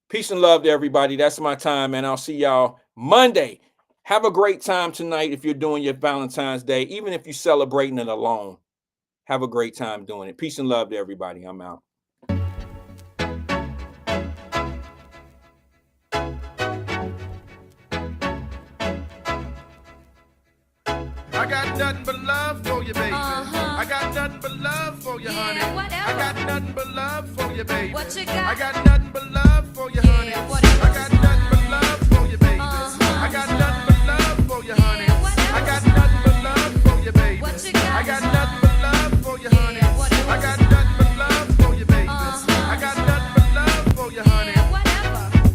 Peace and love to everybody. That's my time, man. I'll see y'all Monday. Have a great time tonight if you're doing your Valentine's Day. Even if you're celebrating it alone, have a great time doing it. Peace and love to everybody. I'm out. I got nothing but love for you, baby. I got nothing but love for you, honey. I got nothing but love for you, baby. What you got? I got nothing but love for you, honey. I got nothing but love for you, baby. I got nothing but love for you, honey. I got nothing but love for you, baby. I got nothing but love for you, honey. I got nothing but love for you, baby. I got nothing but love for you, honey.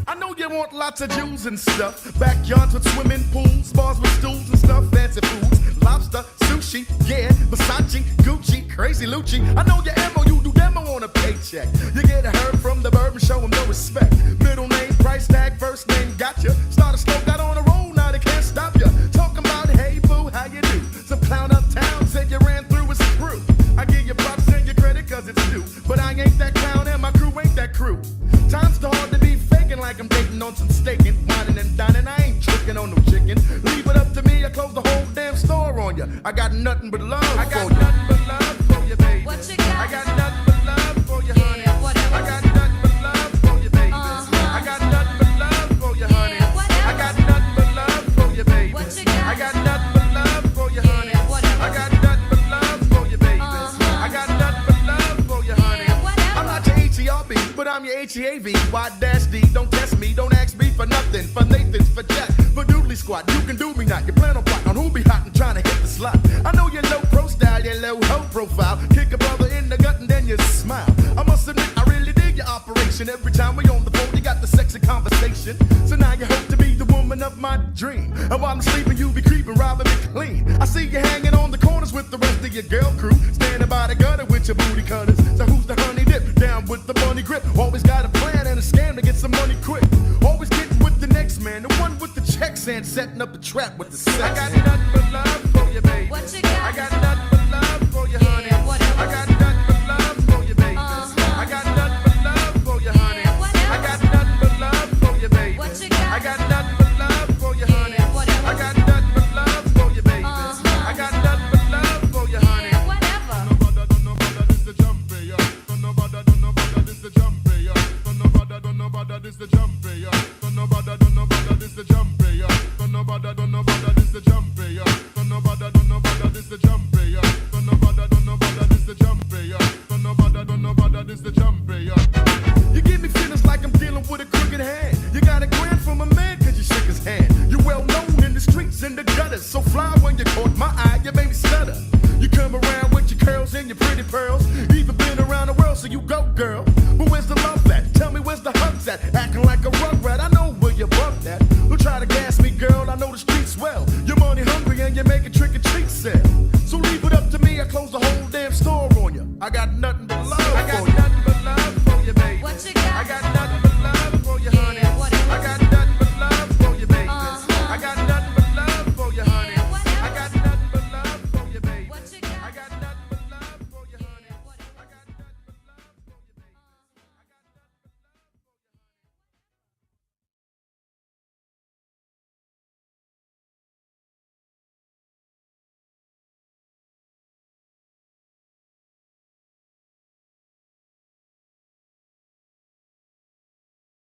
I know you want lots of Jews and stuff. Backyards with swimming pools, bars with stools and stuff, fancy foods, lobster, sushi, yeah, Versace, Gucci, crazy Lucci. I know your ammo, you do demo on a paycheck. You get a herb from the bird and show him no respect. Middle name, price tag, first name, gotcha. Start a slow, got on a roll, now they can't stop ya. Talking about, hey boo, how you do? Some clown uptown said you ran through his crew. I give you props and your credit cause it's due. But I ain't that clown and my crew ain't that crew. Time's too hard to be faking like I'm dating on some staking. Whining and dining, I ain't tricking on no chicken. Leave it up to me, I close the whole damn store on you. I got nothing but love for you. I got nothing but love for you, baby. What you got? I got nothing but love for you, honey. I got nothing but love for you, baby. I got nothing but love for you, honey. I got nothing but love for you, baby. I got nothing but love for you, honey. I got nothing but love for you, baby. I got nothing but love for you, honey. I'm not your H-E-R-B, but I'm your H-E-A-V. Y-D, don't test me, don't ask me for nothing. For Nathan's, for Jack, for Doodly Squad. You can do me not, you plan on plotting on who be hot and trying to hit the slot. I know you're low pro style, you're low ho profile. Kick a brother in the gut and then you smile. I must admit, I really dig your operation. Every time we on the phone, you got the sexy conversation. So now you hope to be the woman of my dream. And while I'm sleeping, you be creeping, robbing me clean. I see you hanging on the corners with the rest of your girl crew. Standing by the gutter with your booty cutters. So who's the honey dip? Down with the money grip. Always got a plan and a scam to get some money quick. Always getting with the next man, the one with the checks and setting up the trap with the sex. I got nothing but love for you, baby. What you got? I got nothing but love for you, honey. I got nothing but love for you, baby. I got nothing but love for you, honey. I got nothing but love for you, baby. I got nothing but love for you, honey. I got nothing but love for you, baby. I got nothing but love for you, honey. Whatever. Don't bother, this the jumpy, yeah. Don't bother, this the jumpy, yeah. Don't bother, this the jumpy, yeah. Don't bother, this the jumpy, yeah. Don't bother, this the jumpy, yeah. Don't bother, this the jumpy, yeah. Don't bother, this the jumpy, yeah. Don't bother, this the jumpy, yeah. You give me feelings like I'm dealing with a crooked hand. You got a grand from a man cause you shook his hand. You're well known in the streets and the gutters. So fly when you caught my eye, you made me stutter. You come around with your curls and your pretty pearls. Even been around the world, so you go, girl. But where's the love at? Tell me where's the hugs at? Acting like a rugrat, I know where you're bumped at. Don't try to gas me, girl, I know the streets well. You're money hungry and you make a trick or treat sale. So leave it up to me, I close the whole damn store on you. I got nothing but love for you.